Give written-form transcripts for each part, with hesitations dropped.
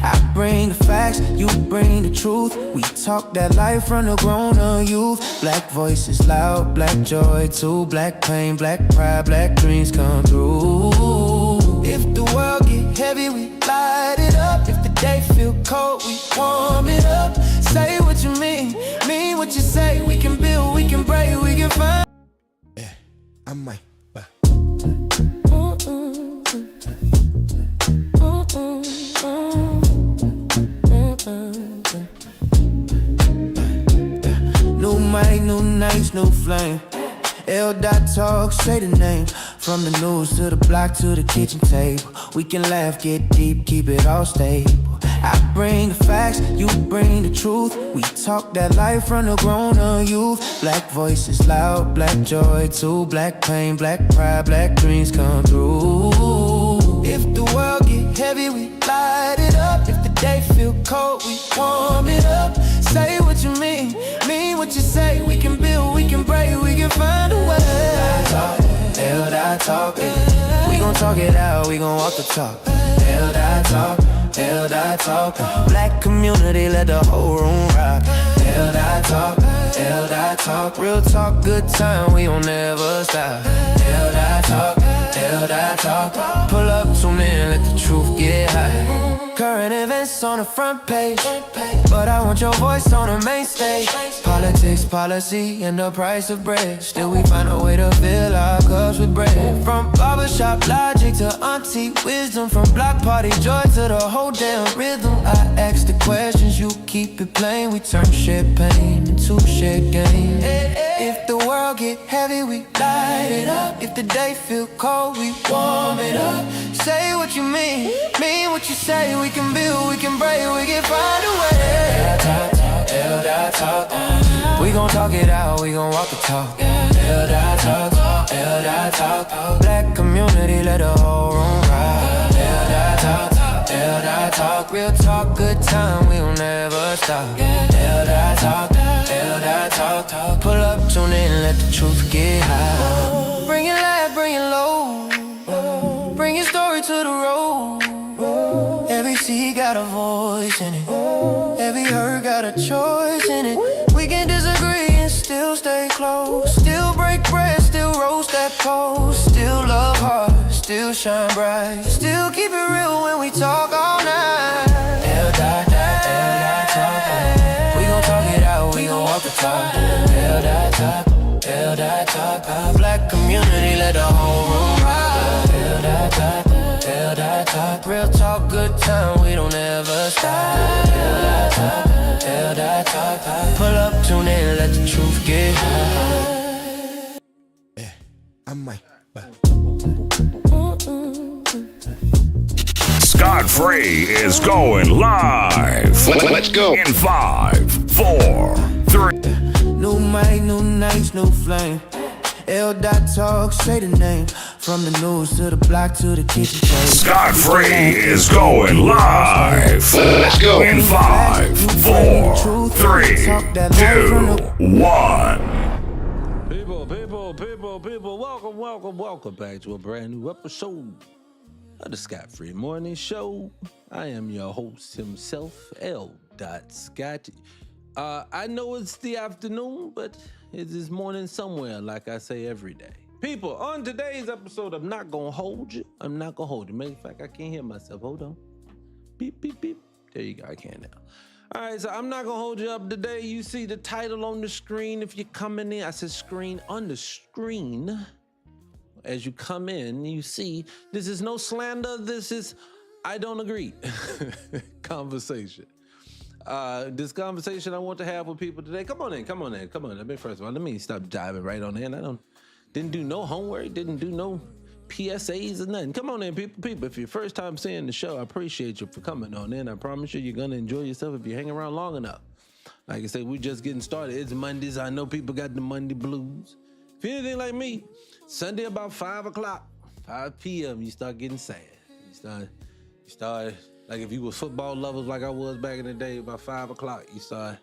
I bring the facts, you bring the truth. We talk that life from the grown-up youth. Black voices loud, black joy too. Black pain, black pride, black dreams come through. If the world get heavy, we light it up. If the day feel cold, we warm it up. Say what you mean what you say. We can build, we can break, we can find. Yeah, I might. New mic, new nights, new flame. L.Dot talk, say the name. From the news to the block to the kitchen table. We can laugh, get deep, keep it all stable. I bring the facts, you bring the truth. We talk that life from the grown-up youth. Black voices loud, black joy too. Black pain, black pride, black dreams come through. If the world get heavy, we light it up. If the day feel cold, we warm it up. Say what you mean what you say. We can build, we can break, we can find a way. L.Dot talk, we gon' talk it out, we gon' walk the talk. L.Dot talk, L.Dot talk. Black community, let the whole room rock. L.Dot talk, L.Dot talk. Real talk, good time, we don't never stop. L.Dot talk, L.Dot talk. Pull up, tune in, let the truth get high. Current events on the front page, but I want your voice on the main stage. Politics, policy, and the price of bread. Still we find a way to fill our cups with bread. From barbershop logic to auntie wisdom. From block party joy to the whole damn rhythm. I ask the questions, you keep it plain. We turn shared pain into shared gain. If the world get heavy, we light it up. If the day feel cold, we warm it up. Say what you mean what you say. We can build, we can break, we can find a way. L.Dot talk, we gon' talk it out, we gon' walk the talk. L.Dot talk, L.Dot talk. Black community, let the whole room rock. L.Dot talk, L.Dot talk. Real talk, good time, we don't never stop. L.Dot talk, L.Dot talk. Pull up, tune in, let the truth get high. Bring it live, bring it low. Bring your story to the road. Every seed got a voice in it. Every hurt got a choice in it. We can disagree and still stay close. Still break bread, still roast that post. Still love hard, still shine bright. Still keep it real when we talk all night. L.Dot, L.Dot talk. We gon' talk it out, we gon' walk the talk. L.Dot talk, L.Dot talk. Black community, let the whole room rock. L.Dot talk, L.Dot talk. Real talk, good time, we don't ever stop. L.Dot talk, L.Dot talk. Pull up, tune in, let the truth get high. Yeah, I might. Scott Free is going live. Let's go. In 5, 4, 3. New mic, new nights, new flame. L.Dot talk, say the name. From the news to the block to the kitchen table. Scott Free is going live. Let's go. In 5, 4, 3, 2, 1. People, welcome back to a brand new episode of the Scott Free Morning Show. I am your host himself, L.Dot Scott. I know it's the afternoon, but it is morning somewhere, like I say every day. People, on today's episode, I'm not gonna hold you. Matter of fact, I can't hear myself. Hold on. Beep, beep, beep. There you go, I can now. All right, so I'm not gonna hold you up today. You see the title on the screen. If you're coming in, I said screen on the screen. As you come in, you see, this is no slander. This is, I don't agree conversation. This conversation I want to have with people today. Come on in. I mean, first of all, let me stop diving right on in. Didn't do no homework, didn't do no PSAs or nothing. Come on in, people. If you're first time seeing the show, I appreciate you for coming on in. I promise you, you're gonna enjoy yourself if you hang around long enough. Like I said, we're just getting started. It's Mondays. I know people got the Monday blues. If you're anything like me, Sunday about 5 o'clock, 5 p.m., you start getting sad. You start, like if you was football lovers like I was back in the day, about 5 o'clock, you start,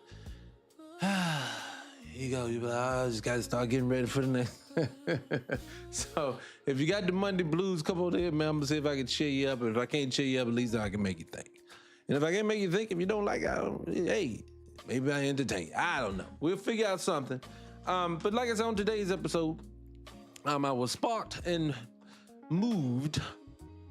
you go, you be like, I just got to start getting ready for the next. So if you got the Monday blues, come on in, man. I'm going to see if I can cheer you up. If I can't cheer you up, at least I can make you think. And if I can't make you think, if you don't like it, hey, maybe I entertain you. I don't know. We'll figure out something. But like I said, on today's episode, I was sparked and moved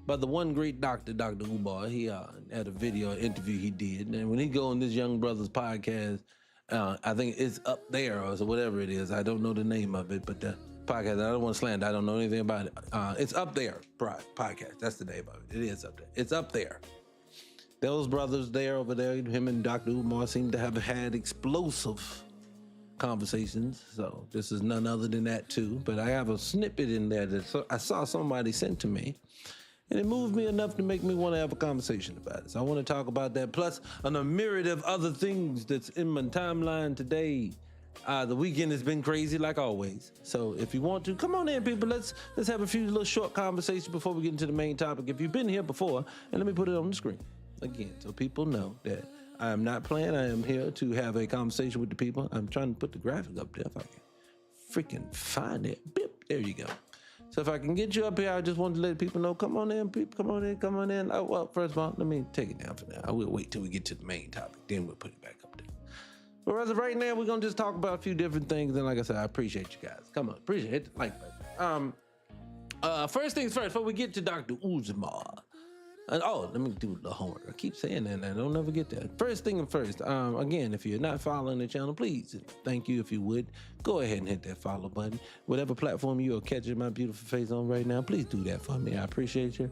by the one great doctor, Dr. Umar. He had a video interview he did. And when he go on this young brother's podcast, I think it's Up There or so whatever it is. I don't know the name of it, but the podcast, I don't want to slander. I don't know anything about it. It's Up There podcast. That's the name of it. It is Up There. It's Up There. Those brothers there over there, him and Dr. Umar seem to have had explosive conversations. So this is none other than that too. But I have a snippet in there that I saw somebody sent to me. And it moved me enough to make me want to have a conversation about it. So I want to talk about that, plus on a myriad of other things that's in my timeline today. The weekend has been crazy like always. So if you want to, come on in, people. Let's have a few little short conversations before we get into the main topic. If you've been here before, and let me put it on the screen again so people know that I am not playing. I am here to have a conversation with the people. I'm trying to put the graphic up there if I can freaking find it. Beep, there you go. So if I can get you up here, I just want to let people know, come on in, people, come on in. Oh, well, first of all, let me take it down for now. I will wait till we get to the main topic, then we'll put it back up there. But as of right now, we're gonna just talk about a few different things, and like I said, I appreciate you guys. Come on, appreciate it. Like, first things first, before we get to Dr. Umar. Let me do the homework. I keep saying that and I don't ever get that. First thing first, again, if you're not following the channel, please, thank you if you would. Go ahead and hit that follow button. Whatever platform you are catching my beautiful face on right now, please do that for me. I appreciate you.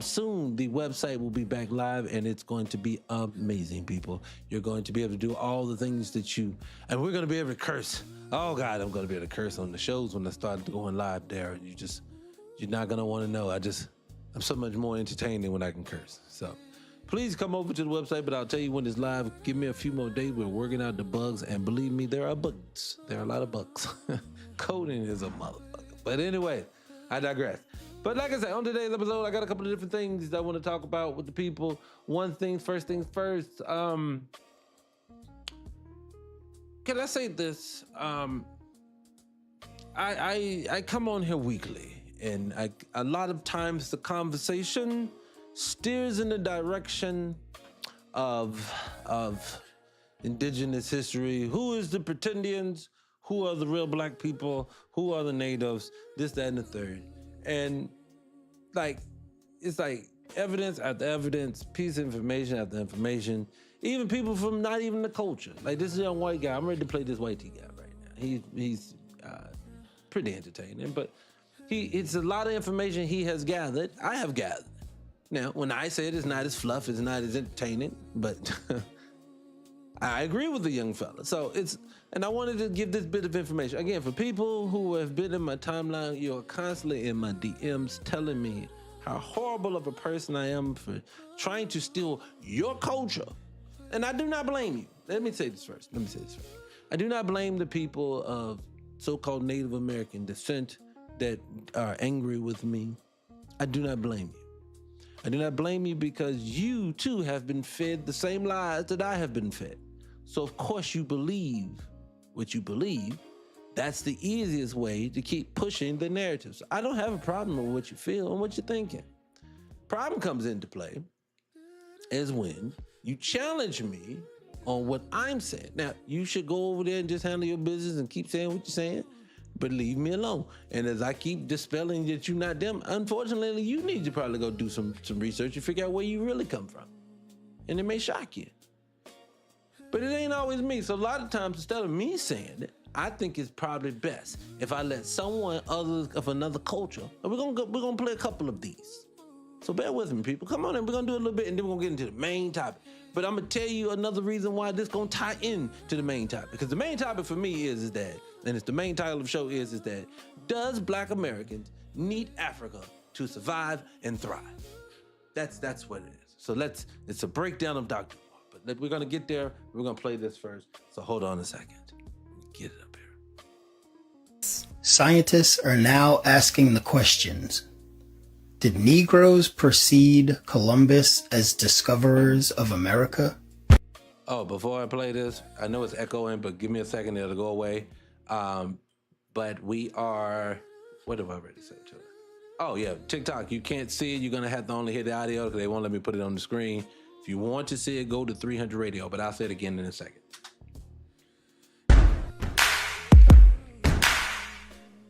Soon, the website will be back live and it's going to be amazing, people. You're going to be able to do all the things that and we're going to be able to curse. Oh, God, I'm going to be able to curse on the shows when I start going live there. You're not going to want to know. I'm so much more entertaining when I can curse. So please come over to the website, but I'll tell you when it's live. Give me a few more days. We're working out the bugs, and believe me, there are bugs. There are a lot of bugs. Coding is a motherfucker. But anyway, I digress. But like I said, on today's episode, I got a couple of different things that I want to talk about with the people. First things first. Can I say this? I come on here weekly. And a lot of times the conversation steers in the direction of indigenous history. Who is the pretendians? Who are the real black people? Who are the natives? This, that, and the third. And it's like evidence after evidence, piece of information after information. Even people from not even the culture. Like this young white guy. I'm ready to play this white guy right now. He's pretty entertaining, but it's a lot of information he has gathered. I have gathered. Now, when I say it's not as fluff, it's not as entertaining, but I agree with the young fella. And I wanted to give this bit of information. Again, for people who have been in my timeline, you're constantly in my DMs telling me how horrible of a person I am for trying to steal your culture. And I do not blame you. Let me say this first. I do not blame the people of so-called Native American descent that are angry with me. I do not blame you. I do not blame you because you too have been fed the same lies that I have been fed. So of course you believe what you believe. That's the easiest way to keep pushing the narratives. I don't have a problem with what you feel and what you're thinking. Problem comes into play is when you challenge me on what I'm saying. Now, you should go over there and just handle your business and keep saying what you're saying, but leave me alone. And as I keep dispelling that you're not them, unfortunately, you need to probably go do some research and figure out where you really come from. And it may shock you. But it ain't always me. So a lot of times, instead of me saying it, I think it's probably best if I let someone other of another culture, and we're gonna play a couple of these. So bear with me, people. Come on in. We're gonna do a little bit, and then we're gonna get into the main topic. But I'm gonna tell you another reason why this gonna tie in to the main topic. Because the main topic for me is that, and it's the main title of the show is that, does Black Americans need Africa to survive and thrive? That's what it is. So it's a breakdown of Dr. Umar. But we're gonna get there. We're gonna play this first. So hold on a second. Get it up here. Scientists are now asking the questions. Did Negroes precede Columbus as discoverers of America? Oh, before I play this, I know it's echoing, but give me a second, it'll go away. But we are, what have I already said to it? Oh yeah, TikTok, you can't see it. You're gonna have to only hear the audio because they won't let me put it on the screen. If you want to see it, go to 300 Radio, but I'll say it again in a second.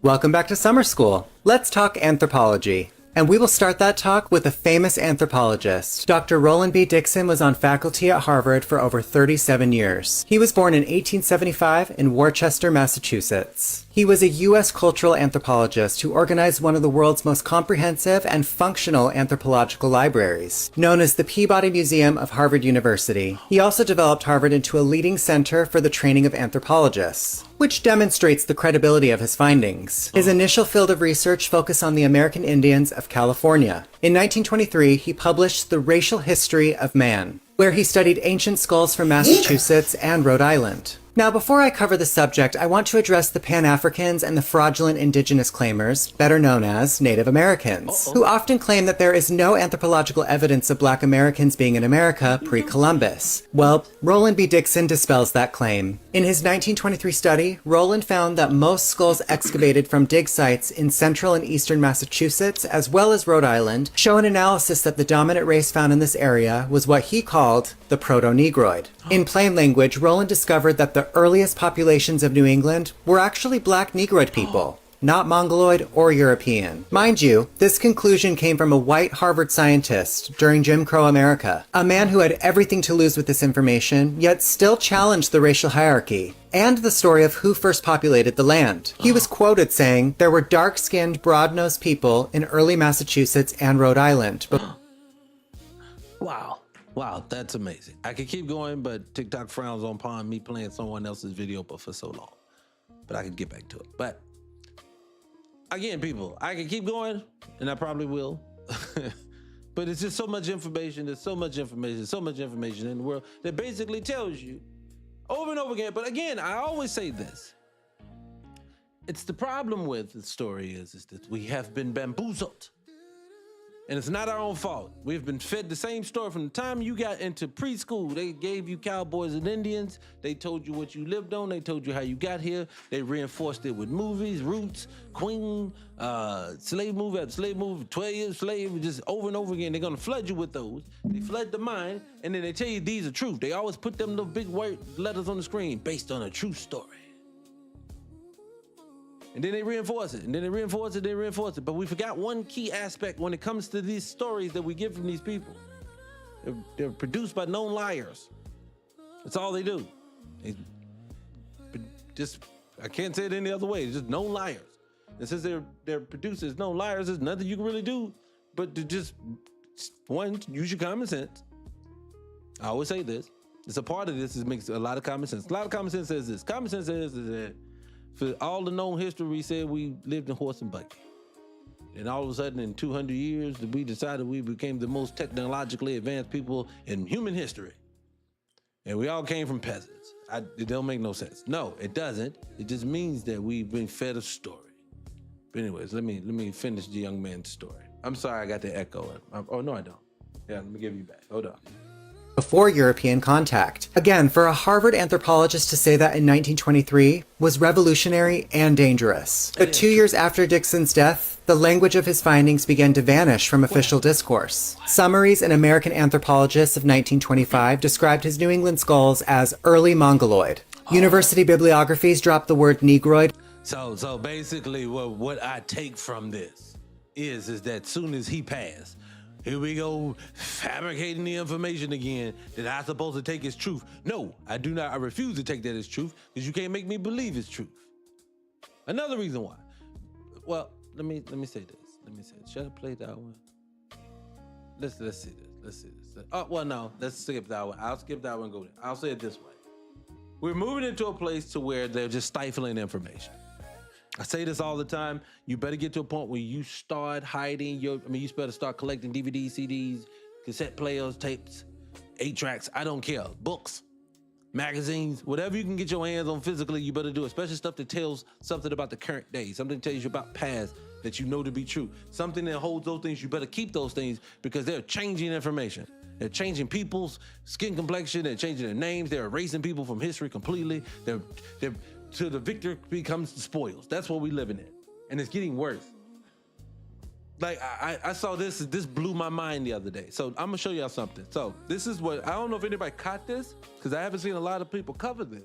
Welcome back to summer school. Let's talk anthropology. And we will start that talk with a famous anthropologist. Dr. Roland B. Dixon was on faculty at Harvard for over 37 years. He was born in 1875 in Worcester, Massachusetts. He was a U.S. cultural anthropologist who organized one of the world's most comprehensive and functional anthropological libraries, known as the Peabody Museum of Harvard University. He also developed Harvard into a leading center for the training of anthropologists, which demonstrates the credibility of his findings. His initial field of research focused on the American Indians of California. In 1923, he published The Racial History of Man, where he studied ancient skulls from Massachusetts and Rhode Island. Now, before I cover the subject, I want to address the Pan-Africans and the fraudulent indigenous claimers, better known as Native Americans, who often claim that there is no anthropological evidence of Black Americans being in America pre-Columbus. Well, Roland B. Dixon dispels that claim. In his 1923 study, Roland found that most skulls excavated from dig sites in central and eastern Massachusetts, as well as Rhode Island, show an analysis that the dominant race found in this area was what he called the Proto-Negroid. In plain language, Roland discovered that the earliest populations of New England were actually Black Negroid people, not Mongoloid or European. Mind you, this conclusion came from a white Harvard scientist during Jim Crow America, a man who had everything to lose with this information, yet still challenged the racial hierarchy and the story of who first populated the land. He was quoted saying, "There were dark-skinned, broad-nosed people in early Massachusetts and Rhode Island." Wow, that's amazing. I could keep going, but TikTok frowns upon me playing someone else's video for so long. But I could get back to it. But again, people, I can keep going, and I probably will. But it's just so much information. There's so much information in the world that basically tells you over and over again. But again, I always say this. It's the problem with the story is that we have been bamboozled. And it's not our own fault. We've been fed the same story from the time you got into preschool. They gave you cowboys and Indians. They told you what you lived on. They told you how you got here. They reinforced it with movies, Roots, Queen, slave movie after slave movie, 12 Years Slave, just over and over again. They're going to flood you with those. They flood the mind, and then they tell you these are truth. They always put them little big white letters on the screen based on a true story. And then they reinforce it, and then they reinforce it, they reinforce it. But we forgot one key aspect when it comes to these stories that we get from these people. They're produced by known liars. That's all they do. I can't say it any other way. They're just known liars. And since they're produced as known liars, there's nothing you can really do but to just, one, use your common sense. I always say this. It's a part of this. It makes a lot of common sense. A lot of common sense says this. Common sense says that for all the known history, we said we lived in horse and buggy. And all of a sudden, in 200 years, we decided we became the most technologically advanced people in human history. And we all came from peasants. It don't make no sense. No, it doesn't. It just means that we've been fed a story. But anyways, let me finish the young man's story. I'm sorry I got the echo. Oh, no, I don't. Yeah, let me give you back. Hold on. Before European contact. Again, for a Harvard anthropologist to say that in 1923 was revolutionary and dangerous. But 2 years after Dixon's death, the language of his findings began to vanish from official discourse. Summaries in American Anthropologists of 1925 described his New England skulls as early Mongoloid. University bibliographies dropped the word Negroid. So basically what I take from this is that soon as he passed, here we go fabricating the information again that I'm supposed to take as truth. No, I do not. I refuse to take that as truth because you can't make me believe it's truth. Another reason why. Well, let me say this. Should I play that one? Let's see this. Oh, well, no, let's skip that one. I'll skip that one and go there. I'll say it this way. We're moving into a place to where they're just stifling information. I say this all the time. You better get to a point where you start hiding you better start collecting DVDs, CDs, cassette players, tapes, 8-tracks, I don't care. Books, magazines, whatever you can get your hands on physically, you better do it. Especially stuff that tells something about the current day, something that tells you about past that you know to be true. Something that holds those things, you better keep those things because they're changing information. They're changing people's skin complexion, they're changing their names, they're erasing people from history completely. They're till the victor becomes the spoils. That's what we're living in. And it's getting worse. Like I saw this blew my mind the other day. So I'm gonna show y'all something. So this is what, I don't know if anybody caught this, because I haven't seen a lot of people cover this.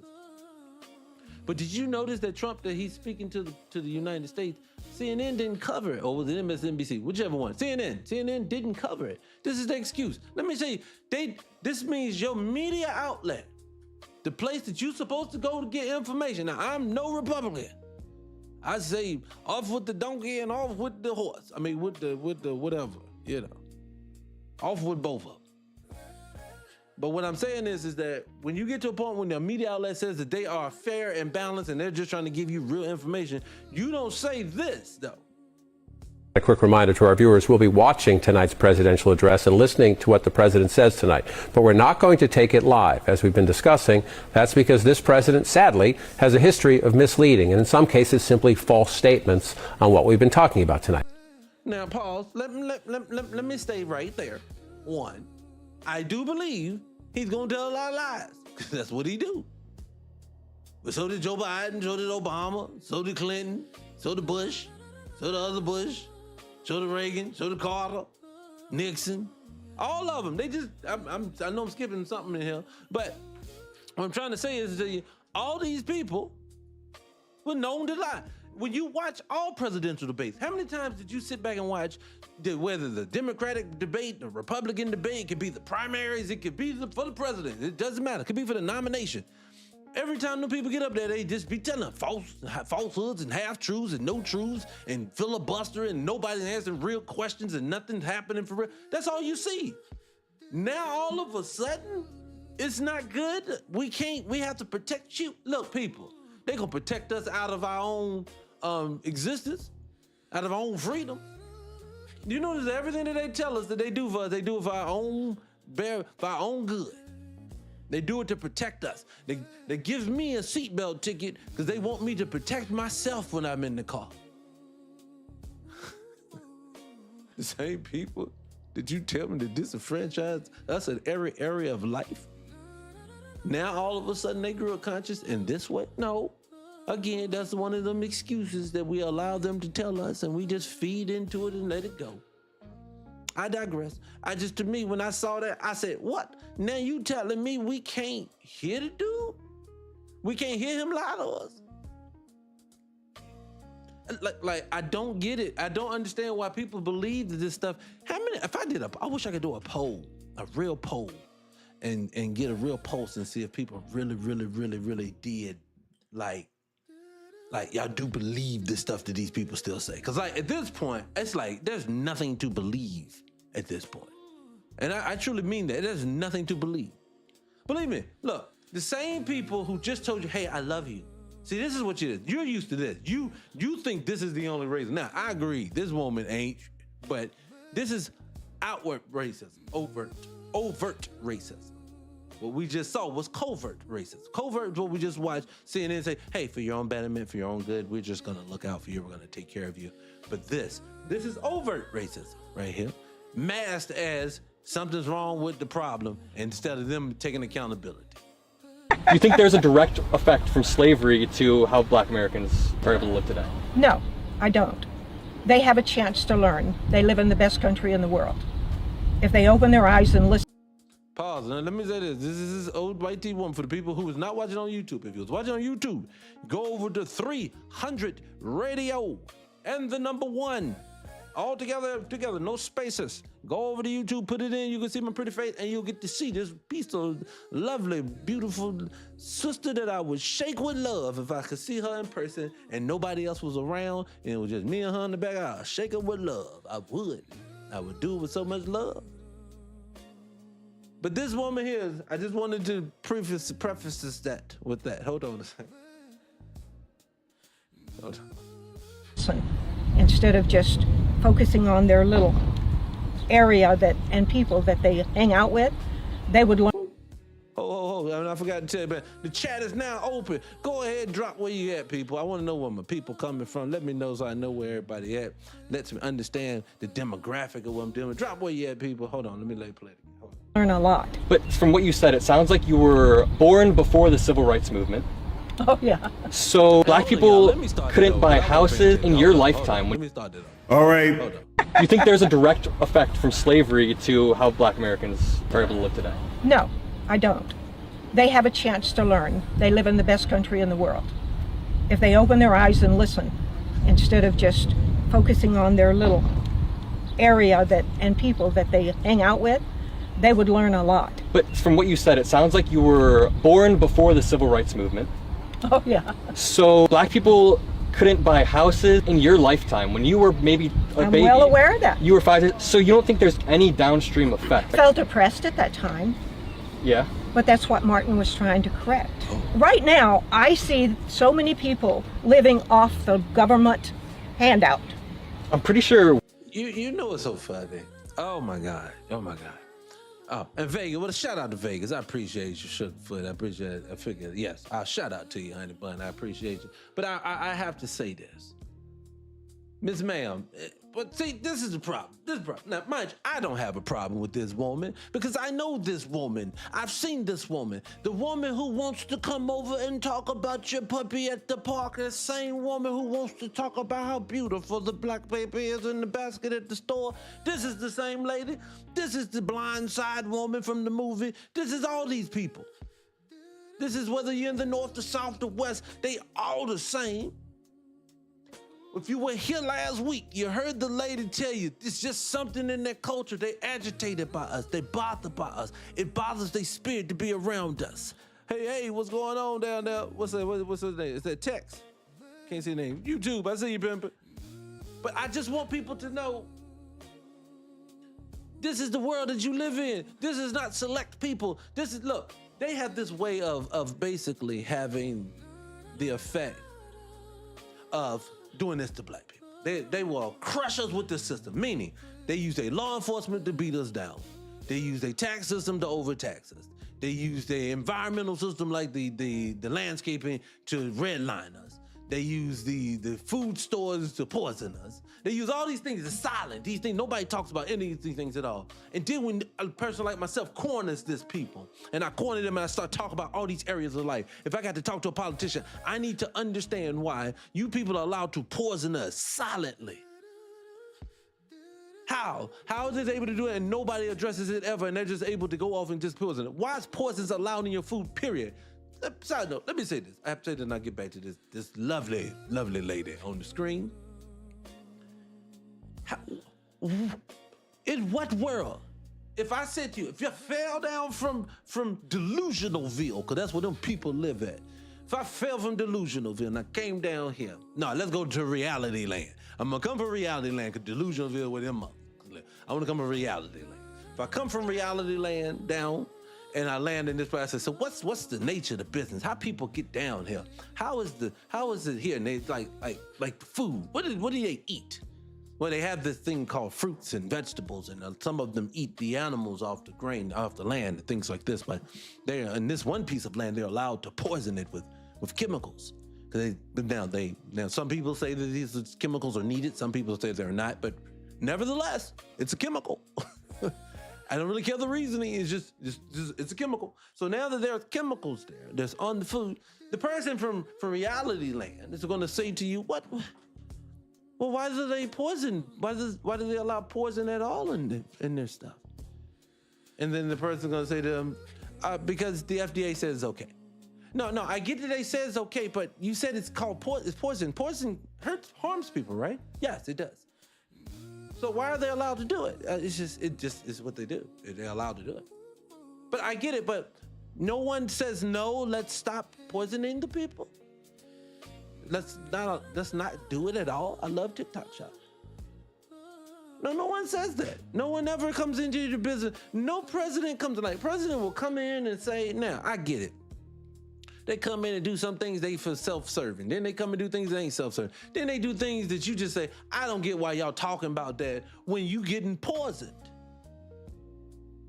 But did you notice that Trump, that he's speaking to the United States, CNN didn't cover it, or was it MSNBC, whichever one? CNN didn't cover it. This is the excuse. Let me tell you, this means your media outlet, the place that you're supposed to go to get information. Now, I'm no Republican. I say off with the donkey and off with the horse. I mean, with the whatever, you know. Off with both of them. But what I'm saying is that when you get to a point when the media outlet says that they are fair and balanced and they're just trying to give you real information, you don't say this, though. A quick reminder to our viewers, we'll be watching tonight's presidential address and listening to what the president says tonight. But we're not going to take it live, as we've been discussing. That's because this president, sadly, has a history of misleading and in some cases simply false statements on what we've been talking about tonight. Now, pause. Let me stay right there. One, I do believe he's going to tell a lot of lies, because that's what he do. But so did Joe Biden, so did Obama, so did Clinton, so did Bush, so the other Bush, so did Reagan, so did Carter, Nixon, all of them. They just, I know I'm skipping something in here, but what I'm trying to say is that all these people were known to lie. When you watch all presidential debates, how many times did you sit back and watch whether the Democratic debate, the Republican debate, it could be the primaries, it could be for the president, it doesn't matter, it could be for the nomination. Every time the people get up there, they just be telling falsehoods and half-truths and no truths and filibuster and nobody's answering real questions and nothing's happening for real. That's all you see. Now, all of a sudden, it's not good. We have to protect you. Look, people, they gonna protect us out of our own existence, out of our own freedom. You notice everything that they tell us that they do for us, they do it for our own good. They do it to protect us. They give me a seatbelt ticket because they want me to protect myself when I'm in the car. The same people that you tell me to disenfranchise us in every area of life. Now all of a sudden they grew up conscious in this way? No. Again, that's one of them excuses that we allow them to tell us and we just feed into it and let it go. I digress. To me, when I saw that, I said, what? Now you telling me we can't hear the dude? We can't hear him lie to us? Like, I don't get it. I don't understand why people believe that this stuff. I wish I could do a poll, a real poll, and get a real pulse and see if people really did like y'all do believe the stuff that these people still say. Cause like at this point, it's like there's nothing to believe at this point. And I truly mean that. There's nothing to believe. Believe me, look, the same people who just told you, hey, I love you. See, this is what you're used to this. You think this is the only reason. Now, I agree, this woman ain't, but this is outward racism, overt racism. What we just saw was covert racism. Covert is what we just watched CNN say, hey, for your own betterment, for your own good, we're just gonna look out for you, we're gonna take care of you. But this is overt racism right here, masked as something's wrong with the problem instead of them taking accountability. Do you think there's a direct effect from slavery to how Black Americans are able to live today? No, I don't. They have a chance to learn. They live in the best country in the world. If they open their eyes and listen. Pause. Now, let me say this. This is this old white T woman for the people who was not watching on YouTube. If you was watching on YouTube, go over to 300 Radio and the number 1. All together, no spaces. Go over to YouTube, put it in, you can see my pretty face, and you'll get to see this piece of lovely, beautiful sister that I would shake with love if I could see her in person and nobody else was around and it was just me and her in the back. I'd shake her with love. I would do it with so much love. But this woman here, I just wanted to preface that with that. Hold on a second. Hold on. Instead of just focusing on their little area and people that they hang out with, they would learn. I forgot to tell you, but the chat is now open. Go ahead, drop where you at, people. I want to know where my people coming from. Let me know so I know where everybody at. Lets me understand the demographic of what I'm doing. Drop where you at, people. Hold on, let me play it again. Hold on. Learn a lot. But from what you said, it sounds like you were born before the Civil Rights Movement. Oh, yeah. So Black people couldn't buy houses in your lifetime. Let me start that off. All right. Hold on. Do you think there's a direct effect from slavery to how black Americans are able to live today? No, I don't. They have a chance to learn. They live in the best country in the world. If they open their eyes and listen, instead of just focusing on their little area and people that they hang out with, they would learn a lot. But from what you said, it sounds like you were born before the civil rights movement. Oh yeah. So black people couldn't buy houses in your lifetime when you were maybe a I'm baby. well aware of that. You were 5. So you don't think there's any downstream effect? Felt oppressed at that time, Yeah. but that's what Martin was trying to correct. Right now, I see so many people living off the government handout. I'm pretty sure. You know what's so funny? Oh my God. Oh my God. Oh, and Vegas, well, shout out to Vegas. I appreciate you, Sugarfoot. I appreciate it. I figured, yes, I'll shout out to you, Honey Bun. I appreciate you. But I have to say this. Miss Ma'am, but see, this is the problem. This is the problem. Now, mind you, I don't have a problem with this woman because I know this woman. I've seen this woman. The woman who wants to come over and talk about your puppy at the park. The same woman who wants to talk about how beautiful the black baby is in the basket at the store. This is the same lady. This is the blind side woman from the movie. This is all these people. This is whether you're in the north, the south, the west. They all the same. If you were here last week, you heard the lady tell you it's just something in their culture. They agitated by us. They bothered by us. It bothers their spirit to be around us. Hey, what's going on down there? What's his name? Is that Tex? Can't see his name. YouTube, I see you, pimpin'. But I just want people to know this is the world that you live in. This is not select people. This is, look, they have this way of basically having the effect of doing this to black people. They will crush us with the system, meaning they use their law enforcement to beat us down. They use their tax system to overtax us. They use their environmental system like the landscaping to redline us. They use the food stores to poison us. They use all these things. It's silent. These things, nobody talks about any of these things at all. And then when a person like myself corners this people, and I corner them and I start talking about all these areas of life, if I got to talk to a politician, I need to understand why you people are allowed to poison us silently. How? How is it able to do it and nobody addresses it ever and they're just able to go off and just poison it? Why is poisons allowed in your food, period? Side note, let me say this. I have to say this and I'll get back to this lovely, lovely lady on the screen. In what world? If I said to you, if you fell down from Delusionalville, because that's where them people live at. If I fell from Delusionalville and I came down here, no, let's go to reality land. I'm gonna come from reality land because Delusionalville where them live. I wanna come from reality land. If I come from reality land down and I land in this place, I say, so what's the nature of the business? How people get down here? How is it here? And they like the food. What do they eat? Well, they have this thing called fruits and vegetables, and some of them eat the animals off the grain, off the land, and things like this. But they're in this one piece of land, they're allowed to poison it with chemicals. Because now some people say that these chemicals are needed. Some people say they're not. But nevertheless, it's a chemical. I don't really care the reasoning. It's just it's a chemical. So now that there are chemicals that's on the food, the person from reality land is going to say to you, what? Well, why do they poison? Why do they allow poison at all in their stuff? And then the person's gonna say to them, because the FDA says it's okay. No, I get that they say it's okay, but you said it's called poison. Poison harms people, right? Yes, it does. So why are they allowed to do it? It's what they do. They're allowed to do it. But I get it, but no one says no, let's stop poisoning the people. Let's not do it at all. I love TikTok Shop. No one says that. No one ever comes into your business. No president comes tonight. President will come in and say, now, I get it. They come in and do some things they for self-serving. Then they come and do things that ain't self-serving. Then they do things that you just say, I don't get why y'all talking about that when you getting poisoned.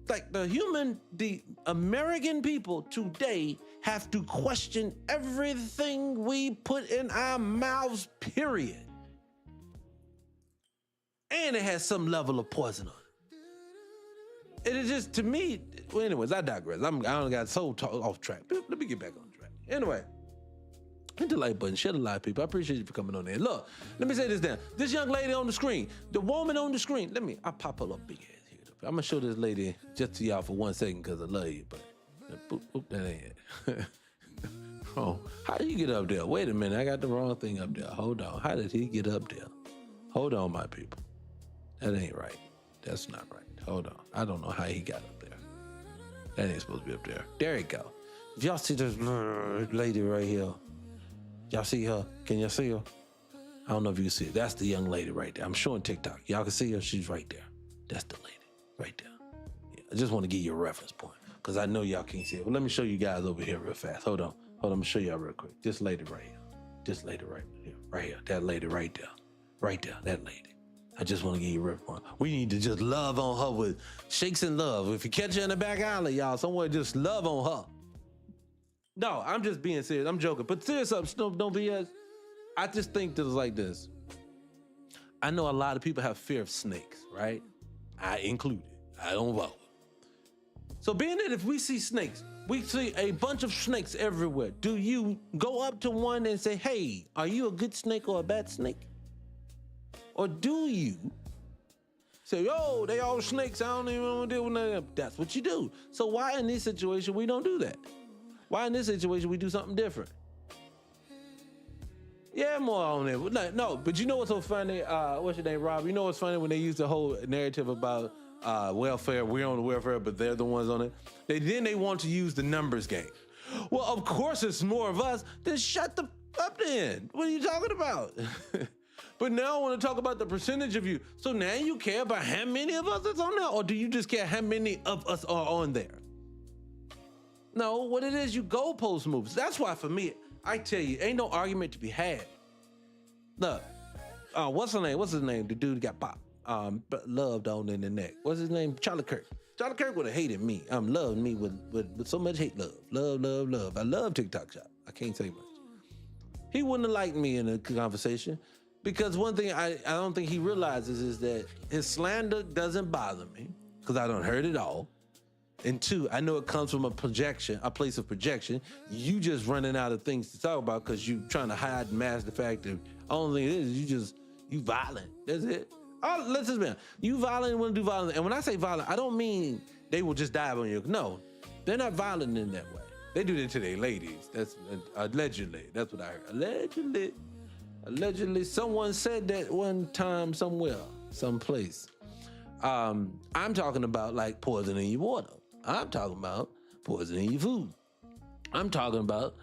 Like the American people today have to question everything we put in our mouths, period. And it has some level of poison on it. It is just, to me, well, anyways, I digress. I don't got so off track. Let me get back on track. Anyway, Hit the like button, share the live, people. I appreciate you for coming on there. Look, let me say this down. This young lady on the screen, the woman on the screen, I'll pop her up big ass here. I'm gonna show this lady just to y'all for 1 second because I love you, but boop, boop, that ain't it. Oh, how did you get up there? Wait a minute, I got the wrong thing up there. Hold on, how did he get up there? Hold on, my people. That ain't right. That's not right. Hold on, I don't know how he got up there. That ain't supposed to be up there. There you go. If y'all see this lady right here, y'all see her? Can y'all see her? I don't know if you can see it. That's the young lady right there. I'm showing TikTok. Y'all can see her? She's right there. That's the lady right there. Yeah, I just want to give you a reference point because I know y'all can't see it. Well, let me show you guys over here real fast. Hold on. I'm going to show y'all real quick. This lady right here. This lady right here. Right here. That lady right there. Right there. That lady. I just want to give you a reference point. We need to just love on her with shakes and love. If you catch her in the back alley, y'all, somewhere just love on her. No, I'm just being serious. I'm joking. But serious up, Snoop, don't BS. I just think that it's like this. I know a lot of people have fear of snakes, right? I included. I don't vote. So being that if we see snakes, we see a bunch of snakes everywhere. Do you go up to one and say, hey, are you a good snake or a bad snake? Or do you say, yo, they all snakes, I don't even want to deal with none of them. That's what you do. So why in this situation we don't do that? Why in this situation we do something different? Yeah, more on it. No, but you know what's so funny? What's your name, Rob? You know what's funny when they use the whole narrative about welfare, we're on the welfare, but they're the ones on it. Then they want to use the numbers game. Well, of course it's more of us. Then shut the up then. What are you talking about? But now I want to talk about the percentage of you. So now you care about how many of us is on there, or do you just care how many of us are on there? No, what it is, you goalpost moves. That's why for me, I tell you, ain't no argument to be had. Look, what's her name? What's his name? The dude got popped, loved on in the neck. What's his name? Charlie Kirk. Charlie Kirk would have hated me. Loved me with so much hate, love. Love. I love TikTok Shop. I can't say much. He wouldn't have liked me in a conversation because one thing I don't think he realizes is that his slander doesn't bother me because I don't heard it all. And two, I know it comes from a place of projection. You just running out of things to talk about because you trying to hide and mask the fact that only thing it is you violent. That's it. Oh, let's just be honest. You violent and want to do violence. And when I say violent, I don't mean they will just dive on you. No, they're not violent in that way. They do that to their ladies. That's allegedly. That's what I heard. Allegedly, someone said that one time somewhere, someplace. I'm talking about like poisoning your water. I'm talking about poisoning your food. I'm talking about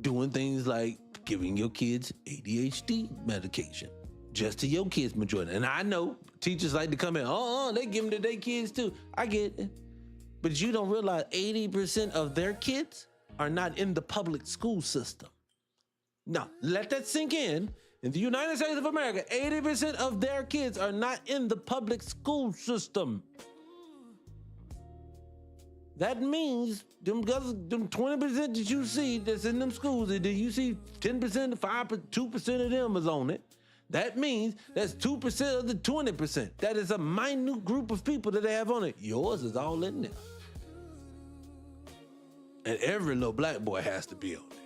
doing things like giving your kids ADHD medication just to your kids' majority. And I know teachers like to come in, they give them to their kids too. I get it. But you don't realize 80% of their kids are not in the public school system. Now, let that sink in. In the United States of America, 80% of their kids are not in the public school system. That means them 20% that you see that's in them schools, that you see 10%, 5%, 2% of them is on it. That means that's 2% of the 20%. That is a minute group of people that they have on it. Yours is all in there. And every little black boy has to be on it.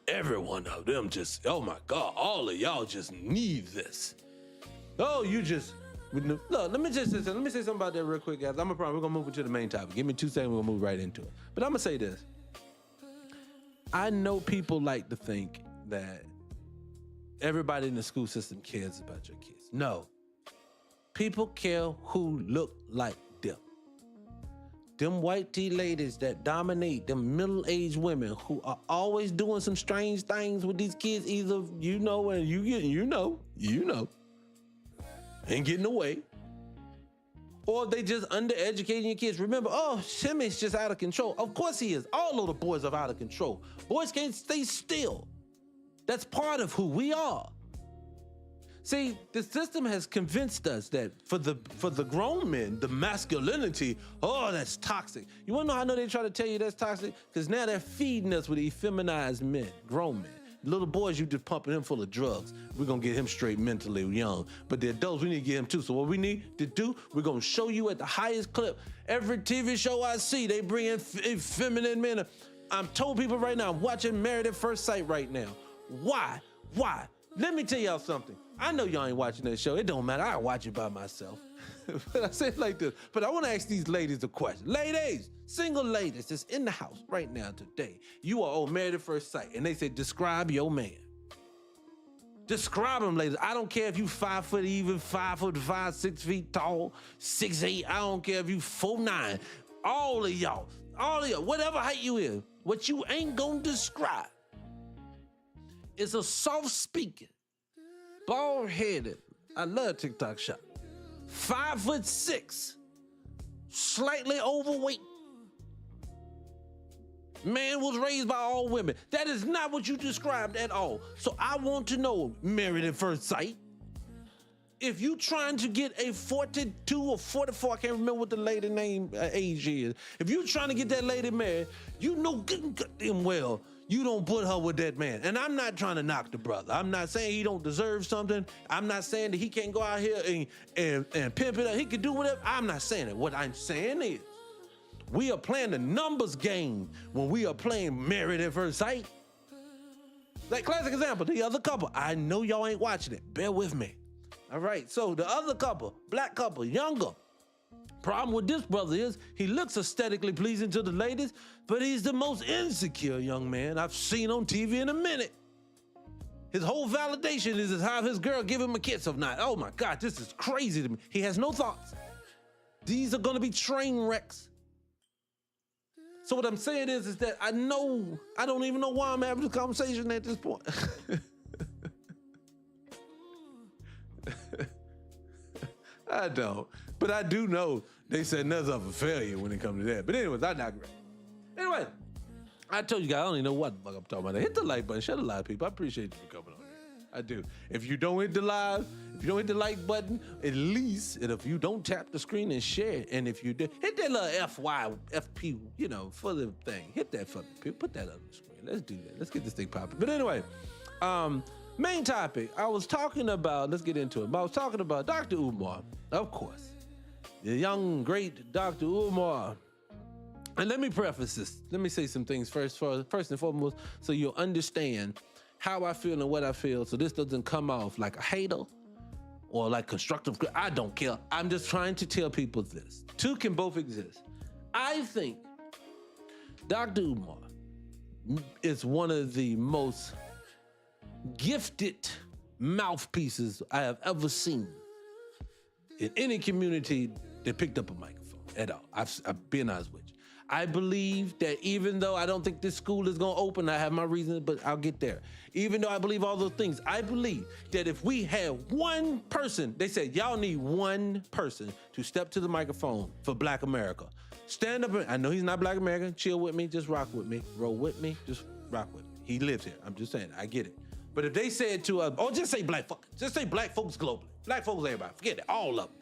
Every one of them just, oh my God, all of y'all just need this. Oh, you just, look, let me say something about that real quick, guys. We're gonna move into the main topic. Give me 2 seconds, we're gonna move right into it. But I'm gonna say this. I know people like to think that everybody in the school system cares about your kids. No. People care who look like them. Them white tea ladies that dominate, them middle-aged women who are always doing some strange things with these kids, either you know, and getting away, or they just undereducating your kids. Remember, Shimmy's just out of control. Of course he is. All of the boys are out of control. Boys can't stay still. That's part of who we are. See, the system has convinced us that for the grown men, the masculinity, that's toxic. You wanna know how I know they try to tell you that's toxic? Because now they're feeding us with effeminized men, grown men. Little boys, you just pumping him full of drugs. We're gonna get him straight mentally young. But the adults, we need to get him too. So what we need to do, we're gonna show you at the highest clip. Every TV show I see, they bring in feminine men. I'm told people right now, I'm watching Married at First Sight right now. Why? Why? Let me tell y'all something. I know y'all ain't watching that show. It don't matter. I watch it by myself. But I say it like this. But I want to ask these ladies a question. Ladies, single ladies that's in the house right now today. You are married at first sight. And they say, describe your man. Describe him, ladies. I don't care if you 5 foot even, 5'5", 6 feet tall, 6'8". I don't care if you 4'9". All of y'all, whatever height you is, what you ain't gonna describe is a soft-speaking, bald-headed, I love TikTok shop, 5'6", slightly overweight. Man was raised by all women. That is not what you described at all. So I want to know, married at first sight, if you trying to get a 42 or 44, I can't remember what the lady name age is. If you trying to get that lady married, you know goddamn well you don't put her with that man. And I'm not trying to knock the brother. I'm not saying he don't deserve something. I'm not saying that he can't go out here and pimp it up. He can do whatever. I'm not saying it. What I'm saying is, we are playing the numbers game when we are playing married at first sight. Like classic example, the other couple. I know y'all ain't watching it. Bear with me. All right, so the other couple, black couple, younger. Problem with this brother is he looks aesthetically pleasing to the ladies, but he's the most insecure young man I've seen on TV in a minute. His whole validation is how his girl give him a kiss or not. Oh my God, this is crazy to me. He has no thoughts. These are gonna be train wrecks. So what I'm saying is that I don't even know why I'm having this conversation at this point. I don't, but I do know they said nothing of a failure when it comes to that. But anyways, I digress. Anyway, I told you guys, I don't even know what the fuck I'm talking about. Hit the like button, shut a lot of people. I appreciate you for coming on. I do. If you don't hit the like button, at least, and if you don't tap the screen and share it, and if you do, hit that little FP, for the thing. Hit that for me. Put that on the screen. Let's do that. Let's get this thing popping. But anyway, main topic. Let's get into it. I was talking about Dr. Umar, of course. The young, great Dr. Umar. And let me preface this. Let me say some things first and foremost, so you'll understand how I feel and what I feel, so this doesn't come off like a hater or like constructive. I don't care. I'm just trying to tell people this. Two can both exist. I think Dr. Umar is one of the most gifted mouthpieces I have ever seen in any community that picked up a microphone at all. I've been honest with you. I believe that even though I don't think this school is going to open, I have my reasons, but I'll get there. Even though I believe all those things, I believe that if we had one person, they said, y'all need one person to step to the microphone for Black America. Stand up, I know he's not Black American, chill with me, just rock with me, roll with me, just rock with me. He lives here, I'm just saying, I get it. But if they said to us, just say black folks globally, black folks everybody, forget it, all of them.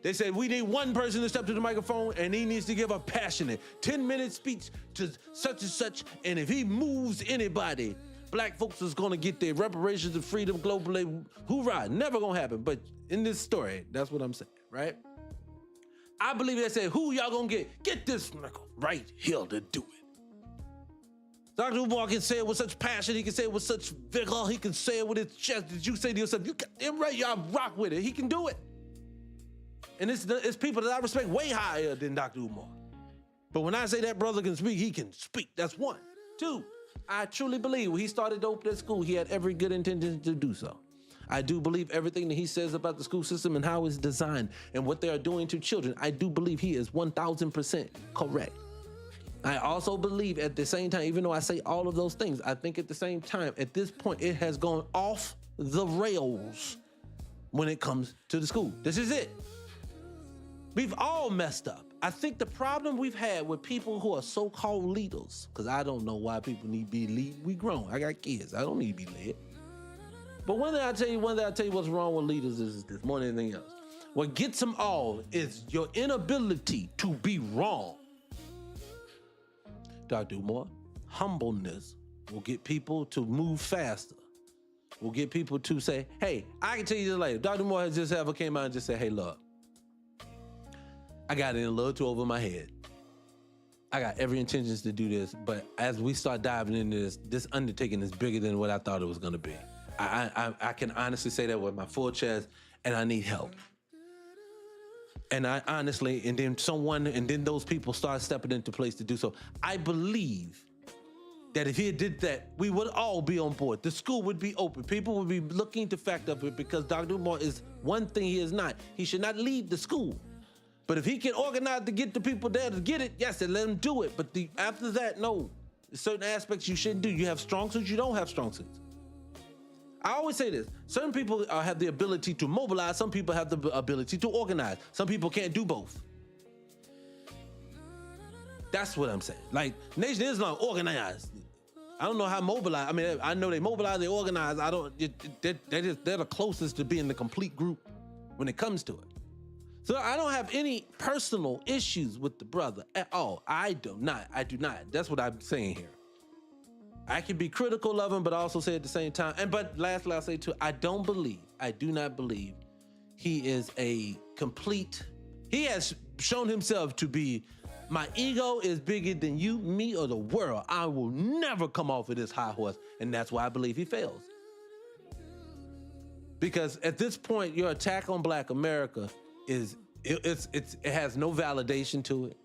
They said, we need one person to step to the microphone and he needs to give a passionate 10-minute speech to such and such. And if he moves anybody, black folks is gonna get their reparations and freedom globally. Hoorah, never gonna happen. But in this story, that's what I'm saying, right? I believe they said, who y'all gonna get? Get this nigga right here to do it. Dr. Umar can say it with such passion. He can say it with such vigor. He can say it with his chest. Did you say to yourself, you got them right, y'all rock with it. He can do it. And it's people that I respect way higher than Dr. Umar. But when I say that brother can speak, he can speak. That's one. Two, I truly believe when he started to open that school, he had every good intention to do so. I do believe everything that he says about the school system and how it's designed and what they are doing to children. I do believe he is 1,000% correct. I also believe at the same time, even though I say all of those things, I think at the same time, at this point, it has gone off the rails when it comes to the school. This is it. We've all messed up. I think the problem we've had with people who are so-called leaders, because I don't know why people need to be lead. We grown. I got kids. I don't need to be led. But one thing I'll tell you what's wrong with leaders is this more than anything else. What gets them all is your inability to be wrong. Dr. Umar, humbleness will get people to move faster. Will get people to say, hey, I can tell you this later. Dr. Umar has just ever came out and just said, hey, look, I got it in a little too over my head. I got every intentions to do this, but as we start diving into this undertaking is bigger than what I thought it was going to be. I can honestly say that with my full chest, and I need help. And I honestly, and then those people start stepping into place to do so. I believe that if he did that, we would all be on board. The school would be open. People would be looking to fact up it, because Dr. Umar is one thing he is not. He should not lead the school. But if he can organize to get the people there to get it, yes, then let him do it. But after that, no. There's certain aspects you shouldn't do. You have strong suits, you don't have strong suits. I always say this. Certain people have the ability to mobilize. Some people have the ability to organize. Some people can't do both. That's what I'm saying. Like, Nation of Islam organized. I don't know how mobilized. I mean, I know they mobilize, they organize. They're the closest to being the complete group when it comes to it. So I don't have any personal issues with the brother at all. I do not. That's what I'm saying here. I can be critical of him, but also say at the same time. But lastly, I'll say too, I do not believe he is a complete, he has shown himself to be, my ego is bigger than you, me, or the world. I will never come off of this high horse. And that's why I believe he fails. Because at this point, your attack on Black America it has no validation to it.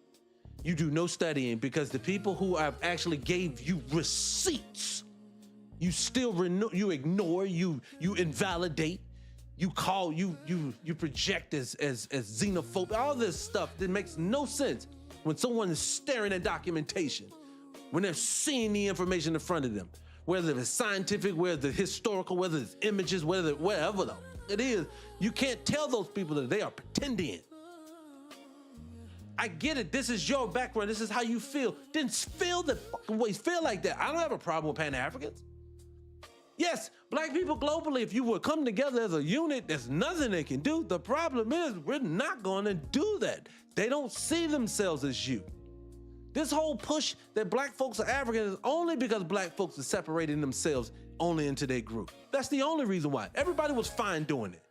You do no studying, because the people who have actually gave you receipts, you still you ignore, you invalidate, you call, you project as xenophobic, all this stuff that makes no sense when someone is staring at documentation, when they're seeing the information in front of them, whether it's scientific, whether it's historical, whether it's images, whatever though it is, you can't tell those people that they are pretending. I get it. This is your background. This is how you feel. Then feel the fucking ways. Feel like that. I don't have a problem with Pan-Africans. Yes, Black people globally, if you would come together as a unit, there's nothing they can do. The problem is we're not going to do that. They don't see themselves as you. This whole push that Black folks are African is only because Black folks are separating themselves only into their group. That's the only reason why. Everybody was fine doing it.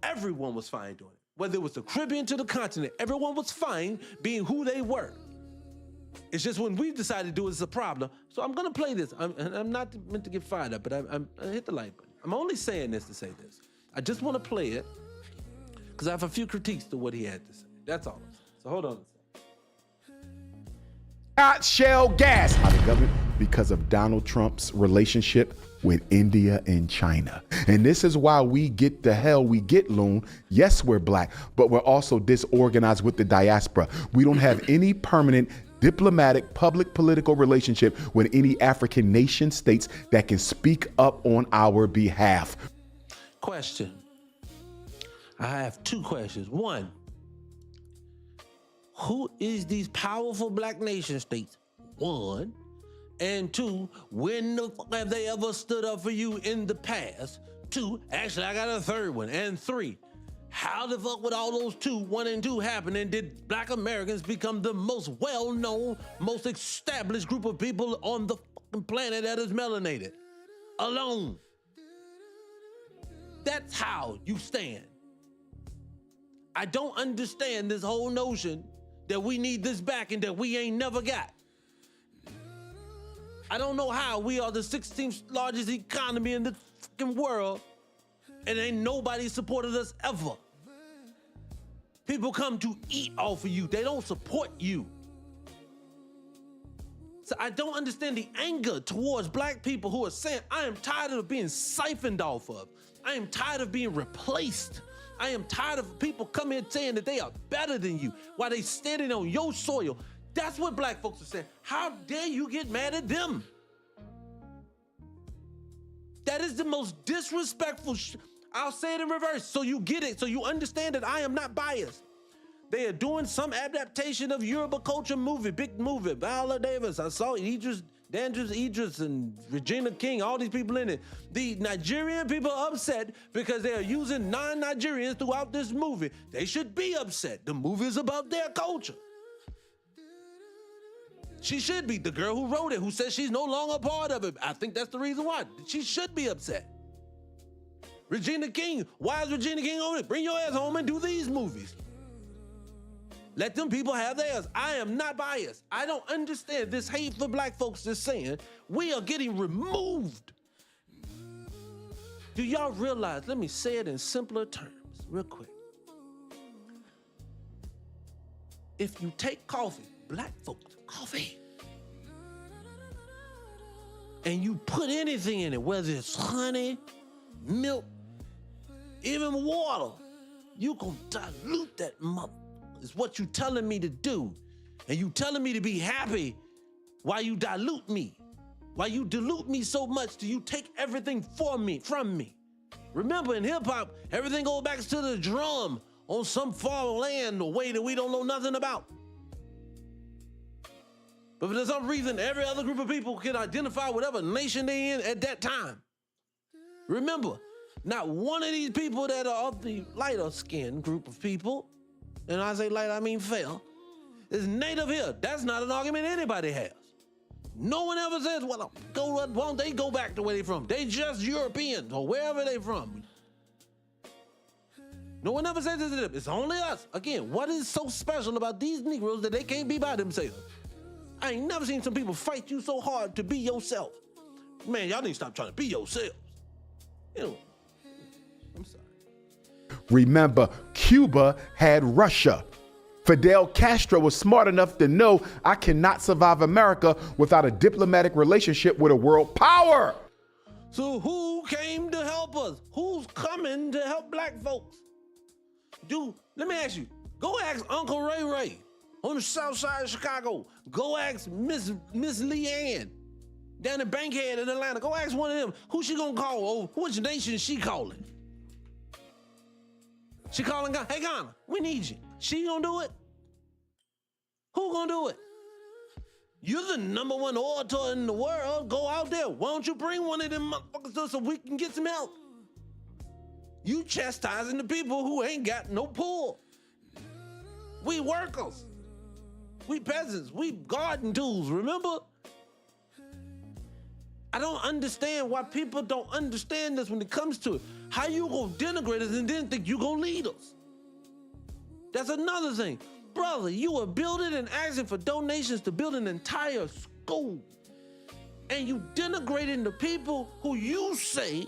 Everyone was fine doing it. Whether it was the Caribbean to the continent, everyone was fine being who they were. It's just when we decided to do it, it's a problem. So I'm gonna play this. I'm not meant to get fired up, but I hit the like button. I'm only saying this to say this. I just wanna play it because I have a few critiques to what he had to say. That's all I'm saying. So hold on a second. Not shale gas out of government because of Donald Trump's relationship with India and China. And this is why we get the hell we get, Loon. Yes, we're Black, but we're also disorganized with the diaspora. We don't have any permanent diplomatic, public political relationship with any African nation states that can speak up on our behalf. Question. I have two questions. One, who is these powerful Black nation states? One. And two, when the fuck have they ever stood up for you in the past? Two, actually I got a third one. And three, how the fuck would all those one and two happen? And did Black Americans become the most well-known, most established group of people on the fucking planet that is melanated? Alone. That's how you stand. I don't understand this whole notion that we need this back and that we ain't never got. I don't know how we are the 16th largest economy in the fucking world and ain't nobody supported us ever. People come to eat off of you. They don't support you. So I don't understand the anger towards Black people who are saying, I am tired of being siphoned off of. I am tired of being replaced. I am tired of people coming in saying that they are better than you while they standing on your soil. That's what Black folks are saying. How dare you get mad at them? That is the most disrespectful I'll say it in reverse so you get it, so you understand that I am not biased. They are doing some adaptation of Yoruba culture movie, big movie. Viola Davis, I saw Idris and Regina King, all these people in it. The Nigerian people are upset because they are using non-Nigerians throughout this movie. They should be upset. The movie is about their culture. She should be. The girl who wrote it, who says she's no longer a part of it. I think that's the reason why. She should be upset. Regina King, why is Regina King on it? Bring your ass home and do these movies. Let them people have theirs. I am not biased. I don't understand this hate for black folks that's saying we are getting removed. Do y'all realize, let me say it in simpler terms, real quick. If you take coffee, black folks, coffee, and you put anything in it, whether it's honey, milk, even water, you gonna dilute that mother. It's what you telling me to do. And you telling me to be happy while you dilute me. While you dilute me so much till you take everything from me. Remember, in hip hop, everything goes back to the drum on some far land, a way that we don't know nothing about. But for some reason, every other group of people can identify whatever nation they in at that time. Remember, not one of these people that are of the lighter skinned group of people, and I say light, I mean fair, is native here. That's not an argument anybody has. No one ever says, well, why don't they go back to where they from? They just Europeans or wherever they from. No one ever says this to them. It's only us. Again, what is so special about these Negroes that they can't be by themselves? I ain't never seen some people fight you so hard to be yourself. Man, y'all need to stop trying to be yourselves. Anyway, I'm sorry. Remember, Cuba had Russia. Fidel Castro was smart enough to know I cannot survive America without a diplomatic relationship with a world power. So who came to help us? Who's coming to help black folks? Let me ask you, go ask Uncle Ray Ray on the south side of Chicago. Go ask Miss Leanne down in Bankhead in Atlanta. Go ask one of them. Who she gonna call? Oh, which nation she calling? She calling Ghana. Hey Ghana, we need you. She gonna do it? Who gonna do it? You're the number one orator in the world. Go out there. Why don't you bring one of them motherfuckers so we can get some help? You chastising the people who ain't got no pull. We workers. We peasants. We garden tools, remember? I don't understand why people don't understand this when it comes to it. How you gonna denigrate us and then think you gonna lead us? That's another thing. Brother, you were building and asking for donations to build an entire school. And you denigrating the people who you say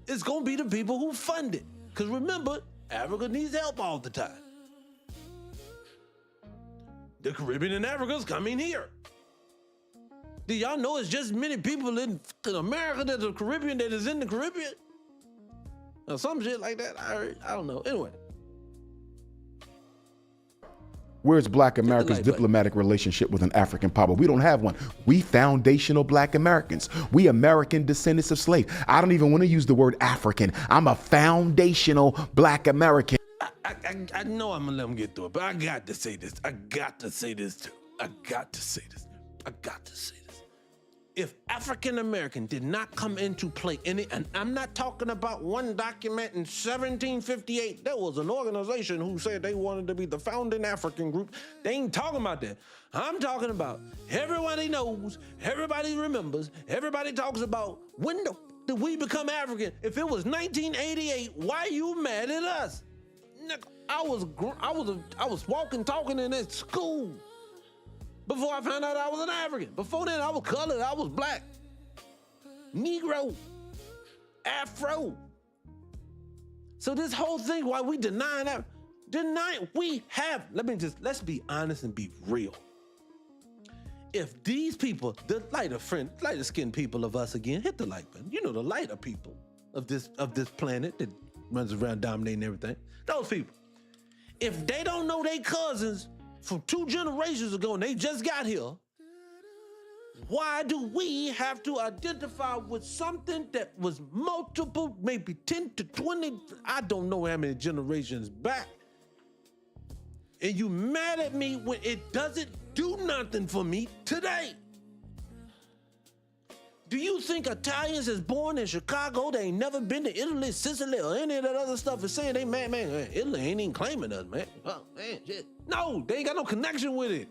is gonna be the people who fund it. Because remember, Africa needs help all the time. The Caribbean and Africa's coming here. Do y'all know it's just as many people in America that the Caribbean that is in the Caribbean? Or some shit like that. I don't know. Anyway. Where's Black America's diplomatic relationship with an African power? We don't have one. We foundational Black Americans. We American descendants of slaves. I don't even want to use the word African. I'm a foundational Black American. I know I'm gonna let them get through it, but I got to say this. I got to say this too. I got to say this. If African American did not come into play and I'm not talking about one document in 1758. There was an organization who said they wanted to be the founding African group. They ain't talking about that. I'm talking about everybody knows, everybody remembers, everybody talks about when did we become African? If it was 1988, why you mad at us? I was walking, talking in that school before I found out I was an African. Before then, I was colored, I was black, Negro, Afro. So this whole thing, why we denying that, let's be honest and be real. If these people, the lighter skinned people of us again, hit the like button. You know, the lighter people of this planet that runs around dominating everything. Those people, if they don't know their cousins from 2 generations ago and they just got here, why do we have to identify with something that was multiple, maybe 10 to 20, I don't know how many generations back? And you mad at me when it doesn't do nothing for me today? Do you think Italians is born in Chicago, they ain't never been to Italy, Sicily, or any of that other stuff is saying they man, Italy ain't even claiming us, man. Oh, man, shit. No, they ain't got no connection with it.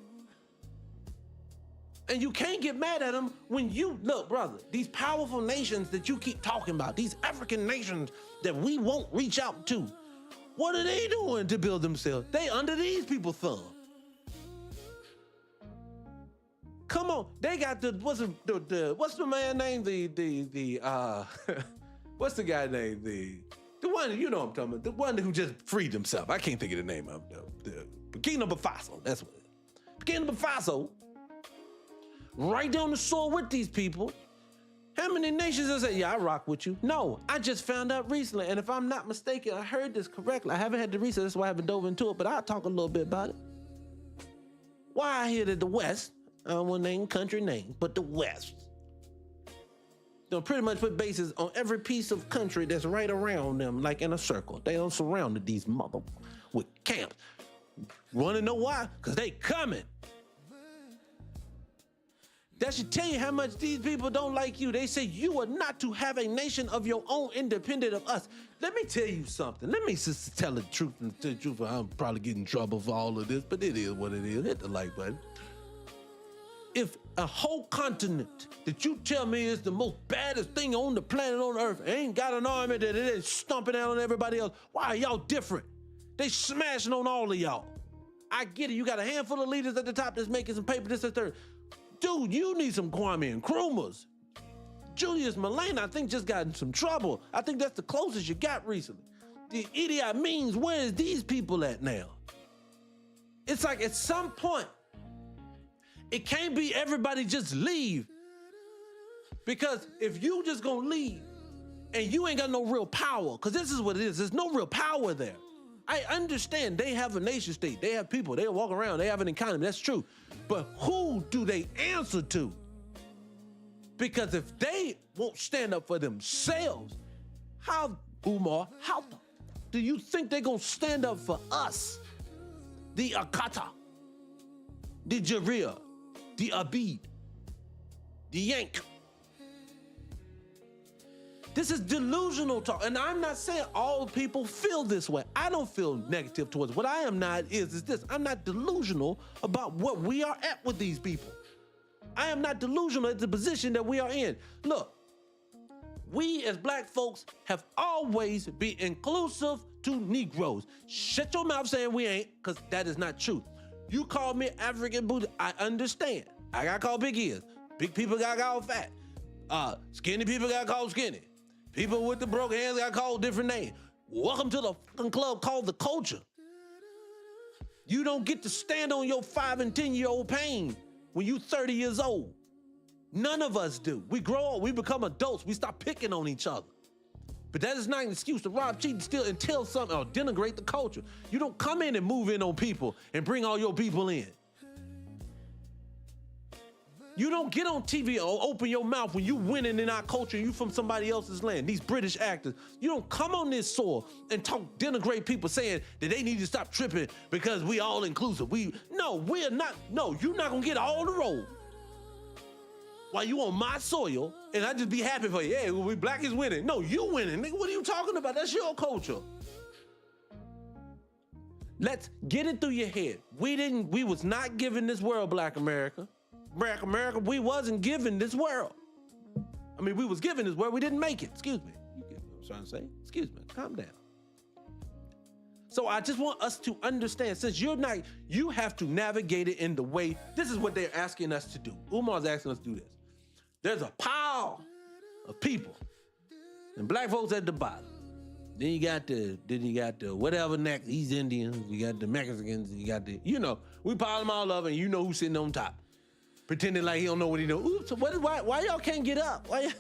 And you can't get mad at them when look, brother, these powerful nations that you keep talking about, these African nations that we won't reach out to, What are they doing to build themselves? They under these people's thumb. Come on, they got what's the man name? What's the guy name? The one, you know what I'm talking about, the one who just freed himself. I can't think of the name of him. The Burkina Faso, that's what it is. Burkina Faso, right down the soil with these people. How many nations is that? Yeah, I rock with you. No, I just found out recently, and if I'm not mistaken, I heard this correctly. I haven't had the research, that's why I haven't dove into it, but I'll talk a little bit about it. Why I hear that the West, I don't want to name country names, but the West, they'll pretty much put bases on every piece of country that's right around them, like in a circle. They don't surround these mother with camps. Want to know why? Because they coming. That should tell you how much these people don't like you. They say you are not to have a nation of your own independent of us. Let me tell you something. Let me just tell the truth and tell the truth. I'm probably getting in trouble for all of this, but it is what it is. Hit the like button. If a whole continent that you tell me is the most baddest thing on the planet on earth ain't got an army that it is stomping out on everybody else, why are y'all different? They smashing on all of y'all. I get it. You got a handful of leaders at the top that's making some paper, this and third. Dude, you need some Kwame Nkrumahs. Julius Malema, I think, just got in some trouble. I think that's the closest you got recently. The Idi Amin's, where is these people at now? It's like at some point, it can't be everybody just leave. Because if you just gonna leave and you ain't got no real power, because this is what it is, there's no real power there. I understand they have a nation state, they have people, they walk around, they have an economy, that's true. But who do they answer to? Because if they won't stand up for themselves, how, Umar, how do you think they're gonna stand up for us? The Akata, the Jaria, the Abid, the Yank. This is delusional talk, and I'm not saying all people feel this way. I don't feel negative towards it. What I am not is this. I'm not delusional about what we are at with these people. I am not delusional at the position that we are in. Look, we as black folks have always been inclusive to Negroes. Shut your mouth saying we ain't, because that is not true. You call me African Buddha, I understand. I got called big ears. Big people got called fat. Skinny people got called skinny. People with the broken hands got called different names. Welcome to the fucking club called the culture. You don't get to stand on your 5 and 10-year-old pain when you 30 years old. None of us do. We grow up, we become adults, we stop picking on each other. But that is not an excuse to rob, cheat, steal, and tell something or denigrate the culture. You don't come in and move in on people and bring all your people in. You don't get on TV or open your mouth when you winning in our culture and you from somebody else's land, these British actors. You don't come on this soil and denigrate people saying that they need to stop tripping because we all inclusive. No, we're not. No, you're not gonna get all the role while you on my soil and I just be happy for you. Yeah, we black is winning. No, you winning. Nigga, what are you talking about? That's your culture. Let's get it through your head. We was not given this world, Black America. Black America, we wasn't given this world. I mean, we was given this world, we didn't make it. Excuse me. You get what I'm trying to say? Excuse me, calm down. So I just want us to understand, since you have to navigate it in the way, this is what they're asking us to do. Umar's asking us to do this. There's a pile of people, and black folks at the bottom. Then you got the whatever next, East Indians, you got the Mexicans, you got the, we pile them all up and you know who's sitting on top. Pretending like he don't know what he know. Oops, why y'all can't get up? Why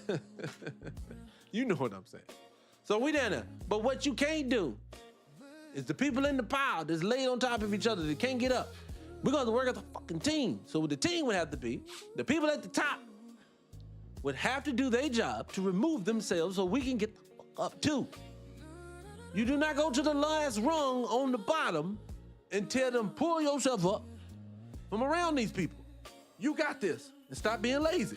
you know what I'm saying. So we down there. But what you can't do is the people in the pile that's laid on top of each other that can't get up. We're gonna work as a fucking team. So what the team would have to be, the people at the top would have to do their job to remove themselves so we can get the fuck up too. You do not go to the last rung on the bottom and tell them pull yourself up from around these people. You got this, and stop being lazy.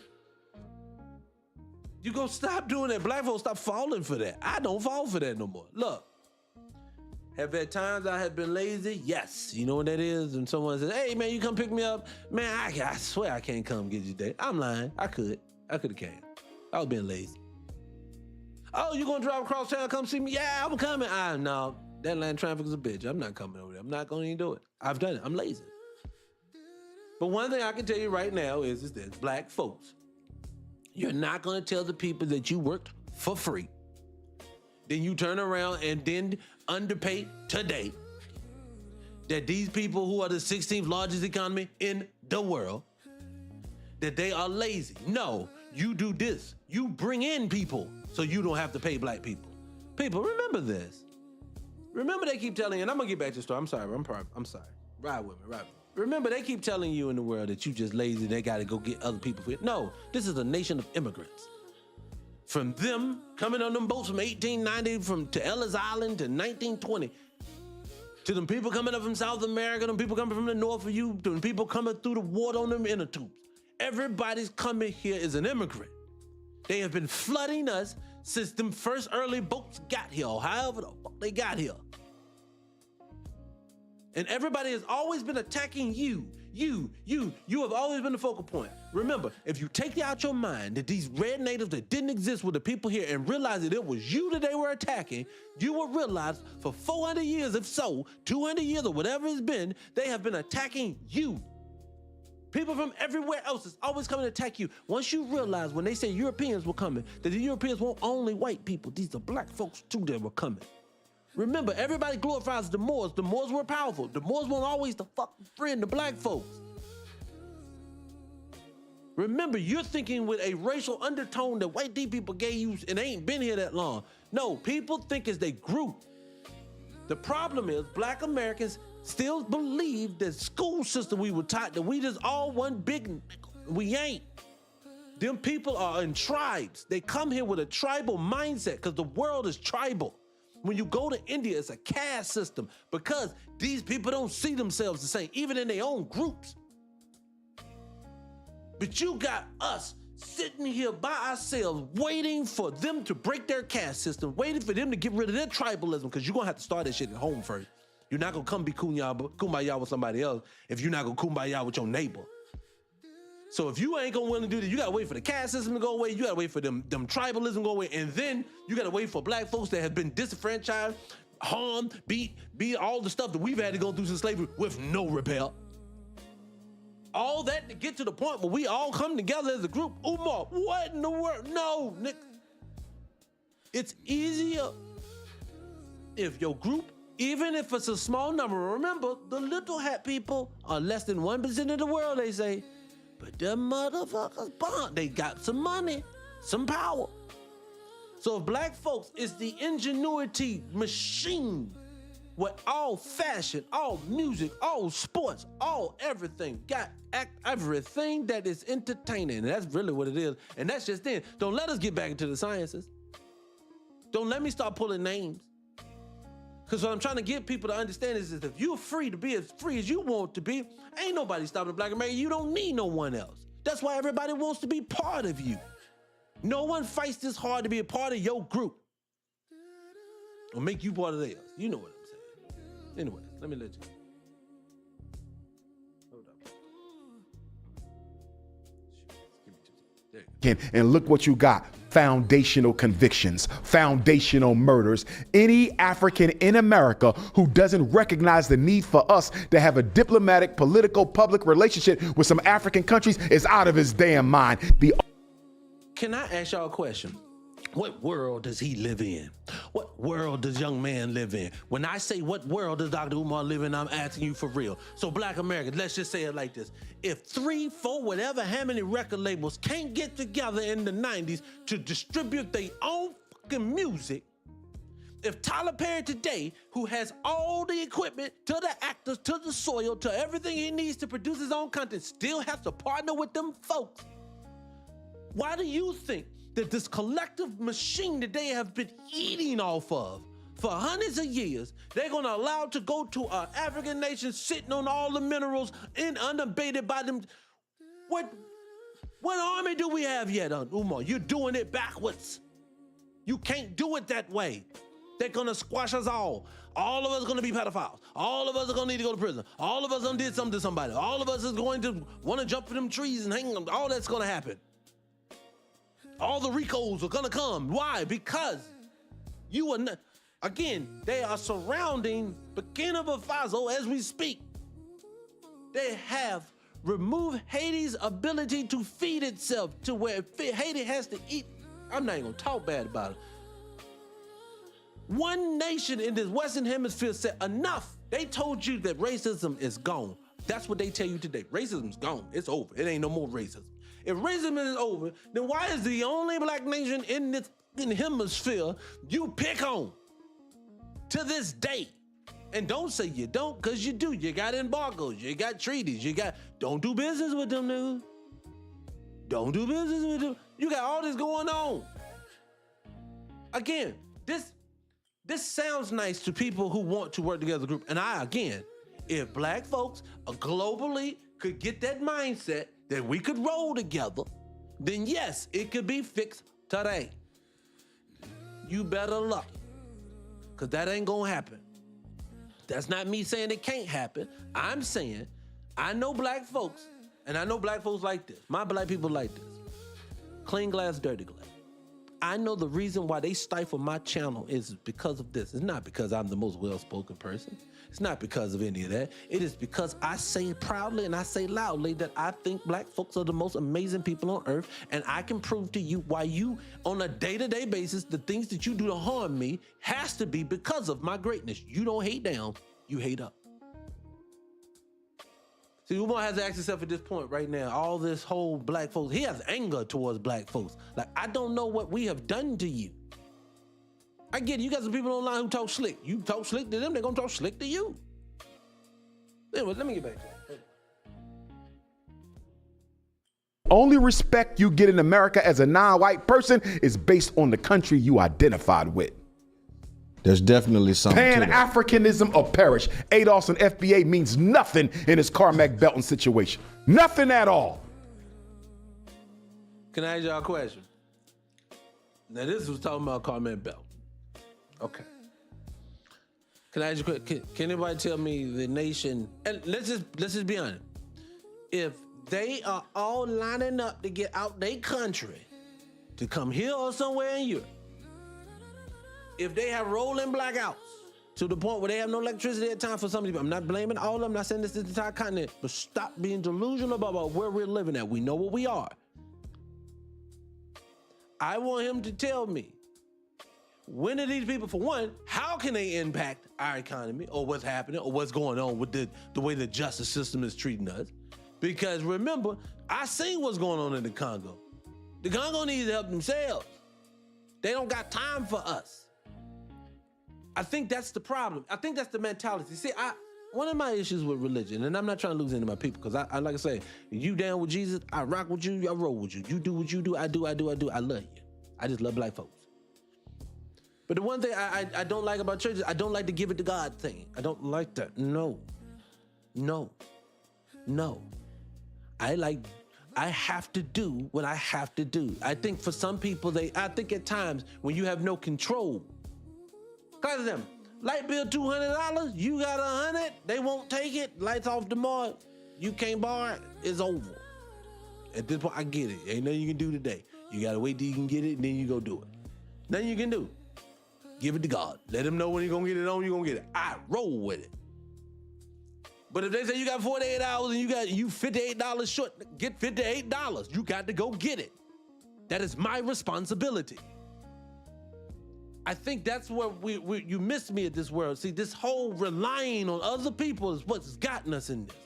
You gonna stop doing that. Black folks, stop falling for that. I don't fall for that no more. Look, have at times I have been lazy? Yes. You know what that is? When someone says, hey man, you come pick me up? Man, I swear I can't come get you today. I'm lying, I could have came. I was being lazy. Oh, you gonna drive across town, come see me? Yeah, I'm coming. No, That land traffic is a bitch. I'm not coming over there. I'm not going to even do it. I've done it. I'm lazy. But one thing I can tell you right now is this, black folks, you're not going to tell the people that you worked for free. Then you turn around and then underpay today that these people who are the 16th largest economy in the world, that they are lazy. No, you do this. You bring in people so you don't have to pay black people. People, remember this. Remember they keep telling you, and I'm going to get back to the story. I'm sorry. Ride with me. Remember they keep telling you in the world that you just lazy, they got to go get other people for it. No, this is a nation of immigrants. From them coming on them boats from 1890 to Ellis Island to 1920, to them people coming up from South America, them people coming from the north of you, them people coming through the water on them inner tubes. Everybody's coming here is an immigrant. They have been flooding us since them first early boats got here, or however the fuck they got here. And everybody has always been attacking you. You have always been the focal point. Remember, if you take out your mind that these red natives that didn't exist with the people here and realize that it was you that they were attacking, you will realize for 400 years, if so, 200 years or whatever it's been, they have been attacking you. People from everywhere else is always coming to attack you. Once you realize when they say Europeans were coming, that the Europeans weren't only white people, these are black folks too that were coming. Remember, everybody glorifies the Moors. The Moors were powerful. The Moors weren't always the fucking friend of black folks. Remember, you're thinking with a racial undertone that white people gave you and they ain't been here that long. No, people think as they grew. The problem is black Americans still believe that school system we were taught that we just all one big, we ain't. Them people are in tribes. They come here with a tribal mindset because the world is tribal. When you go to India, it's a caste system because these people don't see themselves the same, even in their own groups. But you got us sitting here by ourselves, waiting for them to break their caste system, waiting for them to get rid of their tribalism, because you're going to have to start that shit at home first. You're not going to come be kumbaya with somebody else if you're not going to kumbaya with your neighbor. So if you ain't gonna willing to do that, you gotta wait for the caste system to go away. You gotta wait for them tribalism to go away, and then you gotta wait for black folks that have been disenfranchised, harmed, beat all the stuff that we've had to go through since slavery with no repair. All that to get to the point where we all come together as a group. Umar, what in the world? No, Nick. It's easier if your group, even if it's a small number. Remember, the little hat people are less than 1% of the world, they say. But them motherfuckers bond. They got some money, some power. So if black folks is the ingenuity machine with all fashion, all music, all sports, all everything, everything that is entertaining. And that's really what it is. And that's just then. Don't let us get back into the sciences. Don't let me start pulling names. Because what I'm trying to get people to understand is if you're free to be as free as you want to be, ain't nobody stopping Black America. You don't need no one else. That's why everybody wants to be part of you. No one fights this hard to be a part of your group or make you part of theirs. You know what I'm saying. Anyway, let me let you. Hold up. Give me 2 seconds. There you go. And look what you got. Foundational convictions, foundational murders. Any African in America who doesn't recognize the need for us to have a diplomatic, political, public relationship with some African countries is out of his damn mind. Can I ask y'all a question? What world does he live in? What world does young man live in? When I say what world does Dr. Umar live in, I'm asking you for real. So Black Americans, let's just say it like this. If 3, 4, whatever, how many record labels can't get together in the 90s to distribute their own fucking music, if Tyler Perry today, who has all the equipment, to the actors, to the soil, to everything he needs to produce his own content, still has to partner with them folks, why do you think that this collective machine that they have been eating off of for hundreds of years, they're gonna allow to go to an African nation sitting on all the minerals and unabated by them? What army do we have yet, Umar? You're doing it backwards. You can't do it that way. They're gonna squash us all. All of us are gonna be pedophiles. All of us are gonna need to go to prison. All of us done did something to somebody. All of us is going to wanna jump for them trees and hang them. All that's gonna happen. All the Ricos are gonna come. Why? Because you are not. Again, they are surrounding Burkina Faso as we speak. They have removed Haiti's ability to feed itself to where Haiti has to eat. I'm not even gonna talk bad about it. One nation in this Western Hemisphere said enough. They told you that racism is gone. That's what they tell you today. Racism's gone. It's over. It ain't no more racism. If racism is over, then why is the only black nation in the hemisphere you pick on to this day? And don't say you don't, because you do. You got embargoes, you got treaties, don't do business with them, nigga. Don't do business with them. You got all this going on. Again, this sounds nice to people who want to work together as a group. And if black folks globally could get that mindset that we could roll together, then yes, it could be fixed today. You better luck, because that ain't gonna happen. That's not me saying it can't happen. I'm saying I know black folks, and I know black folks like this. My black people like this. Clean glass, dirty glass. I know the reason why they stifle my channel is because of this. It's not because I'm the most well-spoken person. It's not because of any of that. It is because I say proudly and I say loudly that I think black folks are the most amazing people on earth, and I can prove to you why you, on a day-to-day basis, the things that you do to harm me has to be because of my greatness. You don't hate down, you hate up. See, Umar has to ask himself at this point right now, all this whole black folks, he has anger towards black folks. Like, I don't know what we have done to you. I get it. You got some people online who talk slick. You talk slick to them, they're going to talk slick to you. Anyway, let me get back to it. Only respect you get in America as a non-white person is based on the country you identified with. There's definitely something to that. Pan-Africanism or perish. ADOS and FBA means nothing in this Carmack Belton situation. Nothing at all. Can I ask y'all a question? Now, this was talking about Carmack Belton. Okay. Can I ask you a question? Can anybody tell me the nation, and let's just be honest. If they are all lining up to get out their country to come here or somewhere in Europe, if they have rolling blackouts to the point where they have no electricity at time for some of these people, I'm not blaming all of them, I'm not saying this is the entire continent, but stop being delusional about where we're living at. We know what we are. I want him to tell me, when are these people, for one, how can they impact our economy or what's happening or what's going on with the way the justice system is treating us? Because remember, I seen what's going on in the Congo. The Congo needs to help themselves. They don't got time for us. I think that's the problem. I think that's the mentality. See, one of my issues with religion, and I'm not trying to lose any of my people, because I like I say, you down with Jesus, I rock with you, I roll with you. You do what you do, I do. I love you. I just love black folks. But the one thing I don't like about churches, I don't like the give it to God thing. I don't like that. No. I have to do what I have to do. I think for some people, I think at times when you have no control, because of them, light bill $200, you got $100, they won't take it, lights off tomorrow, you can't borrow it, it's over. At this point, I get it. Ain't nothing you can do today. You gotta wait till you can get it, and then you go do it. Nothing you can do. Give it to God. Let him know when you're gonna get it on, you're gonna get it. I roll with it. But if they say you got 48 hours and you $58 short, get $58. You got to go get it. That is my responsibility. I think that's where you missed me at this world. See, this whole relying on other people is what's gotten us in this.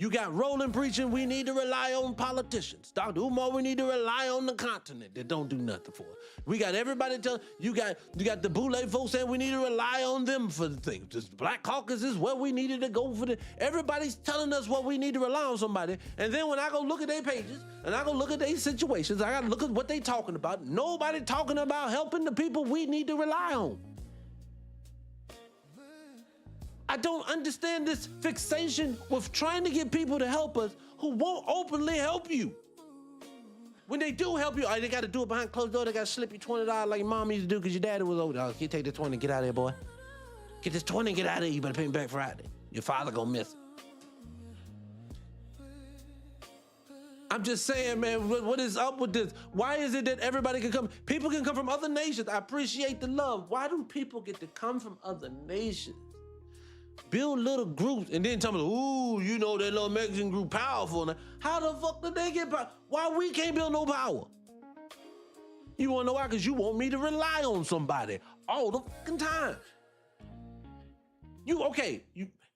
You got Roland preaching, we need to rely on politicians. Dr. Umar, we need to rely on the continent that don't do nothing for us. We got everybody telling, you got the Boule folks saying we need to rely on them for the things. This Black Caucus is where we needed to go for the, everybody's telling us what we need to rely on somebody. And then when I go look at their pages and I go look at their situations, I got to look at what they talking about. Nobody talking about helping the people we need to rely on. I don't understand this fixation with trying to get people to help us who won't openly help you. When they do help you, they got to do it behind closed door. They got to slip you $20 like your mom used to do because your daddy was old. You take this 20, get out of here, boy. Get this 20 and get out of here. You better pay me back Friday. Your father gonna miss it. I'm just saying, man, what is up with this? Why is it that everybody can come? People can come from other nations. I appreciate the love. Why do people get to come from other nations? Build little groups and then tell me, ooh, you know that little Mexican group powerful. Now, how the fuck did they get power? Why we can't build no power? You wanna know why? Because you want me to rely on somebody all the fucking time. You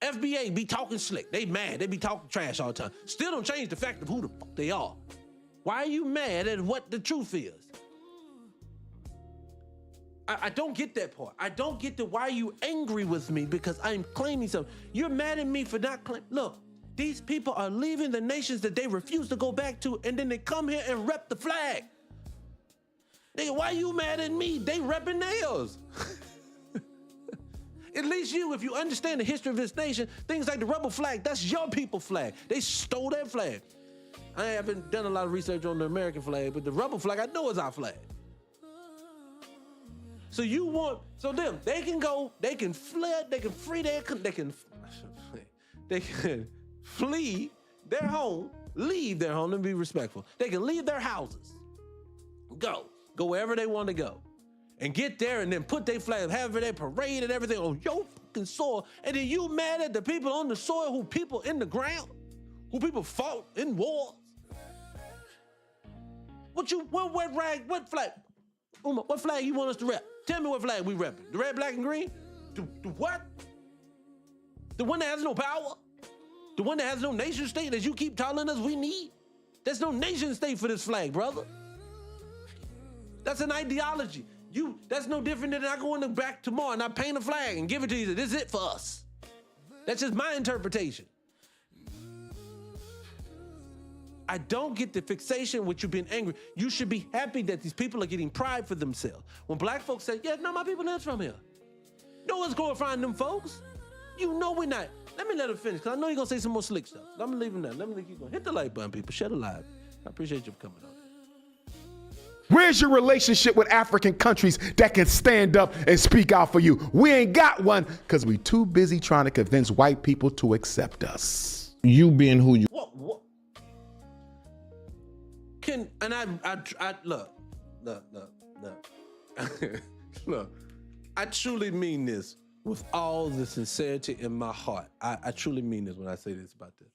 FBA be talking slick. They mad. They be talking trash all the time. Still don't change the fact of who the fuck they are. Why are you mad at what the truth is? I don't get that part. I don't get the why are you angry with me because I'm claiming something. You're mad at me for not claiming. Look, these people are leaving the nations that they refuse to go back to, and then they come here and rep the flag. Why are you mad at me? They repping theirs. At least you, if you understand the history of this nation, things like the rebel flag, that's your people flag. They stole that flag. I haven't done a lot of research on the American flag, but the rebel flag, I know is our flag. So they can go, they can flood, they can free they can flee their home, leave their home, and be respectful. They can leave their houses, go wherever they want to go, and get there and then put their flag, have their parade and everything on your fucking soil, and then you mad at the people on the soil who people in the ground, who people fought in wars. What flag? Umar, what flag you want us to rep? Tell me what flag we repping. The red, black, and green? The what? The one that has no power? The one that has no nation state that you keep telling us we need? There's no nation state for this flag, brother. That's an ideology. That's no different than I go in the back tomorrow and I paint a flag and give it to you. This is it for us. That's just my interpretation. I don't get the fixation with you being angry. You should be happy that these people are getting pride for themselves. When black folks say, yeah, no, my people live from here. No one's going to find them folks. You know we're not. Let me let him finish, because I know you're going to say some more slick stuff. I'm going to leave him there. Let me keep going. Hit the like button, people. Share the live. I appreciate you for coming on. Where's your relationship with African countries that can stand up and speak out for you? We ain't got one because we too busy trying to convince white people to accept us. You being who you What? Look. I truly mean this with all the sincerity in my heart. I truly mean this when I say this about this.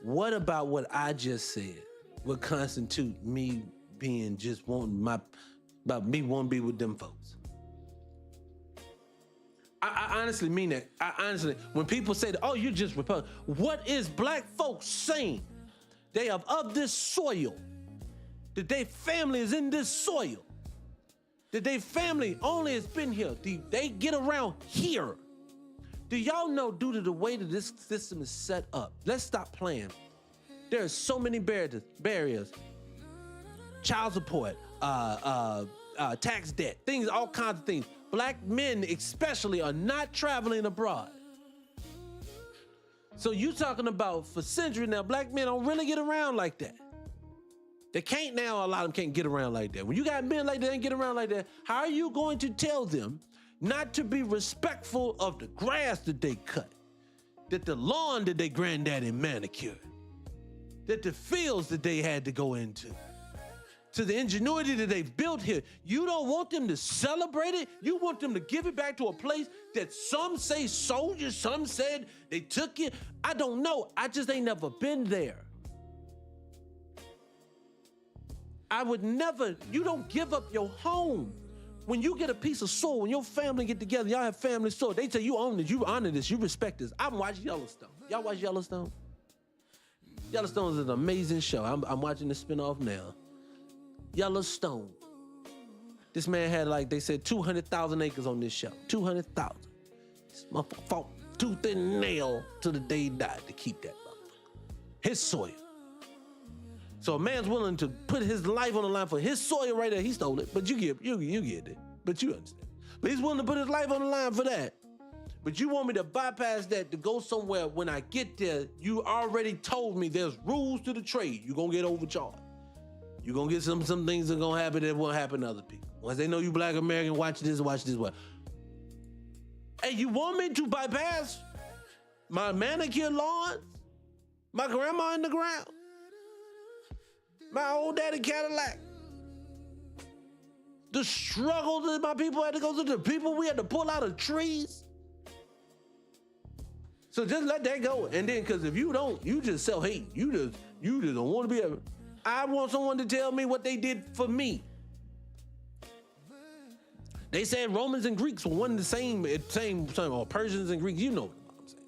What about what I just said would constitute me being just about me wanting to be with them folks? I honestly mean that. When people say that, oh, you just Republican, what is black folks saying? They are of this soil, that their family is in this soil, that their family only has been here. They get around here. Do y'all know, due to the way that this system is set up, let's stop playing. There are so many barriers. Child support, tax debt, things, all kinds of things. Black men especially are not traveling abroad. So you talking about for centuries now, black men don't really get around like that. They can't now, a lot of them can't get around like that. When you got men like that and get around like that, how are you going to tell them not to be respectful of the grass that they cut, that the lawn that they granddaddy manicured, that the fields that they had to go into, to the ingenuity that they built here? You don't want them to celebrate it. You want them to give it back to a place that some say soldiers, some said they took it. I don't know. I just ain't never been there. I would never, you don't give up your home. When you get a piece of soil, when your family get together, y'all have family soil, they tell you own this, you honor this, you respect this. I'm watching Yellowstone. Y'all watch Yellowstone? Yellowstone is an amazing show. I'm watching the spinoff now. Yellowstone. This man had, like they said, 200,000 acres on this show. 200,000. This motherfucker fought tooth and nail till the day he died to keep that motherfucker. His soil. So a man's willing to put his life on the line for his soil right there. He stole it, but you get it. But you understand. But he's willing to put his life on the line for that. But you want me to bypass that to go somewhere when I get there, you already told me there's rules to the trade. You're gonna get overcharged. You're gonna get some things that are gonna happen that won't happen to other people. Once they know you black American, watch this way. Hey, you want me to bypass my manicured lawns? My grandma in the ground? My old daddy Cadillac. The struggle that my people had to go through, the people we had to pull out of trees. So just let that go. And then, because if you don't, you just self-hate. You just don't want to be able. I want someone to tell me what they did for me. They said Romans and Greeks were one and the same, or Persians and Greeks. You know what I'm saying.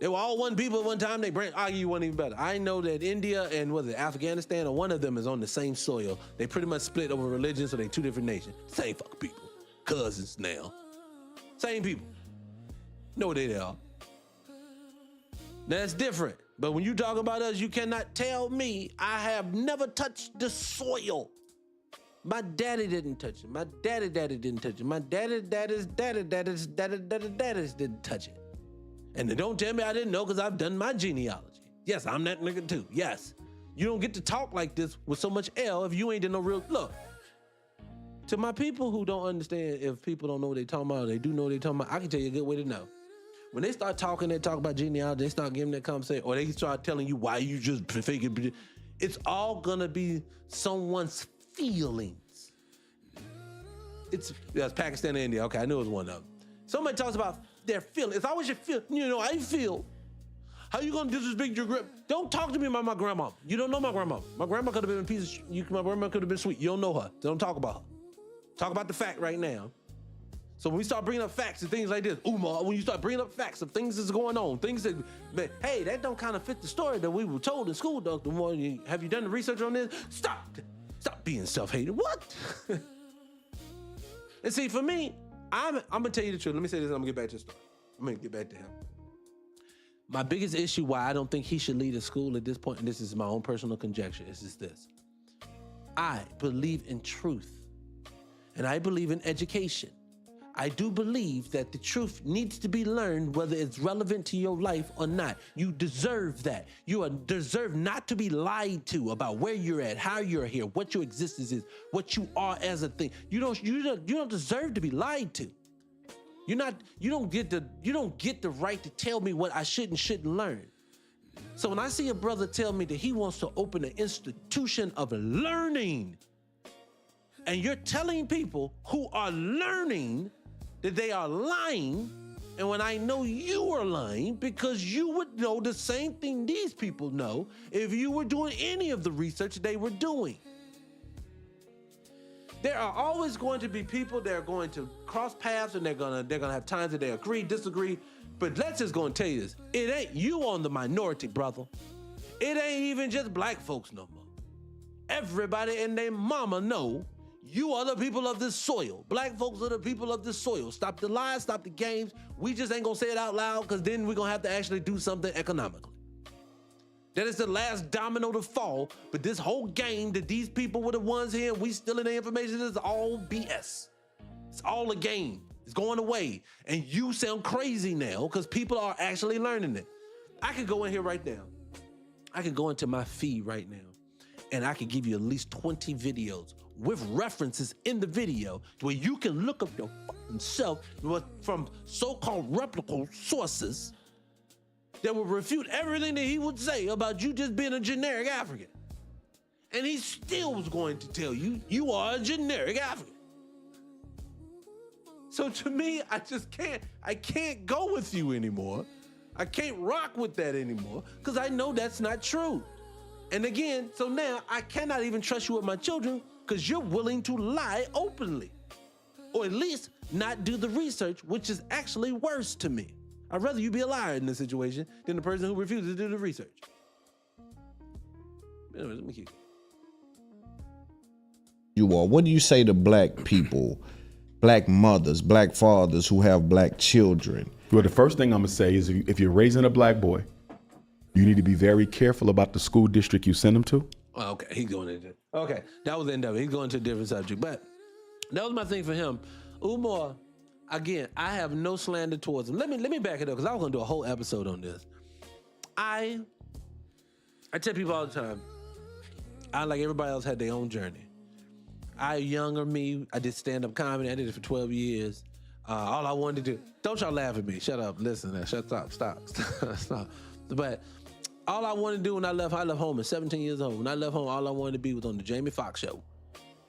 They were all one people at one time. They argue one even better. I know that India and Afghanistan, or one of them is on the same soil. They pretty much split over religion, so they two different nations. Same fucking people. Cousins now. Same people. Know what they are. That's different. But when you talk about us, you cannot tell me I have never touched the soil. My daddy didn't touch it. My daddy didn't touch it. My daddy's didn't touch it. And don't tell me I didn't know, because I've done my genealogy. Yes, I'm that nigga too. Yes. You don't get to talk like this with so much L if you ain't in no real... Look, to my people who don't understand, if people don't know what they talking about, or they do know what they talking about, I can tell you a good way to know. When they start talking, they talk about genealogy, they start giving that conversation, or they start telling you why you just fake it. It's all gonna be someone's feelings. That's Pakistan and India. Okay, I knew it was one of them. Somebody talks about their feelings. If I was your feel, how you feel. How you gonna disrespect your grandma? Don't talk to me about my grandma. You don't know my grandma. My grandma could have been a piece of shit. My grandma could have been sweet. You don't know her. Don't talk about her. Talk about the fact right now. So when we start bringing up facts and things like this, Umar, when you start bringing up facts of things that's going on, things that, hey, that don't kind of fit the story that we were told in school, Dr. Umar. Have you done the research on this? Stop being self-hating. What? And see, for me, I'm gonna tell you the truth. Let me say this, and I'm gonna get back to the story. I'm gonna get back to him. My biggest issue why I don't think he should lead a school at this point, and this is my own personal conjecture, is this. I believe in truth, and I believe in education. I do believe that the truth needs to be learned, whether it's relevant to your life or not. You deserve that. You deserve not to be lied to about where you're at, how you're here, what your existence is, what you are as a thing. You don't deserve to be lied to. You don't get the right to tell me what I shouldn't learn. So when I see a brother tell me that he wants to open an institution of learning, and you're telling people who are learning that they are lying, and when I know you are lying, because you would know the same thing these people know if you were doing any of the research they were doing. There are always going to be people that are going to cross paths, and they're gonna have times that they agree, disagree. But let's just go and tell you this: it ain't you on the minority, brother. It ain't even just black folks no more. Everybody and their mama know you are the people of this soil. Black folks are the people of this soil. Stop the lies, stop the games. We just ain't gonna say it out loud, because then we're gonna have to actually do something economically. That is the last domino to fall. But this whole game that these people were the ones here, we stealing the information, is all BS. It's all a game. It's going away. And you sound crazy now, because people are actually learning it. I could go in here right now. I could go into my feed right now, and I could give you at least 20 videos with references in the video where you can look up your fucking self from so-called replicable sources that will refute everything that he would say about you just being a generic African. And he still was going to tell you, you are a generic African. So to me, I can't go with you anymore. I can't rock with that anymore, because I know that's not true. And again, so now I cannot even trust you with my children, because you're willing to lie openly, or at least not do the research, which is actually worse to me. I'd rather you be a liar in this situation than the person who refuses to do the research. Anyways, let me keep. What do you say to black people, black mothers, black fathers who have black children? Well, the first thing I'm gonna say is, if you're raising a black boy, you need to be very careful about the school district you send him to. Oh, okay, he's going into it. Okay, that was the end of it. He's going to a different subject. But that was my thing for him. Umar, again, I have no slander towards him. Let me back it up, because I was going to do a whole episode on this. I tell people all the time, I, like everybody else, had their own journey. Younger me, I did stand-up comedy. I did it for 12 years. All I wanted to do, don't y'all laugh at me. Shut up, listen, shut up, stop. But all I wanted to do when I left home at 17 years old. When I left home, all I wanted to be was on the Jamie Foxx show.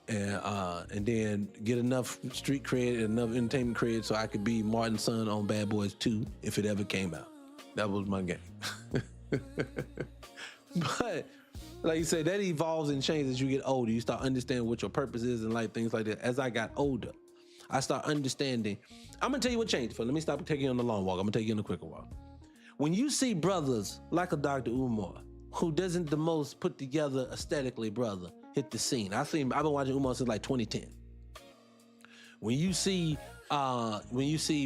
And then get enough street cred and enough entertainment cred so I could be Martin's son on Bad Boys 2 if it ever came out. That was my game. But like you said, that evolves and changes as you get older. You start understanding what your purpose is in life, things like that. As I got older, I start understanding. I'm gonna tell you what changed. Let me stop taking you on the long walk. I'm gonna take you on the quicker walk. When you see brothers like a Dr. Umar, who doesn't the most put together aesthetically brother, hit the scene. I've been watching Umar since like 2010. When you see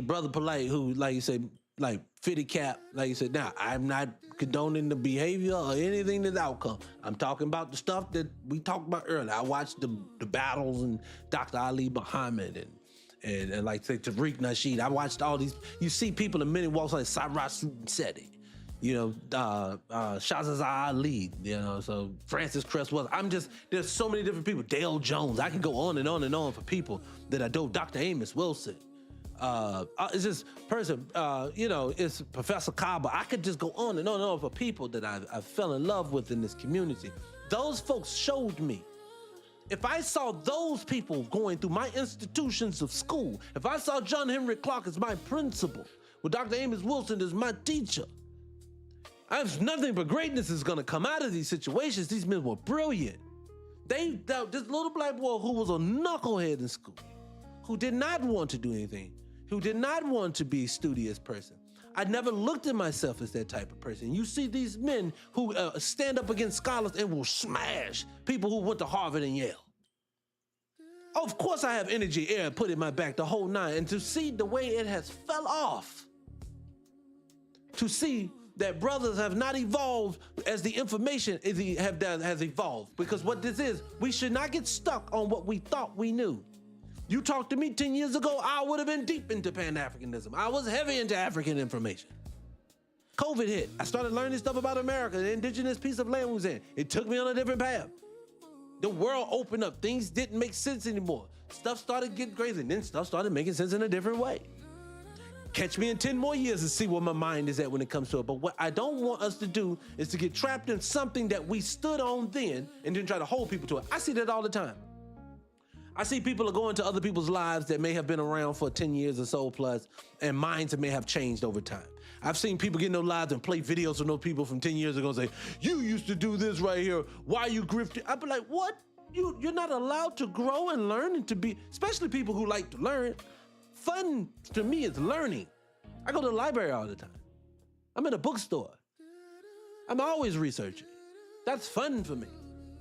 Brother Polite, who, like you said, like fitted cap, like you said, now I'm not condoning the behavior or anything that's outcome. I'm talking about the stuff that we talked about earlier. I watched the battles and Dr. Ali Muhammad and like say Tariq Nasheed. I watched all these. You see people in many walks like Cyrus Seti, Shazazar Ali, so Francis Cress was. There's so many different people. Dale Jones. I can go on and on and on for people that I do. Dr. Amos Wilson. It's this person, it's Professor Kaba. I could just go on and on and on for people that I fell in love with in this community. Those folks showed me. If I saw those people going through my institutions of school, if I saw John Henry Clark as my principal, with Dr. Amos Wilson as my teacher, I have nothing but greatness is gonna come out of these situations. These men were brilliant. This little black boy who was a knucklehead in school, who did not want to do anything, who did not want to be a studious person. I never looked at myself as that type of person. You see these men who stand up against scholars and will smash people who went to Harvard and Yale. Of course I have energy, air, put in my back, the whole nine. And to see the way it has fell off, to see that brothers have not evolved as the information has evolved. Because what this is, we should not get stuck on what we thought we knew. You talked to me 10 years ago, I would have been deep into Pan-Africanism. I was heavy into African information. COVID hit. I started learning stuff about America, the indigenous piece of land we was in. It took me on a different path. The world opened up. Things didn't make sense anymore. Stuff started getting crazy, and then stuff started making sense in a different way. Catch me in 10 more years and see where my mind is at when it comes to it. But what I don't want us to do is to get trapped in something that we stood on then and then try to hold people to it. I see that all the time. I see people are going to other people's lives that may have been around for 10 years or so plus, and minds that may have changed over time. I've seen people get in those lives and play videos with those people from 10 years ago and say, you used to do this right here. Why you grifting? I'd be like, what? You're not allowed to grow and learn and to be, especially people who like to learn. Fun to me is learning. I go to the library all the time. I'm in a bookstore. I'm always researching. That's fun for me.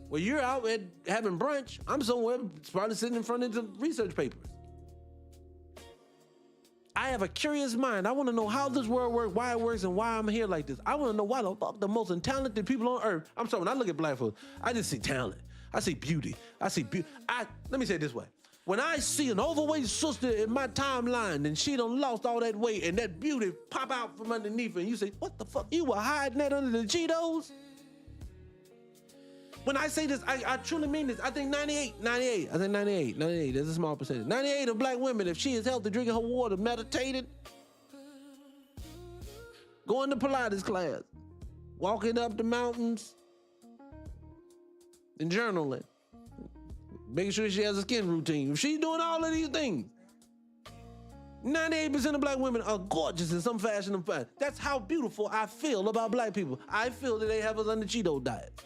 Well, you're out at having brunch. I'm somewhere probably sitting in front of the research papers. I have a curious mind. I want to know how this world works, why it works, and why I'm here like this. I want to know why the fuck the most talented people on earth. I'm sorry, when I look at black folks, I just see talent. I see beauty. Let me say it this way. When I see an overweight sister in my timeline and she done lost all that weight and that beauty pop out from underneath her and you say, what the fuck? You were hiding that under the Cheetos? When I say this, I truly mean this. I think 98. There's a small percentage. 98 of black women, if she is healthy, drinking her water, meditated, going to Pilates class, walking up the mountains, and journaling, making sure she has a skin routine. If she's doing all of these things, 98% of black women are gorgeous in some fashion or fashion. That's how beautiful I feel about black people. I feel that they have us on the Cheeto diet.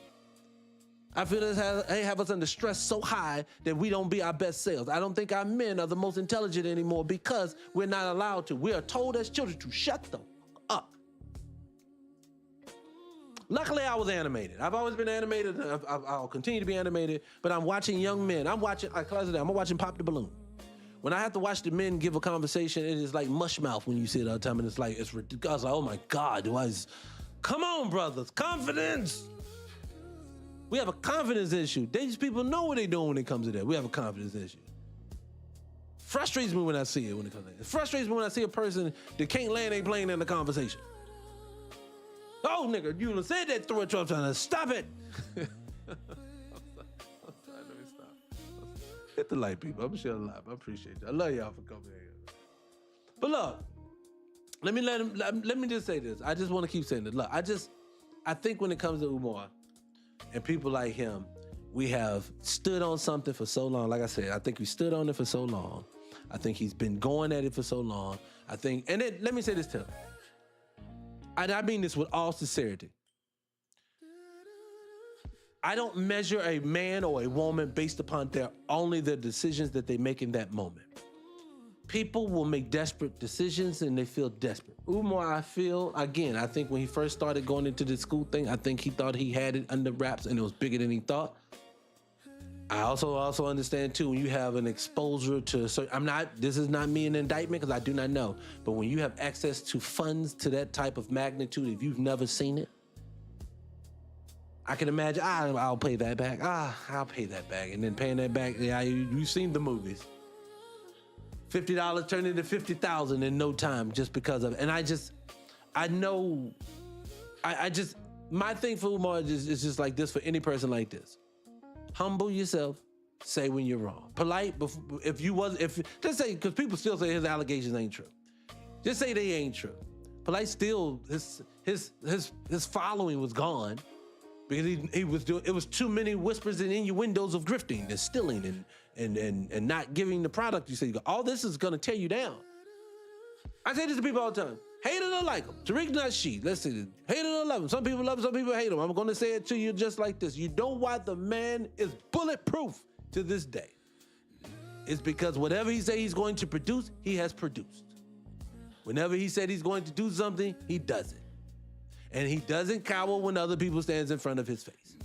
I feel that they have us under stress so high that we don't be our best selves. I don't think our men are the most intelligent anymore because we're not allowed to. We are told as children to shut the fuck up. Luckily, I was animated. I've always been animated. I'll continue to be animated, but I'm watching young men. I'm watching Pop the Balloon. When I have to watch the men give a conversation, it is like mush mouth when you see it all the time, and it's ridiculous. Like, oh my God, come on, brothers, confidence. We have a confidence issue. These people know what they're doing when it comes to that. We have a confidence issue. Frustrates me when I see it when it comes to that. It frustrates me when I see a person that can't land their plane in the conversation. Oh, nigga, you done said that through a Trump time. Stop it. I'm sorry, let me stop. Hit the like, people. I'm sure live. I appreciate you. I love y'all for coming here. But look, let me just say this. I just want to keep saying this. Look, I think when it comes to Umar and people like him, we have stood on something for so long. Like I said, I think we stood on it for so long. I think he's been going at it for so long. I think, and then let me say this too. I mean this with all sincerity. I don't measure a man or a woman based upon only the decisions that they make in that moment. People will make desperate decisions and they feel desperate. Umar, I think when he first started going into the school thing, I think he thought he had it under wraps and it was bigger than he thought. I also understand too, when you have an exposure to, this is not me an indictment because I do not know, but when you have access to funds to that type of magnitude, if you've never seen it, I can imagine, I'll pay that back. I'll pay that back. And then paying that back, you've seen the movies. $50 turned into $50,000 in no time just because of it. And my thing for Umar is just like this for any person like this. Humble yourself, say when you're wrong. Polite, just say, because people still say his allegations ain't true. Just say they ain't true. Polite still, his following was gone. Because it was too many whispers and innuendos of grifting and stealing and not giving the product. You say, all this is gonna tear you down. I say this to people all the time. Hate it or like him. Tariq Nasheed, let's say this. Hate it or love him. Some people love him, some people hate him. I'm gonna say it to you just like this. You know why the man is bulletproof to this day? It's because whatever he say he's going to produce, he has produced. Whenever he said he's going to do something, he does it. And he doesn't cower when other people stands in front of his face.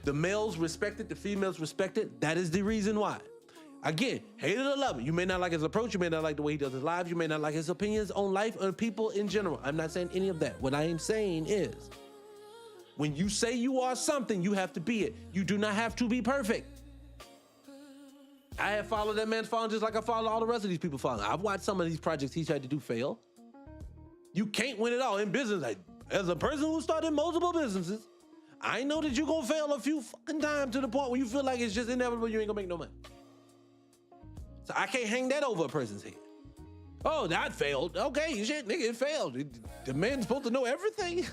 The males respect it, the females respect it. That is the reason why. Again, hate it or love it. You may not like his approach, you may not like the way he does his lives, you may not like his opinions on life or people in general. I'm not saying any of that. What I am saying is, when you say you are something, you have to be it. You do not have to be perfect. I have followed that man's following just like I follow all the rest of these people following. I've watched some of these projects he's tried to do fail. You can't win it all in business. Like, as a person who started multiple businesses, I know that you're gonna fail a few fucking times to the point where you feel like it's just inevitable, you ain't gonna make no money. So I can't hang that over a person's head. Oh, that failed. Okay, shit, nigga, it failed. The man's supposed to know everything.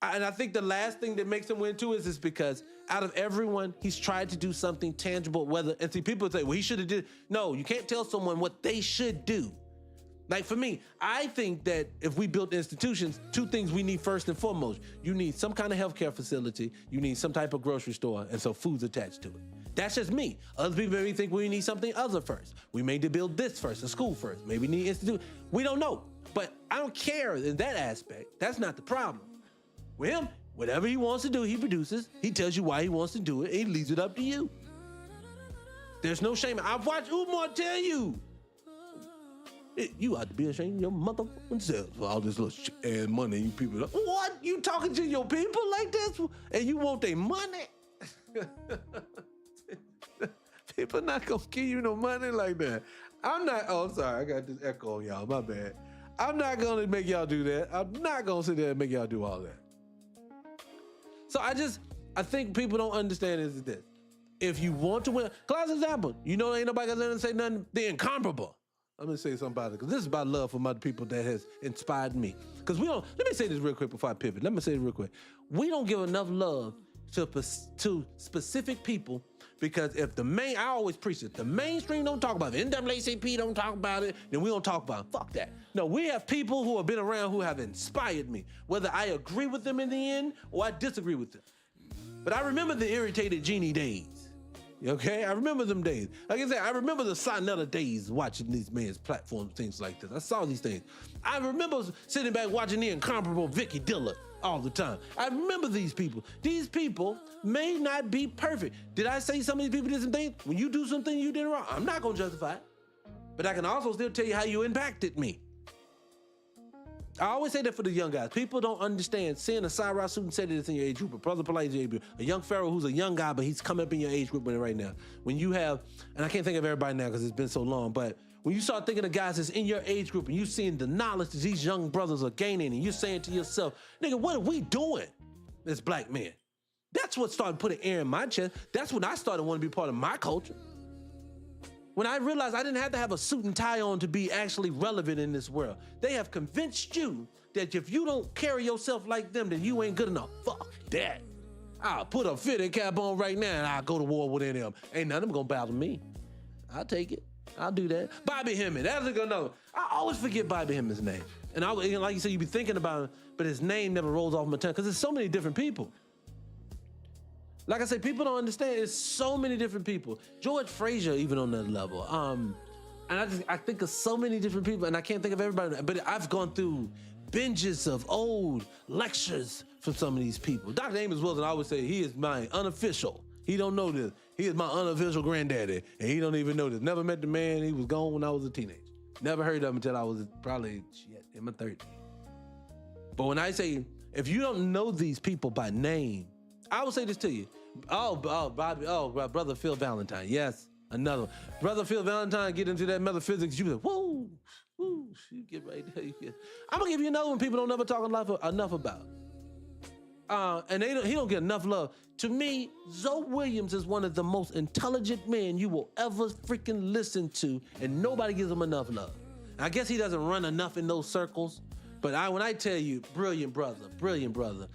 And I think the last thing that makes him win too is because out of everyone, he's tried to do something tangible, and see, people say, well, he should have did. No, you can't tell someone what they should do. Like for me, I think that if we built institutions, two things we need first and foremost. You need some kind of healthcare facility, you need some type of grocery store, and so food's attached to it. That's just me. Other people maybe think we need something other first. We may need to build this first, a school first. Maybe we need institute. We don't know. But I don't care in that aspect. That's not the problem. With him, whatever he wants to do, he produces. He tells you why he wants to do it, and he leaves it up to you. There's no shame. I've watched Umar tell you. You ought to be ashamed of your motherfucking self for all this little shit and money. You people, what? You talking to your people like this? And you want their money? People not gonna give you no money like that. I'm sorry, I got this echo on y'all, my bad. I'm not gonna make y'all do that. I'm not gonna sit there and make y'all do all that. So I think people don't understand is this. If you want to win, class example, you know ain't nobody got to say nothing, they're incomparable. I'm gonna say something about it, because this is about love from other people that has inspired me. Because let me say this real quick before I pivot. Let me say it real quick. We don't give enough love to specific people, because if I always preach it, the mainstream don't talk about it, NAACP don't talk about it, then we don't talk about it. Fuck that. No, we have people who have been around who have inspired me, whether I agree with them in the end or I disagree with them. But I remember the irritated genie days. Okay, I remember them days. Like I said, I remember the Sinetta days watching these men's platforms, things like this. I saw these things. I remember sitting back watching the incomparable Vicky Diller all the time. I remember these people. These people may not be perfect. Did I say some of these people did some things? When you do something you did wrong, I'm not gonna justify it. But I can also still tell you how you impacted me. I always say that for the young guys. People don't understand. Seeing a Cyrus student say this in your age group, a brother Polite age group, a young Pharaoh who's a young guy, but he's coming up in your age group right now. When you have, and I can't think of everybody now because it's been so long, but when you start thinking of guys that's in your age group and you seeing the knowledge that these young brothers are gaining, and you're saying to yourself, nigga, what are we doing as black men? That's what started putting air in my chest. That's when I started wanting to be part of my culture. When I realized I didn't have to have a suit and tie on to be actually relevant in this world. They have convinced you that if you don't carry yourself like them, then you ain't good enough. Fuck that. I'll put a fitted cap on right now and I'll go to war with them. Ain't none of them gonna battle me. I'll take it. I'll do that. Bobby Hemming, that's a good know. I always forget Bobby Hemming's name. And like you said, you be thinking about him, but his name never rolls off my tongue because there's so many different people. Like I said, people don't understand. There's so many different people. George Frazier, even on that level. And I think of so many different people, and I can't think of everybody. But I've gone through binges of old lectures from some of these people. Dr. Amos Wilson, I always say he is my unofficial. He don't know this. He is my unofficial granddaddy, and he don't even know this. Never met the man. He was gone when I was a teenager. Never heard of him until I was probably in my 30s. But when I say, if you don't know these people by name, I will say this to you. Brother Phil Valentine. Yes, another one. Brother Phil Valentine, get into that metaphysics. You be like, whoa, you get right there. I'm gonna give you another one people don't ever talk enough about. And he don't get enough love. To me, Zoe Williams is one of the most intelligent men you will ever freaking listen to, and nobody gives him enough love. I guess he doesn't run enough in those circles, but when I tell you, brilliant brother.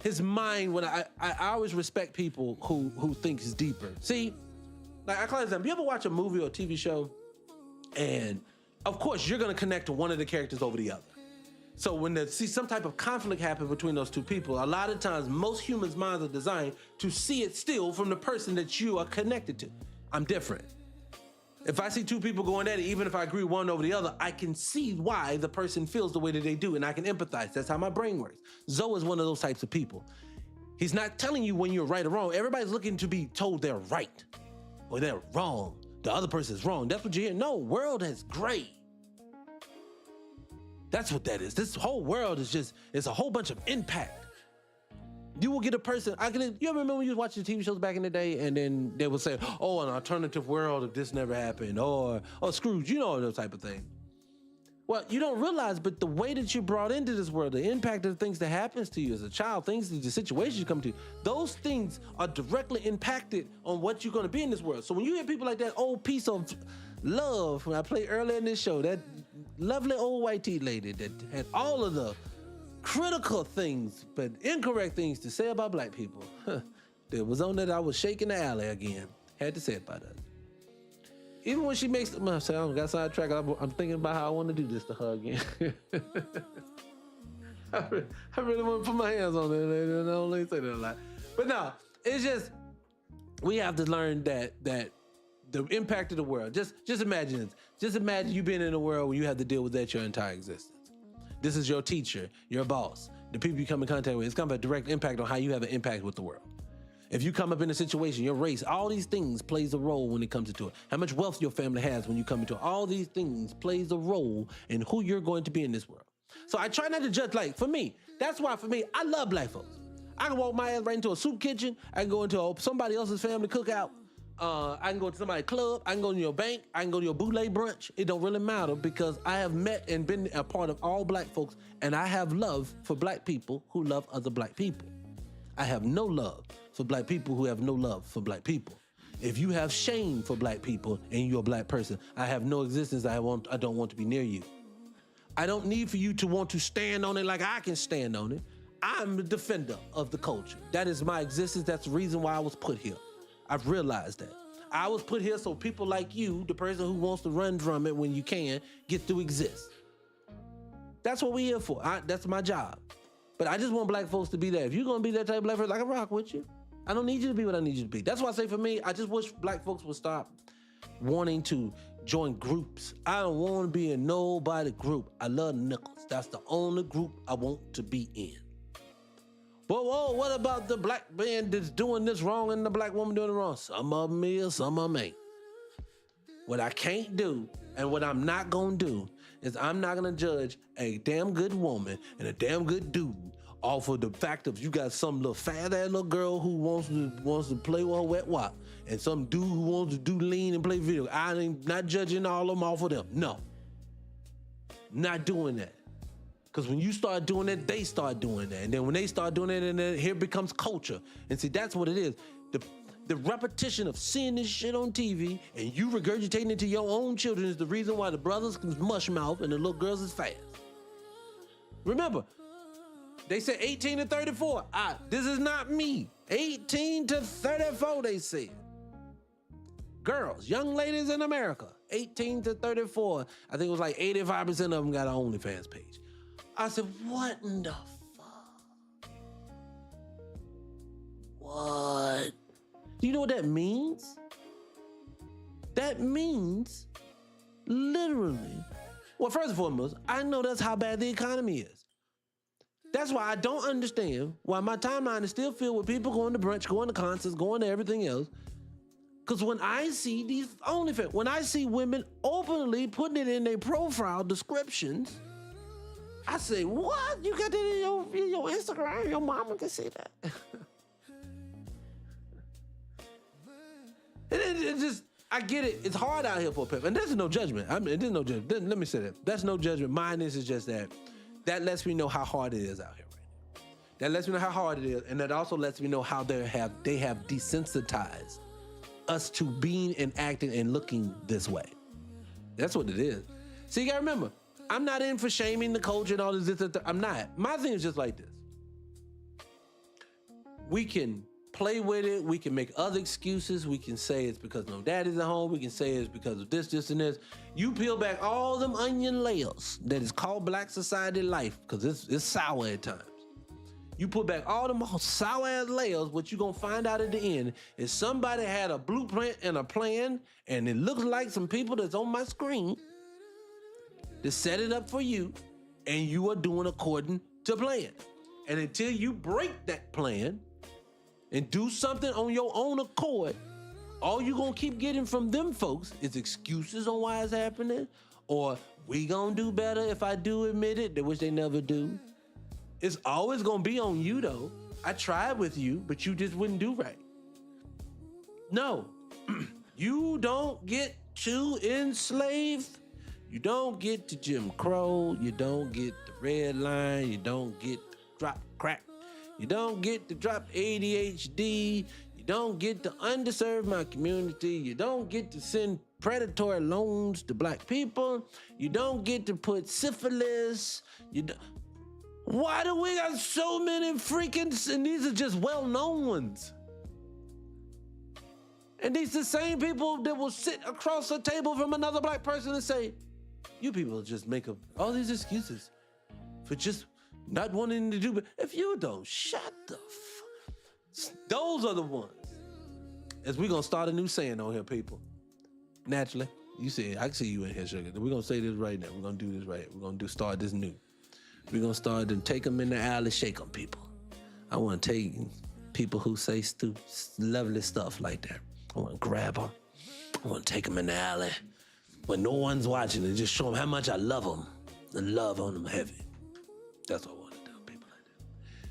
His mind, I always respect people who thinks deeper. See, like I call it example, you ever watch a movie or a TV show, and of course you're gonna connect to one of the characters over the other. So when some type of conflict happen between those two people, a lot of times most humans' minds are designed to see it still from the person that you are connected to. I'm different. If I see two people going at it, even if I agree one over the other, I can see why the person feels the way that they do, and I can empathize. That's how my brain works. Zoe is one of those types of people. He's not telling you when you're right or wrong. Everybody's looking to be told they're right or they're wrong. The other person's wrong. That's what you hear. No, world is gray. That's what that is. This whole world is it's a whole bunch of impact. You will get a person, you ever remember when you was watching TV shows back in the day and then they would say, oh, an alternative world if this never happened, or Scrooge, those type of thing. Well, you don't realize, but the way that you're brought into this world, the impact of the things that happens to you as a child, the situations you come to, those things are directly impacted on what you're going to be in this world. So when you hear people like that old piece of love, when I played earlier in this show, that lovely old white tea lady that had all of the critical things, but incorrect things to say about black people. There was on that I was shaking the alley again. Had to say it about us. Even when she makes I got sidetracked. I'm thinking about how I want to do this to her again. I really want to put my hands on it. I don't let me say that a lot. But no, it's just, we have to learn that the impact of the world. Just imagine this. Just imagine you being in a world where you have to deal with that your entire existence. This is your teacher, your boss, the people you come in contact with. It's going to have a direct impact on how you have an impact with the world. If you come up in a situation, your race, all these things plays a role when it comes into it. How much wealth your family has when you come into it. All these things plays a role in who you're going to be in this world. So I try not to judge, for me, that's why for me, I love black folks. I can walk my ass right into a soup kitchen. I can go into somebody else's family cookout. I can go to somebody's club. I can go to your bank. I can go to your boule brunch. It don't really matter because I have met and been a part of all black folks, and I have love for black people who love other black people. I have no love for black people who have no love for black people. If you have shame for black people and you're a black person, I have no existence. I don't want to be near you. I don't need for you to want to stand on it like I can stand on it. I'm the defender of the culture. That is my existence. That's the reason why I was put here. I've realized that. I was put here so people like you, the person who wants to run drum it when you can, get to exist. That's what we're here for. That's my job. But I just want black folks to be there. If you're going to be that type of black person, I can rock with you. I don't need you to be what I need you to be. That's why I say for me, I just wish black folks would stop wanting to join groups. I don't want to be in nobody group. I love nickels. That's the only group I want to be in. But whoa, what about the black man that's doing this wrong and the black woman doing it wrong? Some of them is, some of them ain't. What I can't do and what I'm not gonna do is I'm not gonna judge a damn good woman and a damn good dude off of the fact of you got some little fat ass little girl who wants to play with her wet wop and some dude who wants to do lean and play video. I ain't not judging all of them off of them. No, not doing that. Because when you start doing it, they start doing that. And then when they start doing it, and then here becomes culture. And see, that's what it is. The repetition of seeing this shit on TV and you regurgitating it to your own children is the reason why the brothers can mush mouth and the little girls is fast. Remember, they said 18 to 34. This is not me. 18 to 34, they said. Girls, young ladies in America, 18 to 34. I think it was like 85% of them got an OnlyFans page. I said, what in the fuck? What? Do you know what that means? That means, literally, well, first and foremost, I know that's how bad the economy is. That's why I don't understand why my timeline is still filled with people going to brunch, going to concerts, going to everything else. Because when I see these OnlyFans, when I see women openly putting it in their profile descriptions, I say, what? You got that in your Instagram? Your mama can see that. it just, I get it. It's hard out here for a pimp. And there's no judgment. There's no judgment. Let me say that. That's no judgment. Mine is just that lets me know how hard it is out here right now. That lets me know how hard it is. And that also lets me know how they have desensitized us to being and acting and looking this way. That's what it is. So you gotta remember, I'm not in for shaming the culture and all this. I'm not. My thing is just like this. We can play with it. We can make other excuses. We can say it's because no daddy's at home. We can say it's because of this, and this. You peel back all them onion layers that is called Black society life, because it's sour at times. You put back all them sour ass layers, what you gonna find out at the end is somebody had a blueprint and a plan, and it looks like some people that's on my screen to set it up for you, and you are doing according to plan. And until you break that plan and do something on your own accord, all you gonna keep getting from them folks is excuses on why it's happening, or we gonna do better if I do admit it, which they never do. It's always gonna be on you though. I tried with you, but you just wouldn't do right. No, you don't get to enslave. You don't get to Jim Crow. You don't get the red line. You don't get to drop crack. You don't get to drop ADHD. You don't get to underserve my community. You don't get to send predatory loans to black people. You don't get to put syphilis. Why do we got so many freaking, and these are just well-known ones. And these the same people that will sit across the table from another black person and say, you people just make up all these excuses for just not wanting to do, but if you don't, shut the Those are the ones. As we gonna start a new saying on here, people. Naturally, you see, I can see you in here, sugar. We're gonna say this right now. We're gonna do this right. We're gonna start this new. We're gonna start to take them in the alley, shake them, people. I wanna take people who say lovely stuff like that. I wanna grab them. I wanna take them in the alley when no one's watching and just show them how much I love them and love on them heavy. That's what I wanna do, people like that.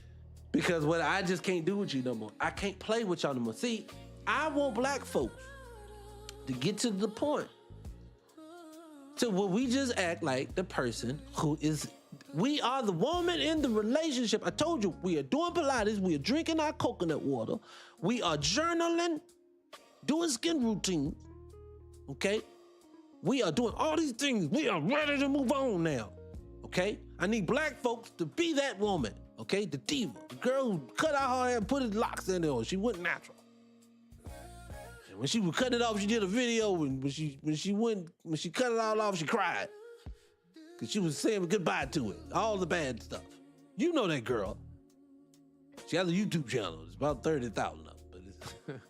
Because what I just can't do with you no more. I can't play with y'all no more. See, I want black folks to get to the point to where we just act like the person who is. We are the woman in the relationship. I told you, we are doing Pilates. We are drinking our coconut water. We are journaling, doing skin routines. Okay? We are doing all these things. We are ready to move on now. Okay? I need black folks to be that woman. Okay? The diva. The girl who cut out her hair and put his locks in there. She went natural. And when she would cut it off, she did a video. And when she cut it all off, she cried. Because she was saying goodbye to it. All the bad stuff. You know that girl. She has a YouTube channel. It's about 30,000 of them.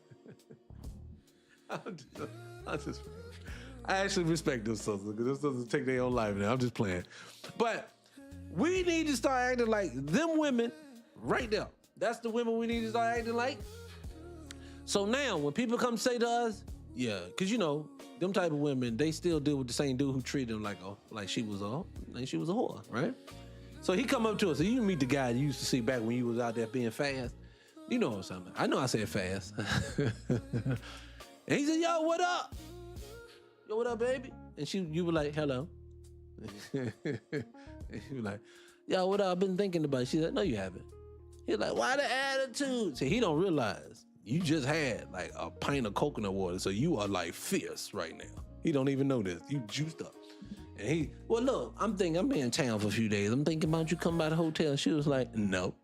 But I actually respect those sisters because those sisters take their own life now. I'm just playing. But we need to start acting like them women right there. That's the women we need to start acting like. So now when people come say to us, yeah, because you know, them type of women, they still deal with the same dude who treated them like she was a whore, right? So he come up to us. So you meet the guy you used to see back when you was out there being fast. You know what I'm saying? I know I said fast. And he said, yo, what up? Yo, what up, baby? And you were like, hello. And she was like, yo, what up? I've been thinking about it. She said, no, you haven't. He was like, why the attitude? See, he don't realize you just had like a pint of coconut water, so you are like fierce right now. He don't even know this. You juiced up. And well, look, I'm be in town for a few days. I'm thinking about you come by the hotel. She was like, no.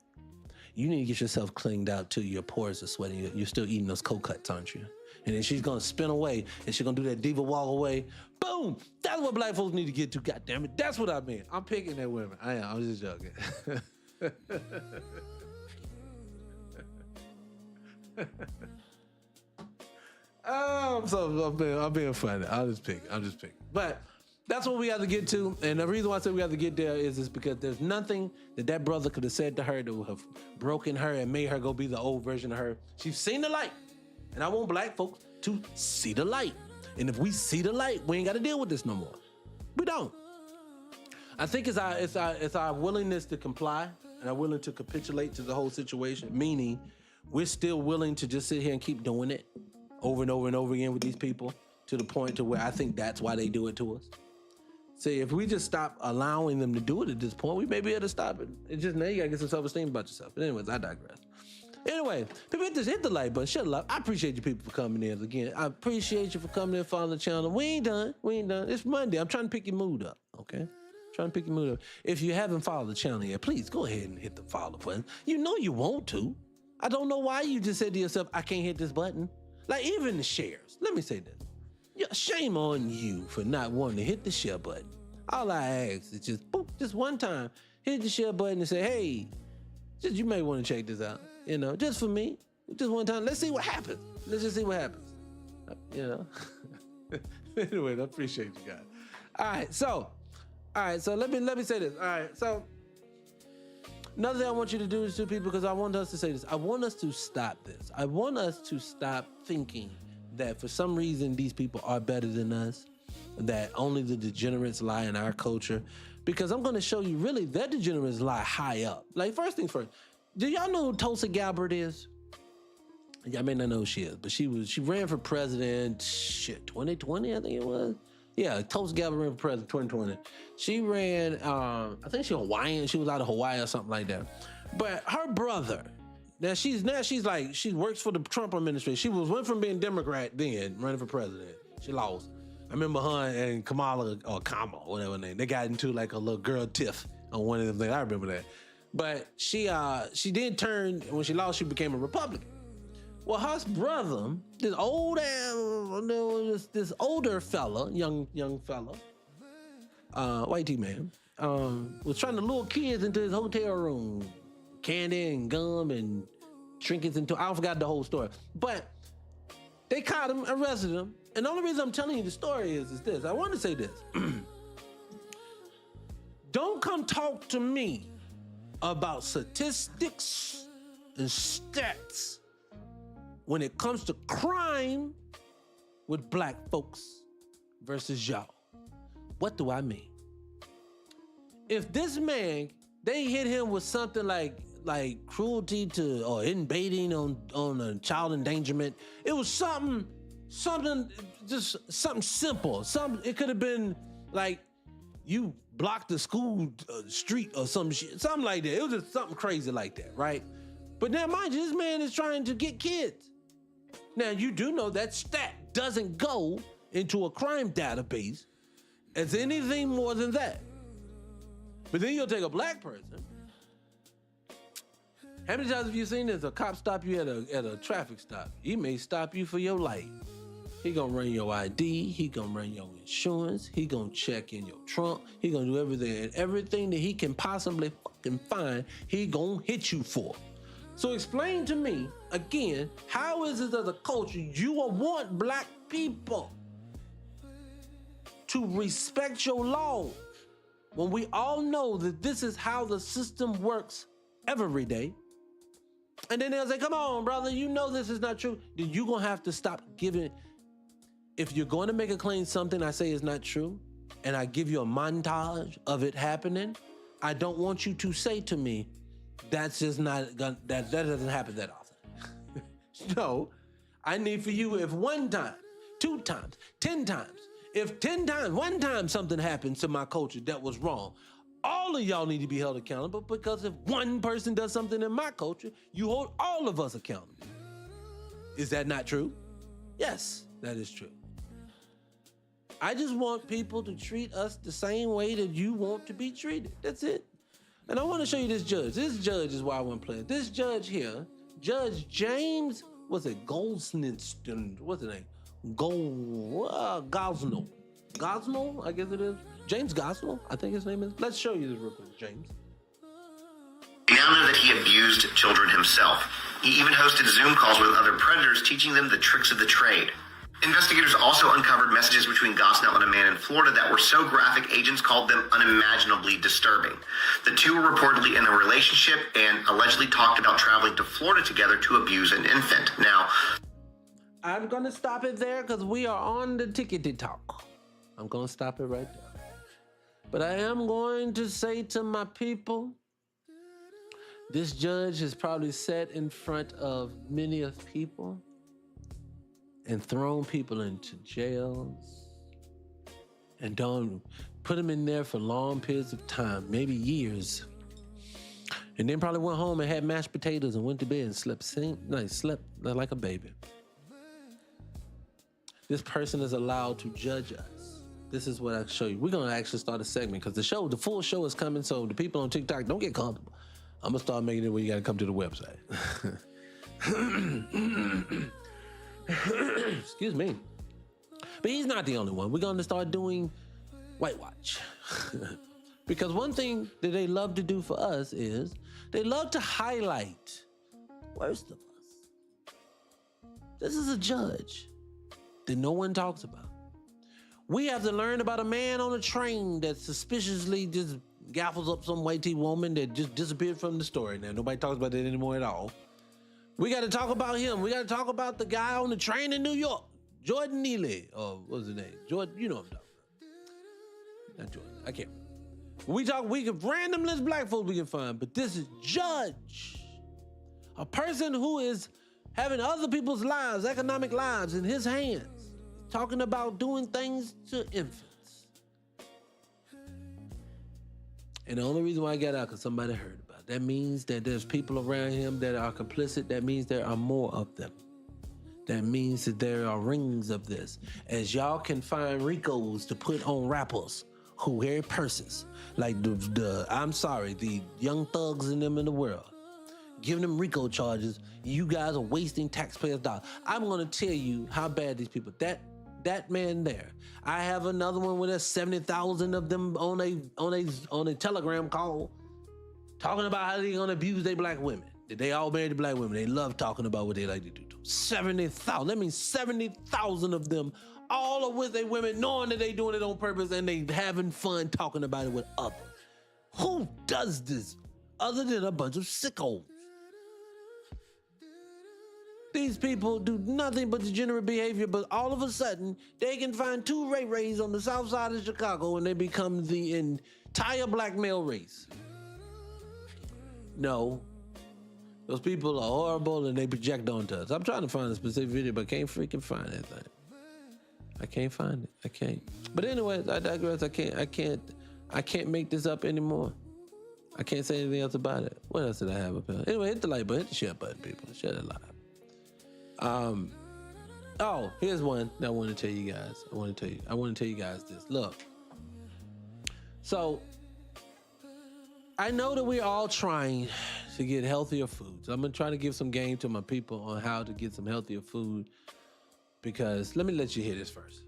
You need to get yourself cleaned out till your pores are sweating. You're still eating those cold cuts, aren't you? And then she's gonna spin away and she's gonna do that diva walk away. Boom! That's what black folks need to get to. God damn it. That's what I mean. I'm picking at women. I am. I'm just joking. I'm being funny. I'm just picking. But that's what we have to get to. And the reason why I said we have to get there is because there's nothing that brother could have said to her that would have broken her and made her go be the old version of her. She's seen the light. And I want black folks to see the light. And if we see the light, we ain't got to deal with this no more. We don't. I think it's our willingness to comply and our willing to capitulate to the whole situation, meaning we're still willing to just sit here and keep doing it over and over and over again with these people to the point to where I think that's why they do it to us. See, if we just stop allowing them to do it at this point, we may be able to stop it. It's just now you gotta get some self-esteem about yourself. But anyways, I digress. Anyway, people hit the like button, shut up. I appreciate you people for coming in again. I appreciate you for coming in, following the channel. We ain't done. It's Monday. I'm trying to pick your mood up, okay? Trying to pick your mood up. If you haven't followed the channel yet, please go ahead and hit the follow button. You know you want to. I don't know why you just said to yourself, I can't hit this button. Like even the shares. Let me say this. Yeah, shame on you for not wanting to hit the share button. All I ask is just boop, just one time, hit the share button and say, hey, you may want to check this out. You know, just for me, just one time. Let's see what happens. Let's just see what happens. You know. Anyway, I appreciate you guys. All right, so let me say this. All right, so another thing I want you to do is to people because I want us to say this. I want us to stop this. I want us to stop thinking that for some reason these people are better than us, that only the degenerates lie in our culture, because I'm going to show you really that degenerates lie high up. Like first things first, do y'all know who Tulsi Gabbard is? Y'all may not know who she is, but she ran for president, 2020, I think it was. Yeah, Tulsi Gabbard ran for president 2020. She ran, I think she's Hawaiian. She was out of Hawaii or something like that. But her brother, she works for the Trump administration. She went from being Democrat then, running for president. She lost. I remember her and Kamala, or Kama, whatever her name, they got into like a little girl tiff on one of them things. I remember that. But she did turn, when she lost, she became a Republican. Well, her brother, this older fella, young fella, white man, was trying to lure kids into his hotel room, candy and gum and trinkets and I forgot the whole story. But they caught him, arrested him. And the only reason I'm telling you the story is this. I want to say this. Don't come talk to me about statistics and stats when it comes to crime with black folks versus y'all. What do I mean? If this man, they hit him with something like cruelty to or invading on a child endangerment, it was something simple. It could have been like you blocked the school street or some shit, something like that. It was just something crazy like that, right? But now, mind you, this man is trying to get kids. Now, you do know that stat doesn't go into a crime database as anything more than that. But then you'll take a black person. How many times have you seen this? A cop stop you at a traffic stop. He may stop you for your life. He gonna run your ID. He gonna run your insurance. He gonna check in your trunk. He gonna do everything. And everything that he can possibly fucking find, he gonna hit you for. So explain to me, again, how is it as a culture you will want black people to respect your laws when we all know that this is how the system works every day? And then they'll say, come on, brother, you know this is not true. Then you're going to have to stop giving. If you're going to make a claim something I say is not true, and I give you a montage of it happening, I don't want you to say to me, that's just not, that doesn't happen that often. No, I need for you, if one time, 2 times, 10 times, if 10 times, one time something happens to my culture that was wrong, all of y'all need to be held accountable, because if one person does something in my culture, you hold all of us accountable. Is that not true? Yes, that is true. I just want people to treat us the same way that you want to be treated. That's it. And I want to show you this judge. This judge is why I want to play it. This judge here, Judge James, Goldston, what's his name? Gosnell. Gosnell, I guess it is. James Gosnell, I think his name is. Let's show you this real quick, James. We now know that he abused children himself. He even hosted Zoom calls with other predators, teaching them the tricks of the trade. Investigators also uncovered messages between Gosnell and a man in Florida that were so graphic, agents called them unimaginably disturbing. The two were reportedly in a relationship and allegedly talked about traveling to Florida together to abuse an infant. Now, I'm going to stop it there because we are on the tickety talk. I'm going to stop it right there. But I am going to say to my people, this judge has probably sat in front of many of people and thrown people into jails and don't put them in there for long periods of time, maybe years. And then probably went home and had mashed potatoes and went to bed and slept like a baby. This person is allowed to judge us. This is what I show you. We're gonna actually start a segment because the full show is coming, so the people on TikTok, don't get comfortable. I'm gonna start making it where you gotta come to the website. Excuse me. But he's not the only one. We're gonna start doing whitewash. Because one thing that they love to do for us is they love to highlight worst of us. This is a judge that no one talks about. We have to learn about a man on a train that suspiciously just gaffles up some white tea woman that just disappeared from the story. Now, nobody talks about that anymore at all. We got to talk about him. We got to talk about the guy on the train in New York, Jordan Neely. Oh, what's his name? Jordan, you know what I'm talking about. Not Jordan, I can't remember. We can random list black folks we can find, but this is judge. A person who is having other people's lives, economic lives in his hands. Talking about doing things to infants. And the only reason why I got out, because somebody heard about it. That means that there's people around him that are complicit. That means there are more of them. That means that there are rings of this. As y'all can find Ricos to put on rappers who wear purses. Like the young thugs in them in the world. Giving them RICO charges. You guys are wasting taxpayers' dollars. I'm going to tell you how bad these people. That man there. I have another one where there's 70,000 of them on a telegram call talking about how they're gonna abuse their black women. That they all married to black women. They love talking about what they like to do. 70,000. That means 70,000 of them, all are with their women, knowing that they doing it on purpose and they having fun talking about it with others. Who does this other than a bunch of sickos? These people do nothing but degenerate behavior, but all of a sudden, they can find two Ray Rays on the south side of Chicago and they become the entire black male race. No. Those people are horrible and they project onto us. I'm trying to find a specific video, but I can't freaking find that thing. I can't find it. I can't. But anyways, I digress. I can't make this up anymore. I can't say anything else about it. What else did I have up here? Anyway, hit the like button, hit the share button, people. Share it live. Here's one that I want to tell you guys. I want to tell you guys this. Look. So, I know that we're all trying to get healthier foods. I'm going to try to give some game to my people on how to get some healthier food because let me let you hear this first.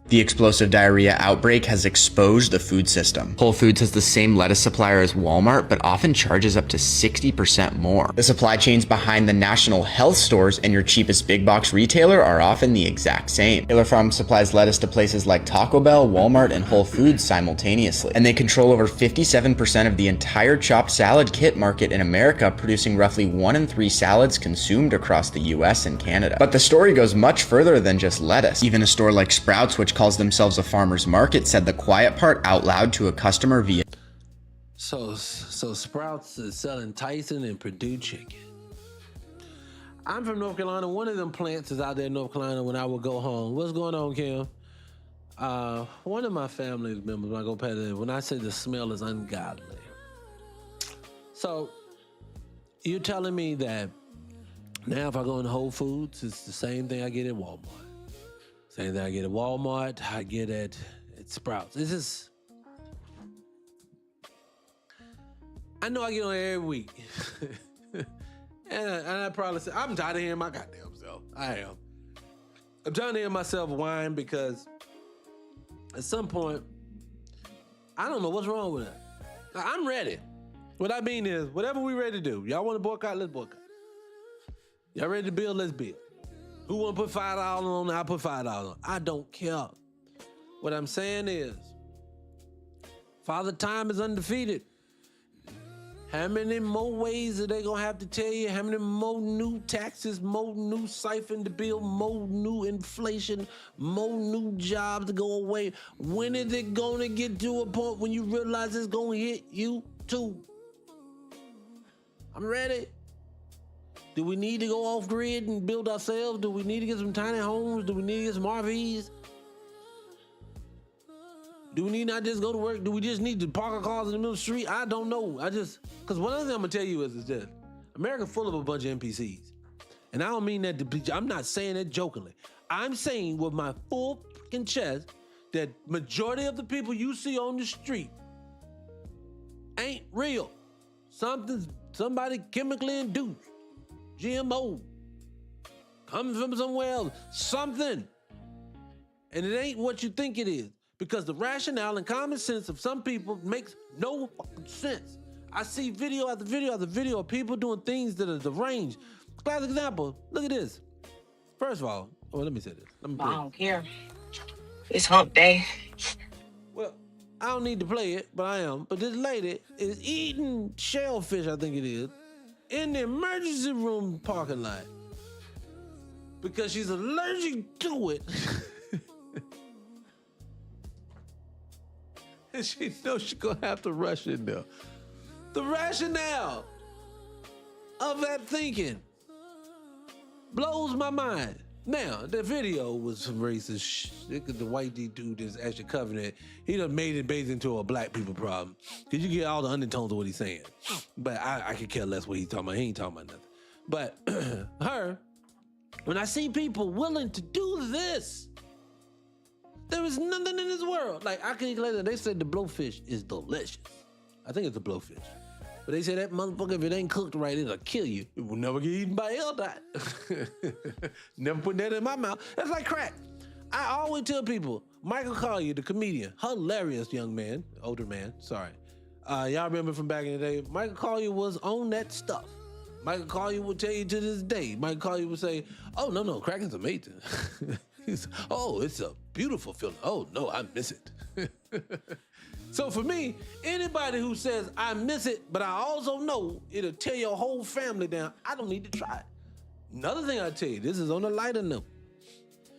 The explosive diarrhea outbreak has exposed the food system. Whole Foods has the same lettuce supplier as Walmart, but often charges up to 60% more. The supply chains behind the national health stores and your cheapest big box retailer are often the exact same. Taylor Farm supplies lettuce to places like Taco Bell, Walmart, and Whole Foods simultaneously. And they control over 57% of the entire chopped salad kit market in America, producing roughly 1 in 3 salads consumed across the US and Canada. But the story goes much further than just lettuce. Even a store like Sprouts, which calls themselves a farmer's market, said the quiet part out loud to a customer via. So Sprouts is selling Tyson and Purdue chicken. I'm from North Carolina. One of them plants is out there in North Carolina when I would go home. What's going on, Kim? One of my family members, when I go past it, when I say the smell is ungodly. So you're telling me that now if I go in Whole Foods, it's the same thing I get at Walmart. Same thing I get at Walmart, I get at Sprouts. It's just, I know I get on every week. and I probably say, I'm tired of hearing my goddamn self. I am. I'm trying to hear myself whine because at some point, I don't know what's wrong with it. I'm ready. What I mean is, whatever we ready to do, y'all want to boycott, let's boycott. Y'all ready to build, let's build. Who want to put $5 on it, I'll put $5 on. I don't care. What I'm saying is, Father Time is undefeated. How many more ways are they gonna have to tell you? How many more new taxes, more new siphon to build, more new inflation, more new jobs to go away? When is it gonna get to a point when you realize it's gonna hit you too? I'm ready. Do we need to go off grid and build ourselves? Do we need to get some tiny homes? Do we need to get some RVs? Do we need not just go to work? Do we just need to park our cars in the middle of the street? I don't know. Because one other thing I'm gonna tell you is this: America's full of a bunch of NPCs. And I don't mean that I'm not saying that jokingly. I'm saying with my full freaking chest that majority of the people you see on the street ain't real. Somebody chemically induced. GMO. Coming from somewhere else. Something. And it ain't what you think it is. Because the rationale and common sense of some people makes no fucking sense. I see video after video after video of people doing things that are deranged. Classic example, look at this. First of all, let me say this. I don't care. It's hump day. Well, I don't need to play it, but I am. But this lady is eating shellfish, I think it is, in the emergency room parking lot. Because she's allergic to it. And she knows she's gonna have to rush in there. The rationale of that thinking blows my mind. Now, the video was some racist shit. The white dude that's actually covering it, he done made it based into a black people problem. Cause you get all the undertones of what he's saying. But I could care less what he's talking about. He ain't talking about nothing. But her, when I see people willing to do this, there is nothing in this world. Like, I can eat later. They said the blowfish is delicious. I think it's a blowfish. But they say that motherfucker, if it ain't cooked right, it'll kill you. It will never get eaten by LDOT. Never put that in my mouth. That's like crack. I always tell people, Michael Collier, the comedian, hilarious young man, older man, sorry. Y'all remember from back in the day, Michael Collier was on that stuff. Michael Collier would tell you to this day, Michael Collier would say, oh, no, crack is amazing. Oh, it's a beautiful feeling. Oh, no, I miss it. So for me, anybody who says I miss it, but I also know it'll tear your whole family down, I don't need to try it. Another thing I tell you, this is on a lighter note.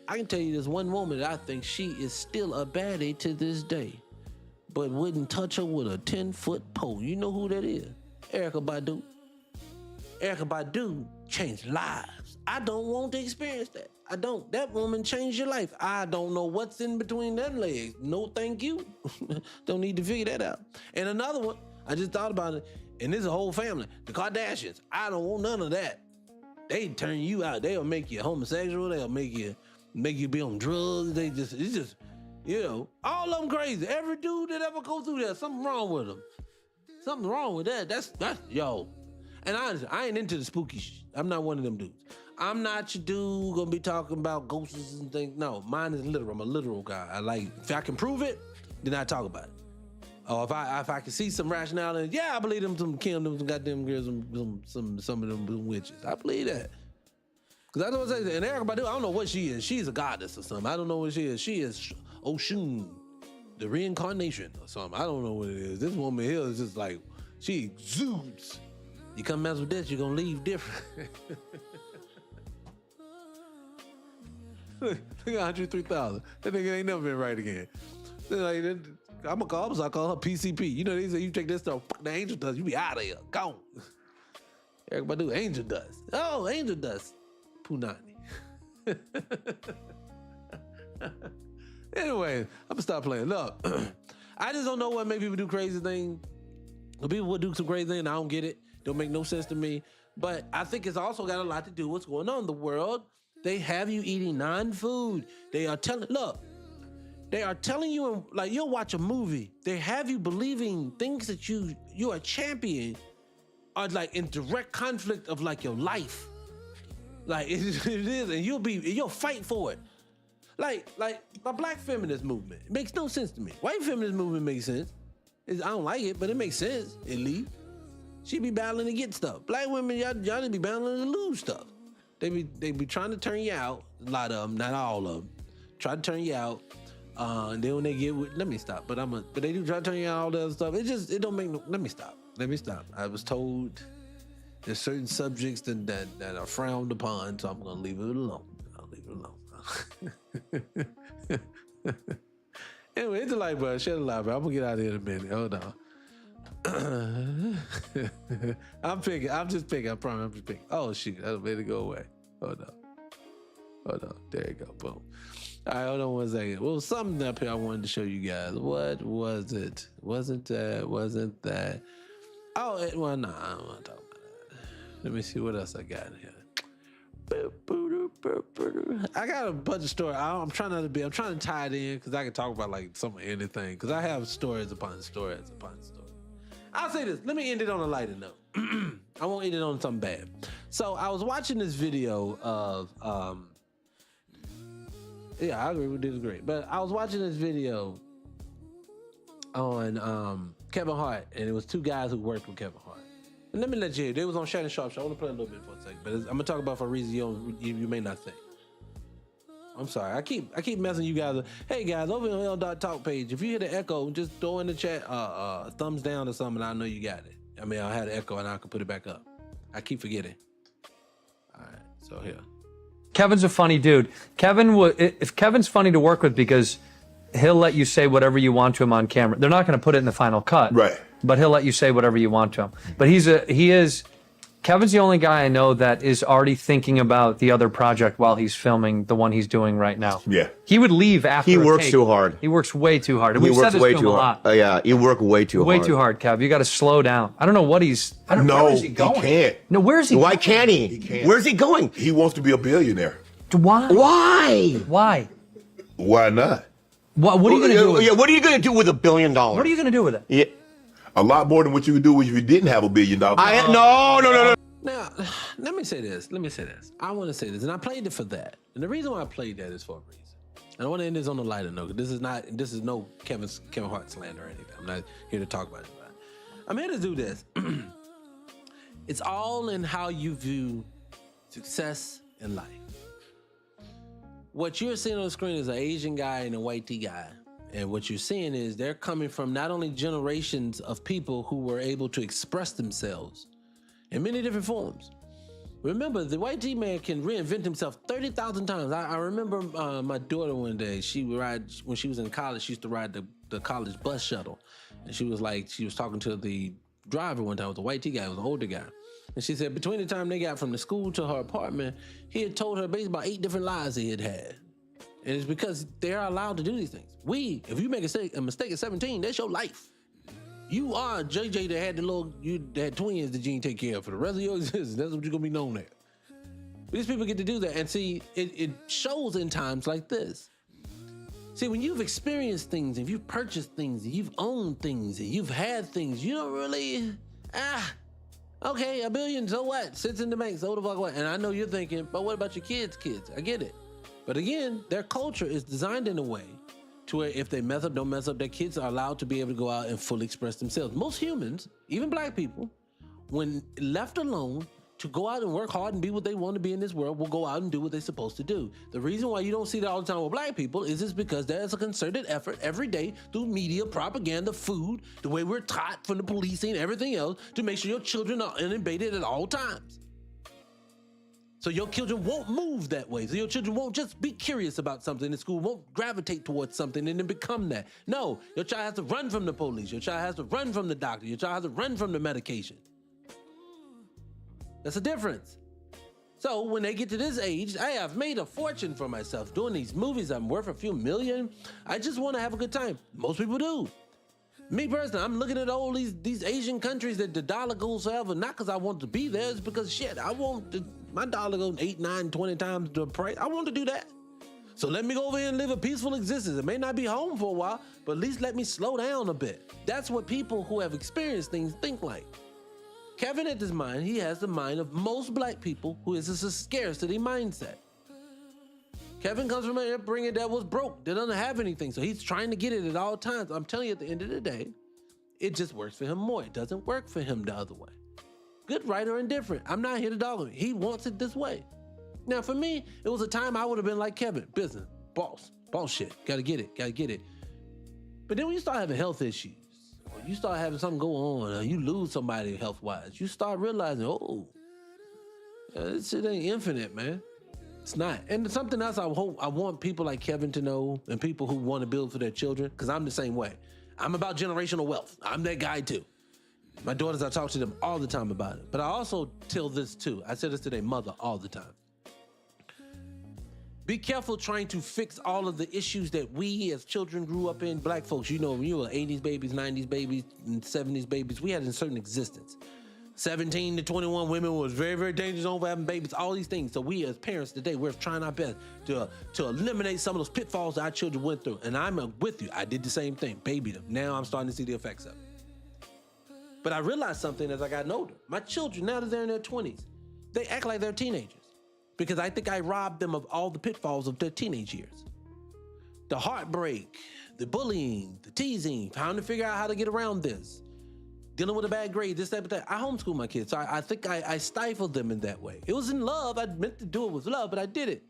I can tell you this one woman that I think she is still a baddie to this day, but wouldn't touch her with a 10-foot pole. You know who that is? Erykah Badu. Erykah Badu changed lives. I don't want to experience that. I don't. That woman changed your life. I don't know what's in between them legs. No, thank you. Don't need to figure that out. And another one, I just thought about it, and this is a whole family. The Kardashians. I don't want none of that. They turn you out. They'll make you homosexual. They'll make you be on drugs. It's just, all of them crazy. Every dude that ever go through that, something wrong with them. Something wrong with that. That's yo. And honestly, I ain't into the spooky shit. I'm not one of them dudes. I'm not your dude gonna be talking about ghosts and things. No, mine is literal. I'm a literal guy. I like, if I can prove it, then I talk about it. Or if I can see some rationale in it, yeah, I believe them some goddamn girls, some of them witches. I believe that. Cause I know what I'm saying. And Erykah Badu, I don't know what she is. She's a goddess or something. I don't know what she is. She is Oshun, the reincarnation or something. I don't know what it is. This woman here is just like, she exudes. You come mess with this, you're gonna leave different. Look at 103,000. That nigga ain't never been right again. Like, I call her PCP. You know, they say you take that stuff, the angel dust, you be out of here. Gone. Erykah Badu, angel dust. Oh, angel dust. Punani. Anyway, I'm gonna stop playing. Look, I just don't know what make people do crazy things. People would do some crazy things, and I don't get it. Don't make no sense to me. But I think it's also got a lot to do with what's going on in the world. They have you eating non-food. They are telling you, like, you'll watch a movie. They have you believing things that you are champion are like in direct conflict of like your life. Like it is, and you'll fight for it. Like my black feminist movement. It makes no sense to me. White feminist movement makes sense. I don't like it, but it makes sense, at least. She be battling to get stuff. Black women, y'all need to be battling to lose stuff. They be trying to turn you out. A lot of them, not all of them. Try to turn you out. And then when they get with, let me stop. But they do try to turn you out, all the other stuff. It don't make no. Let me stop. I was told there's certain subjects that are frowned upon, so I'm gonna leave it alone. I'll leave it alone. Anyway, hit the like button, share the live, bro. I'm gonna get out of here in a minute. Hold on. I'm just picking. I promise I'm just picking. Oh shoot, I made it go away. Hold on. There you go. Boom. All right, hold on 1 second. Well, something up here I wanted to show you guys. What was it? Wasn't that? Oh, well, no, I don't want to talk about that. Let me see what else I got in here. I got a bunch of stories. I'm trying to tie it in because I can talk about like anything. Because I have stories upon stories upon stories. I'll say this. Let me end it on a lighter note. I won't end it on something bad. So I was watching this video of, I agree with this, great. But I was watching this video on Kevin Hart, and it was two guys who worked with Kevin Hart. And let me let you hear. They was on Shannon Sharp Show. I want to play a little bit for a second, but I'm gonna talk about for a reason you may not think. I'm sorry. I keep messing you guys up. Hey guys, over on L.Talk page, if you hear the echo, just throw in the chat thumbs down or something. I know you got it. I mean, I had an echo and I can put it back up. I keep forgetting. All right, so here. Kevin's a funny dude. If Kevin's funny to work with because he'll let you say whatever you want to him on camera. They're not going to put it in the final cut. Right. But he'll let you say whatever you want to him. But Kevin's the only guy I know that is already thinking about the other project while he's filming the one he's doing right now. Yeah. He would leave after He a works take. too hard. He works way too hard. He We've said works this way to him too a hard. lot. Yeah, you work way too hard. Way too hard, Kev. You got to slow down. I don't know what he's... No, where is he going? he can't. No, where is he Why going? can't he? He can't. Where's he going? He wants to be a billionaire. Why? Why? Why? Why not? What are you going to do with it? Yeah, what are you going to do with $1 billion? What are you going to do with it? Yeah. A lot more than what you would do if you didn't have $1 billion. No. Now, let me say this. I want to say this, and I played it for that. And the reason why I played that is for a reason. And I want to end this on a lighter note. This is no Kevin Hart slander or anything. I'm not here to talk about it. I'm here to do this. It's all in how you view success in life. What you're seeing on the screen is an Asian guy and a white T guy. And what you're seeing is they're coming from not only generations of people who were able to express themselves in many different forms. Remember, the white T man can reinvent himself 30,000 times. I remember my daughter one day, when she was in college, she used to ride the college bus shuttle. And she was talking to the driver one time. It was a white T guy, it was an older guy. And she said between the time they got from the school to her apartment, he had told her basically about 8 different lies he had had. And it's because they're allowed to do these things. If you make a mistake at 17, that's your life. You are JJ that had that had twins that you didn't take care of for the rest of your existence. That's what you're gonna be known as. But these people get to do that, and see, it shows in times like this. See, when you've experienced things, and you've purchased things, and you've owned things, and you've had things, you don't really, okay, $1 billion, so what? Sits in the bank, so the fuck what? And I know you're thinking, but what about your kids? I get it. But again, their culture is designed in a way to where if they mess up, don't mess up, their kids are allowed to be able to go out and fully express themselves. Most humans, even black people, when left alone to go out and work hard and be what they want to be in this world, will go out and do what they're supposed to do. The reason why you don't see that all the time with black people is because there's a concerted effort every day through media, propaganda, food, the way we're taught from the policing, everything else, to make sure your children are uninvaded at all times. So your children won't move that way. So your children won't just be curious about something in school, won't gravitate towards something and then become that. No, your child has to run from the police. Your child has to run from the doctor. Your child has to run from the medication. That's a difference. So when they get to this age, I have made a fortune for myself doing these movies. I'm worth a few million. I just want to have a good time. Most people do. Me personally, I'm looking at all these Asian countries that the dollar goes forever, not because I want to be there, it's because shit, I want to My dollar goes 8, 9, 20 times the price. I want to do that. So let me go over here and live a peaceful existence. It may not be home for a while, but at least let me slow down a bit. That's what people who have experienced things think like. Kevin, at this mind, he has the mind of most black people who is a scarcity mindset. Kevin comes from an upbringing that was broke, that doesn't have anything, so he's trying to get it at all times. I'm telling you, at the end of the day, it just works for him more. It doesn't work for him the other way. Good, right, or indifferent, I'm not here to dog him. He wants it this way. Now, for me, it was a time I would have been like Kevin, business, boss shit, gotta get it. But then when you start having health issues, or you start having something go on, or you lose somebody health-wise, you start realizing, this shit ain't infinite, man. It's not. And something else I want people like Kevin to know, and people who want to build for their children, because I'm the same way. I'm about generational wealth. I'm that guy too. My daughters, I talk to them all the time about it. But I also tell this too. I say this to their mother all the time. Be careful trying to fix all of the issues that we as children grew up in. Black folks, you know, when you were 80s babies, 90s babies, and 70s babies, we had a certain existence. 17 to 21 women was very, very dangerous zone for having babies, all these things. So we as parents today, we're trying our best to eliminate some of those pitfalls that our children went through. And I'm with you. I did the same thing, babied them. Now I'm starting to see the effects of it. But I realized something as I got older. My children, now that they're in their 20s, they act like they're teenagers. Because I think I robbed them of all the pitfalls of their teenage years. The heartbreak, the bullying, the teasing, trying to figure out how to get around this. Dealing with a bad grade, this, that. I homeschool my kids, so I think I stifled them in that way. It was in love. I meant to do it with love, but I did it.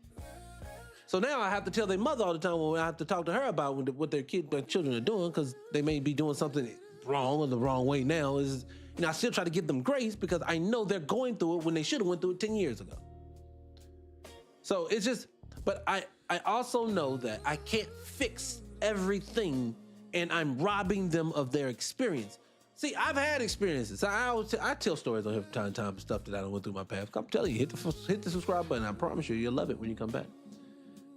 So now I have to tell their mother all the time when I have to talk to her about what their children are doing, because they may be doing something wrong or the wrong way now. I still try to give them grace because I know they're going through it when they should have went through it 10 years ago. So it's just, but I also know that I can't fix everything, and I'm robbing them of their experience. See, I've had experiences. I tell stories on here from time to time, stuff that I done went through my path. I'm telling you, hit the subscribe button. I promise you'll love it when you come back.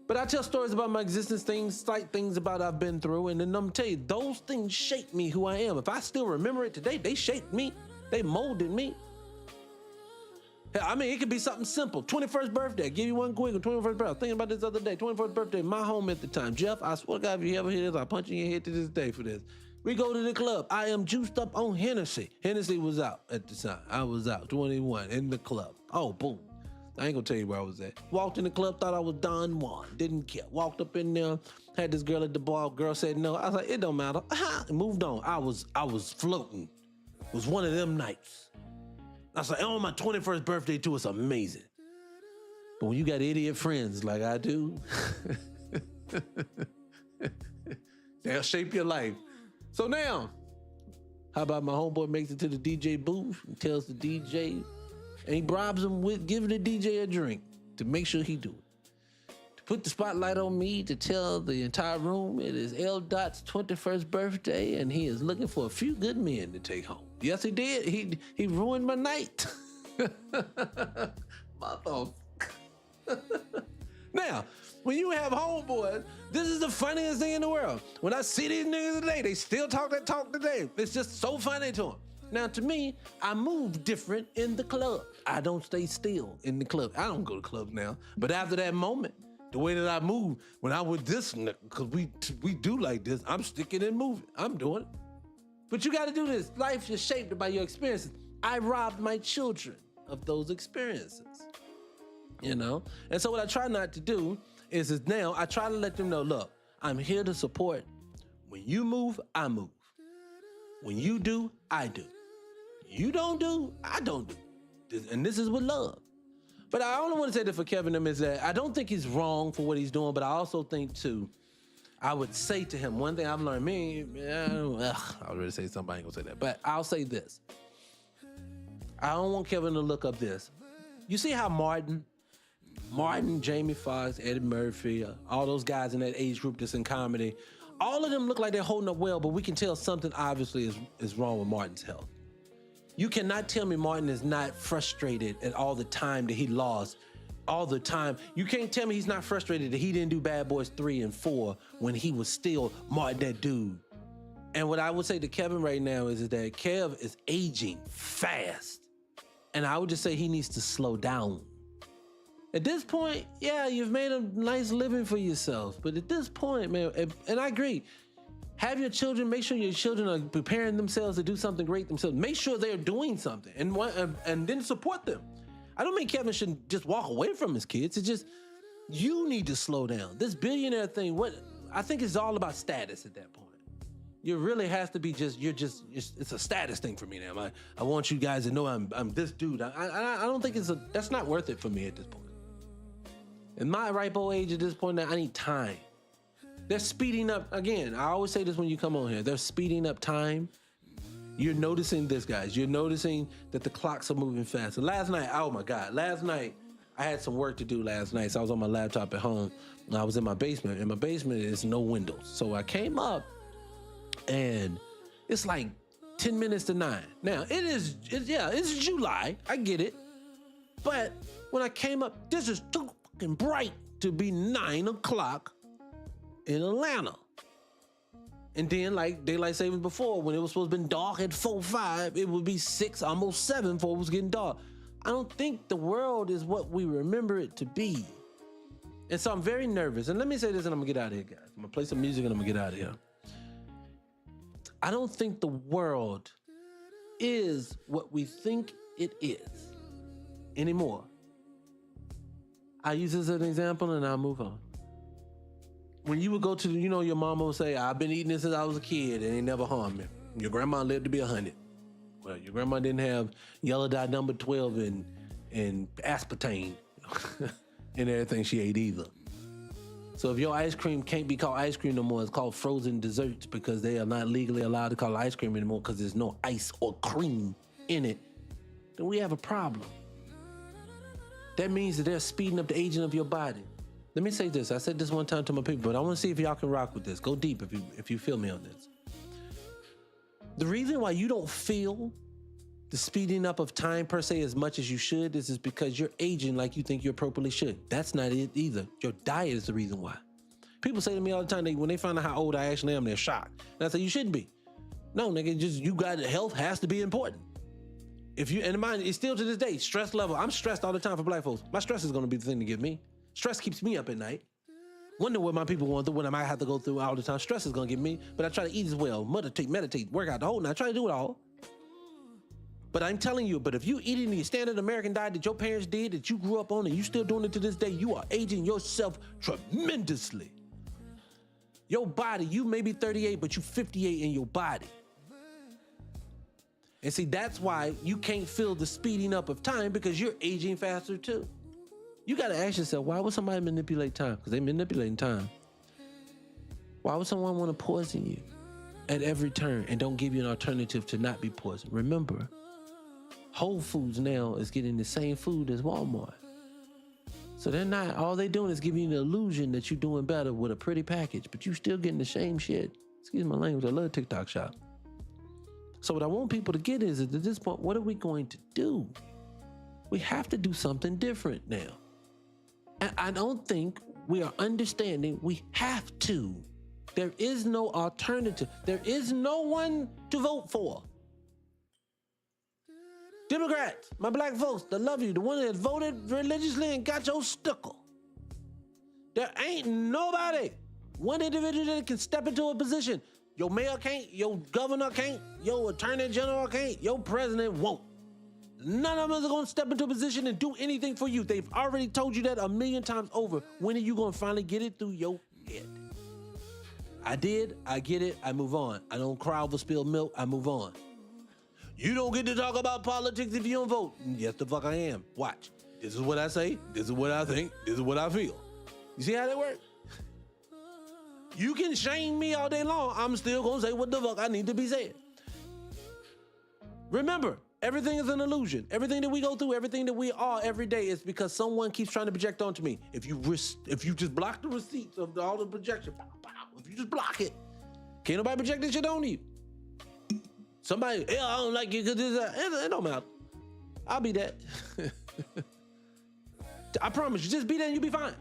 But I tell stories about my existence, slight things about I've been through, and then I'm gonna tell you, those things shape me who I am. If I still remember it today, they shaped me. They molded me. I mean, it could be something simple. 21st birthday. I'll give you one quick one. 21st birthday. I was thinking about this the other day. 21st birthday, my home at the time. Jeff, I swear to God, if you ever hear this, I'll punch you in your head to this day for this. We go to the club. I am juiced up on Hennessy. Hennessy was out at the time. I was out, 21, in the club. Oh, boom. I ain't gonna tell you where I was at. Walked in the club, thought I was Don Juan. Didn't care. Walked up in there, had this girl at the bar. Girl said no. I was like, it don't matter. And moved on. I was floating. It was one of them nights. I was like, oh, my 21st birthday too, it's amazing. But when you got idiot friends like I do, they'll shape your life. So now, how about my homeboy makes it to the DJ booth and tells the DJ, and he bribes him with giving the DJ a drink to make sure he do it. To put the spotlight on me, to tell the entire room it is L. Dot's 21st birthday and he is looking for a few good men to take home. Yes, he did. He ruined my night. Motherfucker. Now, when you have homeboys, this is the funniest thing in the world. When I see these niggas today, they still talk that talk today. It's just so funny to them. Now, to me, I move different in the club. I don't stay still in the club. I don't go to clubs now. But after that moment, the way that I move, when I with this, because we do like this, I'm sticking and moving. I'm doing it. But you got to do this. Life is shaped by your experiences. I robbed my children of those experiences, you know? And so what I try not to do is now I try to let them know, look, I'm here to support. When you move, I move. When you do, I do. You don't do, I don't do. And this is with love. But I only want to say that for Kevin is that I don't think he's wrong for what he's doing, but I also think too, I would say to him, one thing I've learned, I was ready to say something, I ain't gonna say that, but I'll say this. I don't want Kevin to look up this. You see how Martin, Jamie Foxx, Eddie Murphy, all those guys in that age group that's in comedy, all of them look like they're holding up well, but we can tell something obviously is wrong with Martin's health. You cannot tell me Martin is not frustrated at all the time that he lost. All the time. You can't tell me he's not frustrated that he didn't do Bad Boys 3 and 4 when he was still Martin, that dude. And what I would say to Kevin right now is that Kev is aging fast. And I would just say he needs to slow down. At this point, yeah, you've made a nice living for yourself. But at this point, man, and I agree, have your children, make sure your children are preparing themselves to do something great themselves. Make sure they're doing something and then support them. I don't mean Kevin shouldn't just walk away from his kids. It's just, you need to slow down. This billionaire thing, I think it's all about status at that point. You really has to be it's a status thing for me now. I want you guys to know I'm this dude. I don't think that's not worth it for me at this point. In my ripe old age at this point now, I need time. They're speeding up, again, I always say this when you come on here, they're speeding up time. You're noticing this, guys. You're noticing that the clocks are moving faster. Last night, oh my God, I had some work to do last night, so I was on my laptop at home. And I was in my basement. In my basement, there's no windows. So I came up, and it's like 10 minutes to 9. Now, it's July. I get it. But when I came up, this is too fucking bright to be 9 o'clock in Atlanta. And then, like daylight savings before, when it was supposed to be dark at 4, 5, it would be 6, almost 7 before it was getting dark. I don't think the world is what we remember it to be. And so I'm very nervous. And let me say this and I'm gonna get out of here, guys. I'm gonna play some music and I'm gonna get out of here. I don't think the world is what we think it is anymore. I use this as an example and I'll move on. When you would go to, your mama would say, I've been eating this since I was a kid and it never harmed me. Your grandma lived to be 100. Well, your grandma didn't have yellow dye number 12 and aspartame and everything she ate either. So if your ice cream can't be called ice cream no more, it's called frozen desserts because they are not legally allowed to call it ice cream anymore because there's no ice or cream in it, then we have a problem. That means that they're speeding up the aging of your body. Let me say this. I said this one time to my people, but I want to see if y'all can rock with this. Go deep if you feel me on this. The reason why you don't feel the speeding up of time per se as much as you should is because you're aging like you think you appropriately should. That's not it either. Your diet is the reason why. People say to me all the time, when they find out how old I actually am, they're shocked. And I say, you shouldn't be. No, nigga, health has to be important. And mind, it's still to this day, stress level. I'm stressed all the time for black folks. My stress is going to be the thing to get me. Stress keeps me up at night. Wonder what my people want through, what I might have to go through all the time. Stress is going to get me, but I try to eat as well, meditate, work out the whole night. I try to do it all. But I'm telling you, if you eating the standard American diet that your parents did, that you grew up on, and you still doing it to this day, you are aging yourself tremendously. Your body, you may be 38, but you 58 in your body. And see, that's why you can't feel the speeding up of time because you're aging faster too. You got to ask yourself, why would somebody manipulate time? Because they're manipulating time. Why would someone want to poison you at every turn and don't give you an alternative to not be poisoned? Remember, Whole Foods now is getting the same food as Walmart. So all they're doing is giving you the illusion that you're doing better with a pretty package, but you still getting the same shit. Excuse my language, I love TikTok Shop. So what I want people to get is, at this point, what are we going to do? We have to do something different now. And I don't think we are understanding we have to. There is no alternative. There is no one to vote for. Democrats, my black folks that love you, the one that voted religiously and got your stickle. There ain't nobody, one individual that can step into a position. Your mayor can't, your governor can't, your attorney general can't, your president won't. None of them are going to step into a position and do anything for you. They've already told you that 1,000,000 times over. When are you going to finally get it through your head? I did, I get it, I move on. I don't cry over spilled milk, I move on. You don't get to talk about politics if you don't vote. Yes, the fuck I am. Watch. This is what I say, this is what I think, this is what I feel. You see how that works? You can shame me all day long. I'm still going to say what the fuck I need to be saying. Remember, everything is an illusion. Everything that we go through, everything that we are every day is because someone keeps trying to project onto me. If you just block the receipts of all the projection, if you just block it, can't nobody project this shit on you. Somebody, I don't like you because it don't matter. I'll be that. I promise you, just be that and you'll be fine.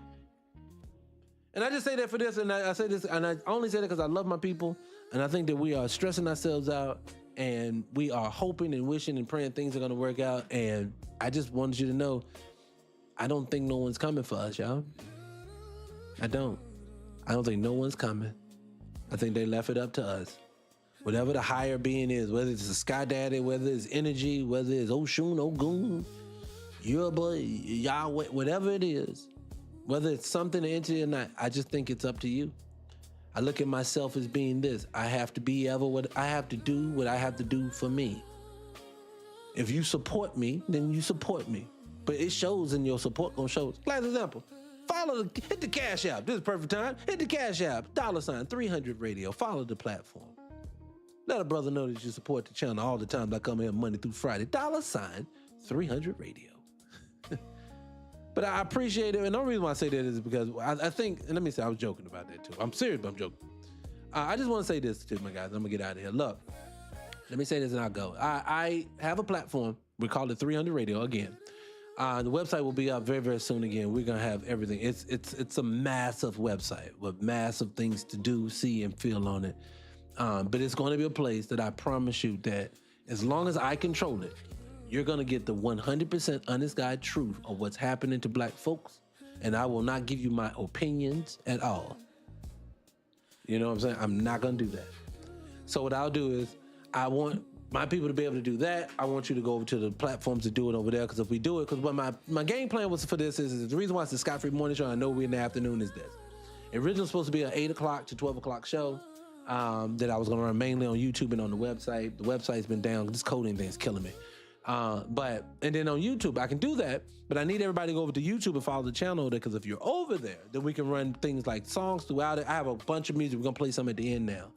And I just say that for this, and I say this, and I only say that because I love my people, and I think that we are stressing ourselves out, and we are hoping and wishing and praying things are going to work out, and I just wanted you to know, I don't think no one's coming for us, y'all. I don't think no one's coming. I think they left it up to us. Whatever the higher being is, whether it's a Sky Daddy, whether it's energy, whether it's Oshun, Ogun, Yoruba, Yahweh, whatever it is, whether it's something to entity or not, I just think it's up to you. I look at myself as being this. I have to be ever what I have to do, what I have to do for me. If you support me, then you support me. But it shows in your support gonna show. Last example, hit the Cash App. This is perfect time. Hit the Cash App, $300 Radio. Follow the platform. Let a brother know that you support the channel all the time. I come here Monday through Friday. $300 Radio. But I appreciate it. And the only reason why I say that is because I think, and let me say, I was joking about that too. I'm serious, but I'm joking. I just want to say this to my guys. I'm going to get out of here. Look, let me say this and I'll go. I have a platform. We call it 300 Radio again. The website will be up very, very soon again. We're going to have everything. It's a massive website with massive things to do, see, and feel on it. But it's going to be a place that I promise you that as long as I control it, you're going to get the 100% honest guy truth of what's happening to black folks. And I will not give you my opinions at all. You know what I'm saying? I'm not going to do that. So what I'll do is I want my people to be able to do that. I want you to go over to the platforms to do it over there. Because if we do it, because what my game plan was for this is the reason why it's the Scott Free Morning Show, I know we're in the afternoon, is this. It originally was supposed to be an 8 o'clock to 12 o'clock show that I was going to run mainly on YouTube and on the website. The website's been down. This coding thing's killing me. And then on YouTube, I can do that, but I need everybody to go over to YouTube and follow the channel there, because if you're over there, then we can run things like songs throughout it. I have a bunch of music. We're going to play some at the end now.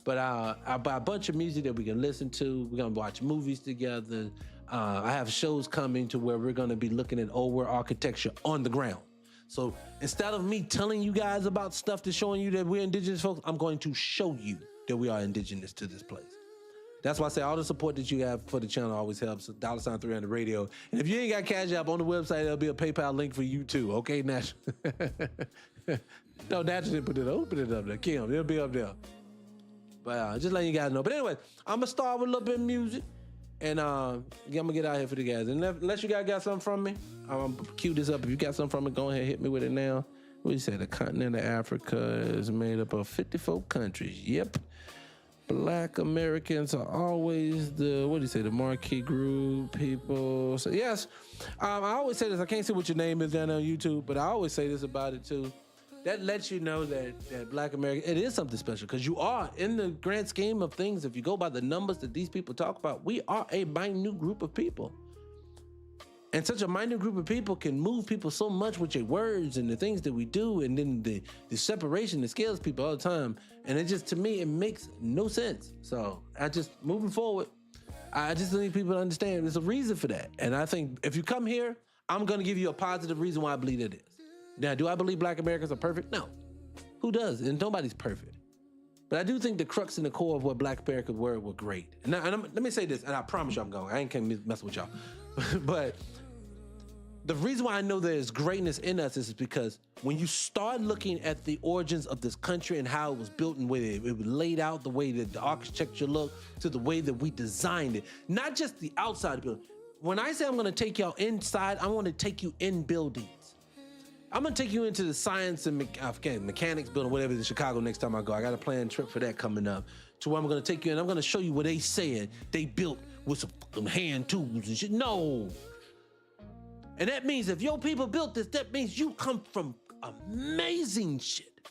But I buy a bunch of music that we can listen to. We're going to watch movies together. I have shows coming to where we're going to be looking at old world architecture on the ground. So instead of me telling you guys about stuff that's showing you that we're indigenous folks, I'm going to show you that we are indigenous to this place. That's why I say all the support that you have for the channel always helps. $300 Radio. And if you ain't got Cash App on the website, there'll be a PayPal link for you too. Okay, Nash? No, Nash didn't put it up. Who put it up there? Kim, it'll be up there. But just letting you guys know. But anyway, I'm going to start with a little bit of music. And I'm going to get out here for the guys. And unless you guys got something from me, I'm going to cue this up. If you got something from me, go ahead, hit me with it now. What do you say? The continent of Africa is made up of 54 countries. Yep. Black Americans are always the marquee group, people. So yes, I always say this. I can't see what your name is down on YouTube, but I always say this about it too. That lets you know that Black America, it is something special, because you are, in the grand scheme of things, if you go by the numbers that these people talk about, we are a minute group of people. And such a minute group of people can move people so much with your words and the things that we do, and then the separation that scares people all the time. And it just, to me, it makes no sense. So moving forward, I just need people to understand there's a reason for that. And I think if you come here, I'm going to give you a positive reason why I believe it is. Now, do I believe Black Americans are perfect? No. Who does? And nobody's perfect. But I do think the crux and the core of what Black Americans were great. And let me say this, and I promise you I'm going. I ain't gonna mess with y'all. But the reason why I know there's greatness in us is because when you start looking at the origins of this country and how it was built and the way it was laid out, the way that the architecture looked, to the way that we designed it, not just the outside of the building. When I say I'm gonna take y'all inside, I wanna take you in buildings. I'm gonna take you into the science and mechanics building, whatever, in Chicago next time I go. I got a planned trip for that coming up, to where I'm gonna take you and I'm gonna show you what they said they built with some fucking hand tools and shit. No. And that means if your people built this, that means you come from amazing shit.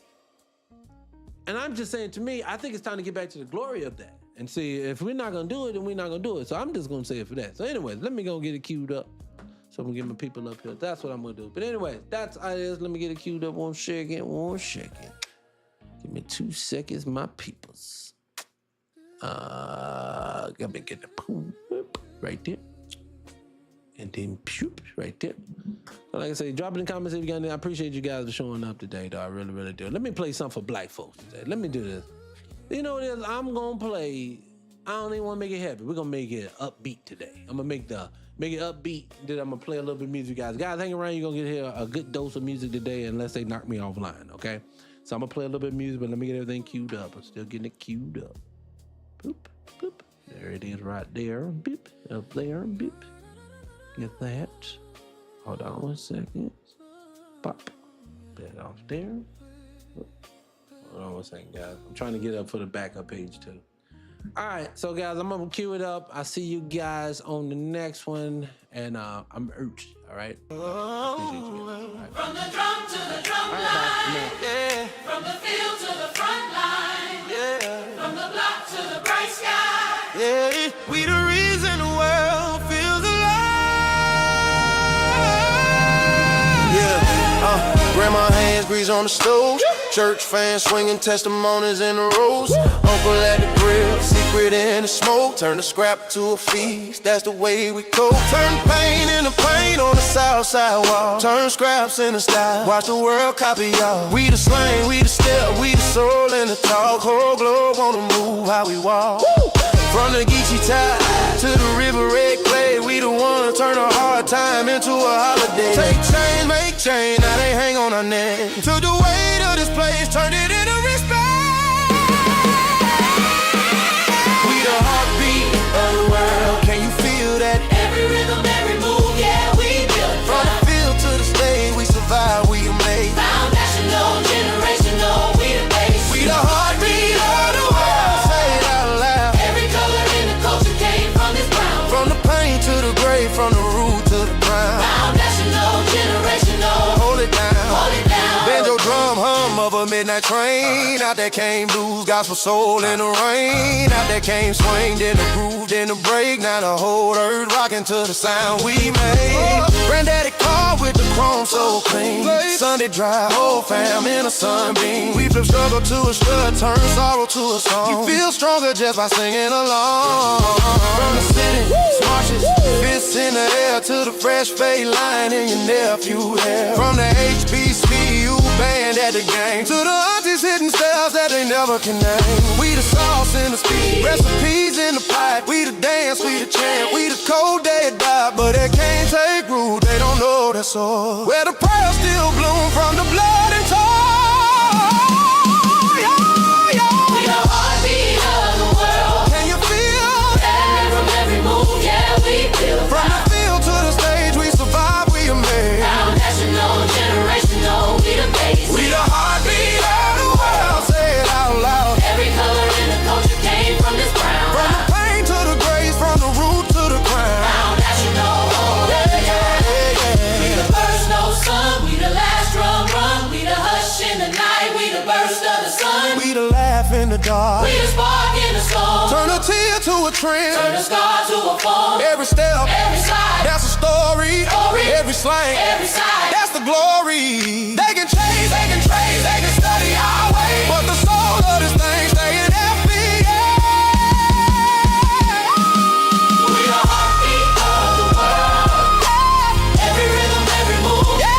And I'm just saying, to me, I think it's time to get back to the glory of that. And see, if we're not gonna do it, then we're not gonna do it. So I'm just gonna say it for that. So anyways, let me go get it queued up. So I'm gonna get my people up here. That's what I'm gonna do. But anyways, that's how it is. Let me get it queued up. One second. Give me 2 seconds, my peoples. Let me get the poop right there. And then poop right there. So like I say, drop it in the comments if you got any. I appreciate you guys for showing up today, though. I really, really do. Let me play something for black folks today. Let me do this. You know what it is? I'm gonna play. I don't even want to make it heavy. We're gonna make it upbeat today. I'm gonna make it upbeat. Then I'm gonna play a little bit of music, guys. Guys, hang around. You're gonna get here a good dose of music today, unless they knock me offline. Okay. So I'm gonna play a little bit of music, but let me get everything queued up. I'm still getting it queued up. Boop, boop. There it is, right there. Beep. Up there. Beep. Get that. Hold on 1 second. Pop that off there. Hold on 1 second, guys. I'm trying to get up for the backup page too. All right, so guys, I'm gonna cue it up. I see you guys on the next one, and I'm urged. All right. Appreciate you guys. All right. From the drum to the drum line, yeah. From the field to the front line, yeah. From the block to the bright sky, yeah. We the reason the world feels alive. Yeah. Grandma hands grease on the stove. Church fans swinging testimonies in the rows. Uncle at the grill, secret in the smoke. Turn the scrap to a feast, that's the way we go. Turn pain into paint on the south side wall. Turn scraps into style, watch the world copy y'all. We the slang, we the step, we the soul in the talk. Whole globe on the move, how we walk. Woo! From the Geechee tide to the river red clay, we the one turn a hard time into a holiday. Take change, make change, now they hang on our neck. Took the weight of this place, turned it into respect. We the heartbeat of the world, can you feel that? Every rhythm, every move, yeah, we built it. From the field to the stage, we survive, we amazed. Foundational, generational, we the base. We the heartbeat of the world, say it out loud. Every color in the culture came from this ground. From the pain to the grave, from the root to the ground. Foundational, generational, hold it down. Hold it down. Banjo drum hum of a midnight train. Out there came blues, gospel soul in the rain. Out there came swing, then the groove, then the break. Now the whole earth rocking to the sound we made. Granddaddy car with the chrome so clean. Sunday drive, whole fam in a sunbeam. We flip struggle to a strut, turn sorrow to a song. You feel stronger just by singing along. From the city, smarches, fists in the air to the fresh fade line in your nephew hair. From the HBCU band at the game to the aunties hitting styles that they never can name. We the sauce in the speed, recipes in the pipe. We the dance, we the chant, we the cold dead die, but they can't take root, they don't know that's all. Where the pearls still bloom from the blood and toil. We the heartbeat of the world. Can you feel that? From every move, yeah, we feel. From the field to the stage, we survive, we amazed. Foundational, generational, we the base. We the heartbeat of the world, say it out loud. Every color in the culture came from this ground. From the pain to the grace, from the root to the crown. Foundational, yeah, yeah, yeah. We the first no sun, we the last drum run. We the hush in the night, we the burst of the sun. We the laugh in the dark, we the spark in the storm. Turn a tear to a trend, turn a scar to a form. Every step, every slide, that's a story. Every slang, every side, that's the glory. They can change, they can trade, they can study our way, but the soul of this thing stay in FBA. We the heartbeat of the world. Every rhythm, every move, yeah.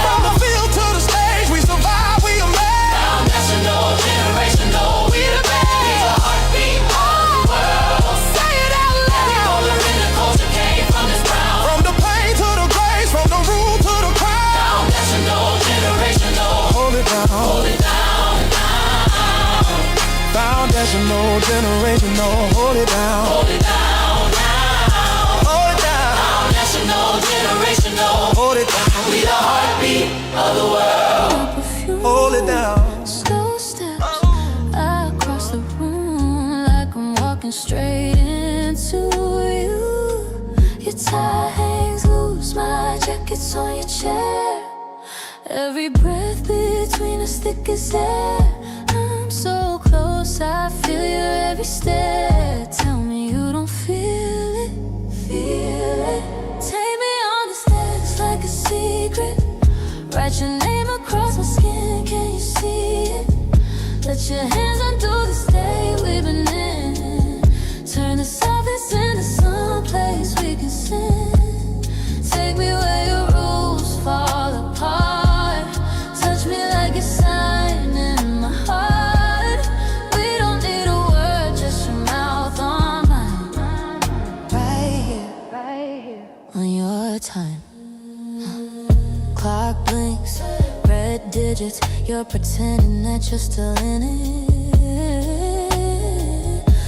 From the field to the stage, we survive, we amazed. Foundational, generational, we the best. We the heartbeat of the world. Say it out loud. Every color in the culture came from this ground. From the pain to the grace, from the root to the crown. Foundational, generational, hold it down, hold it down, down. Foundational, generational, hold it down, hold it down, down. Hold it down. Foundational, generational, hold it down. We the heartbeat of the world. Hold it down. Slow steps across the room, like I'm walking straight into you. Your tie hangs loose, my jacket's on your chair. Every breath between us thick as air. I'm so close, I feel your every stare. Tell me you don't feel it, feel it. Take me on the steps like a secret. Write your name across my skin, can you see it? Let your hands undo the state we've been in. Turn the softness into some place we can sin. Take me where your rules fall apart. Touch me like a sign in my heart. We don't need a word, just your mouth on mine. Right here, on your time. Clock blinks, red digits. You're pretending that you're still in it.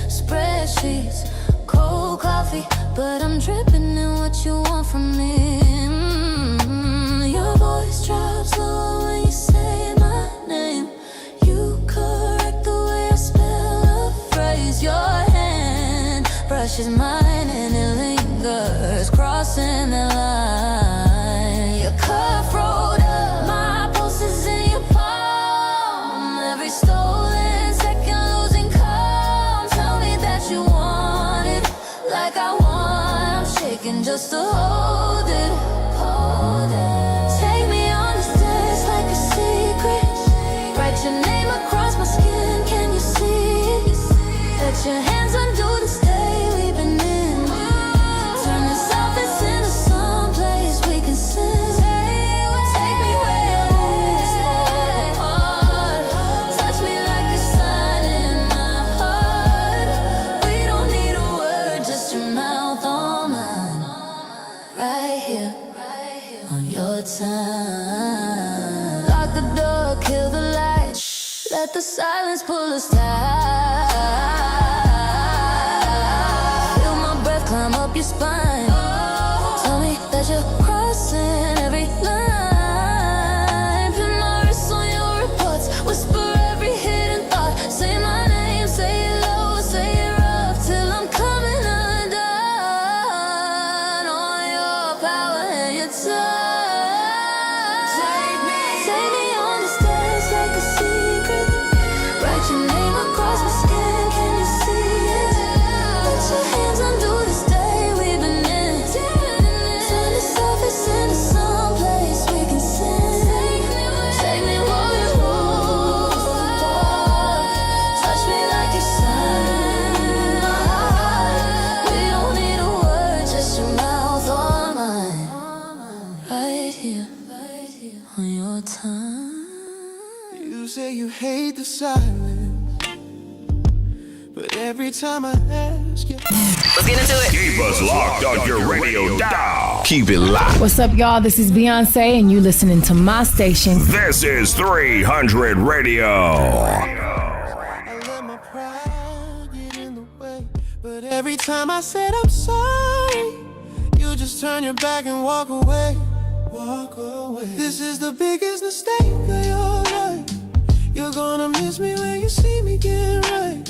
Spreadsheets, cold coffee, but I'm dripping in what you want from me. voice drops low when you say my name. You correct the way I spell a phrase. Your hand brushes mine and it lingers, crossing the line. Your cuff rolled up, my pulse is in your palm. Every stolen second losing calm. Tell me that you want it like I want. I'm shaking just to hold it. Take me on this dance like a secret. Write your name across my skin, can you see it? Let your hands undo the stay we've been in. Turn this office into some place we can sin. Take me where your lips stay hard. Touch me like a sign in my heart. We don't need a word, just your mouth on mine. Right here on your time. Lock the door, kill the light. Let the silence pull us tight. Feel my breath climb up your spine. Tell me that you're crossing every line. Put my wrists on your reports. Whisper every hidden thought. Say my name, say it low, say it rough, till I'm coming undone. On your power and your touch. Take me on this dance like a secret. Write your name across my skin, can you see it? Let your hands undo this day we've been in. Turn the surface into some place we can sin. Take me where we move. Touch me like your sign. We don't need a word, just your mouth on mine. Right here on your time. You say you hate the silence, but every time I ask you, Let's get into it. Keep us locked on your radio dial. Keep it locked. What's up, y'all? This is Beyonce, and you listening to my station. This is 300 Radio. I let my pride get in the way, but every time I said I'm sorry, you just turn your back and walk away. Walk away. This is the biggest mistake of your life. You're gonna miss me when you see me get right.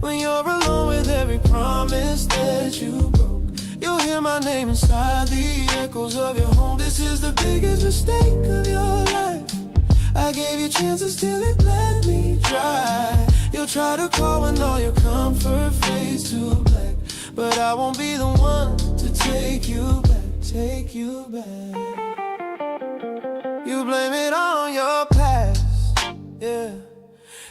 When you're alone with every promise that you broke, you'll hear my name inside the echoes of your home. This is the biggest mistake of your life. I gave you chances till it let me dry. You'll try to call when all your comfort fades to black, but I won't be the one to take you back, take you back. You blame it on your past, yeah.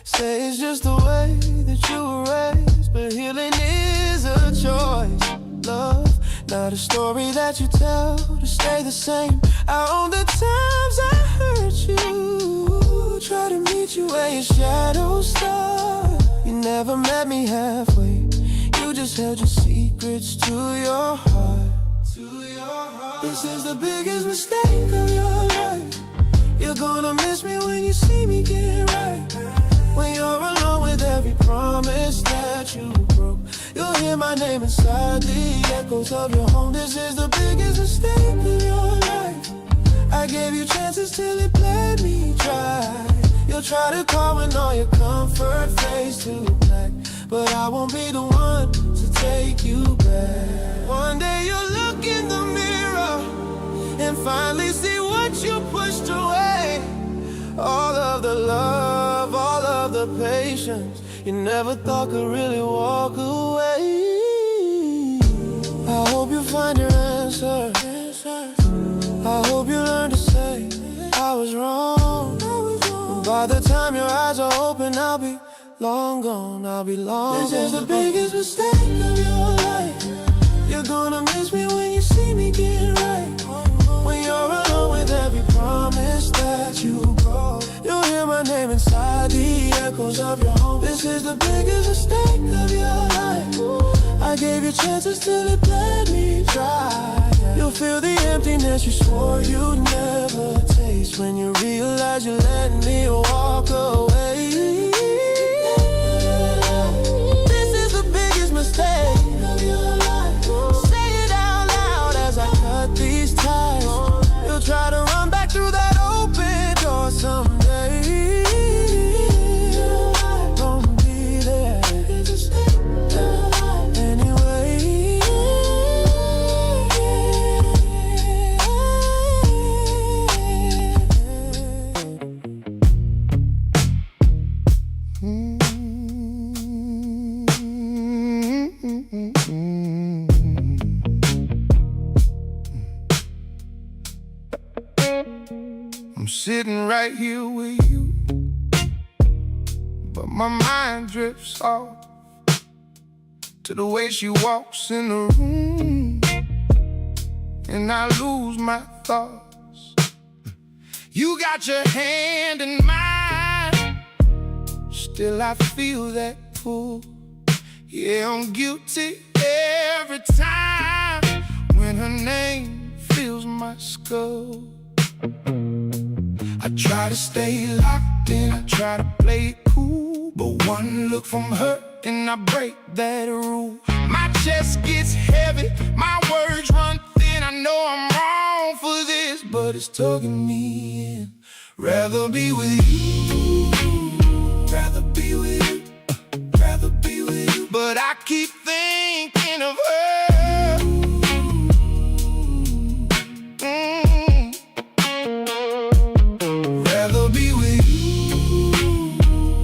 Say it's just the way that you were raised, but healing is a choice. Love, not a story that you tell to stay the same. I own the times I hurt you. Try to meet you where your shadows start. You never met me halfway. You just held your secrets to your heart. This is the biggest mistake of your life. You're gonna miss me when you see me get right. When you're alone with every promise that you broke, you'll hear my name inside the echoes of your home. This is the biggest mistake of your life. I gave you chances till it bled me dry. You'll try to call when all your comfort fades to black, but I won't be the one to take you back. One day you'll look in the mirror and finally see what you pushed away. All of the love, all of the patience you never thought could really walk away. I hope you find your answer. I hope you learn to say I was wrong. By the time your eyes are open, I'll be long gone, I'll be long gone. This is the biggest mistake of your life. You're gonna miss me when you see me get right. When you're alone with every promise that you broke, you'll hear my name inside the echoes of your home. This is the biggest mistake of your life. I gave you chances till it bled me dry. You'll feel the emptiness you swore you'd never taste when you realize you let me walk away. This is the biggest mistake of your life. Say it out loud as I cut these ties. You'll try to run back through the right here with you, but my mind drifts off to the way she walks in the room, and I lose my thoughts. You got your hand in mine, still I feel that pull. Yeah, I'm guilty every time when her name fills my skull. I try to stay locked in, I try to play it cool, but one look from her and I break that rule. My chest gets heavy, my words run thin. I know I'm wrong for this, but it's tugging me in. Rather be with you, rather be with you, rather be with you. But I keep thinking of her. Rather be with you,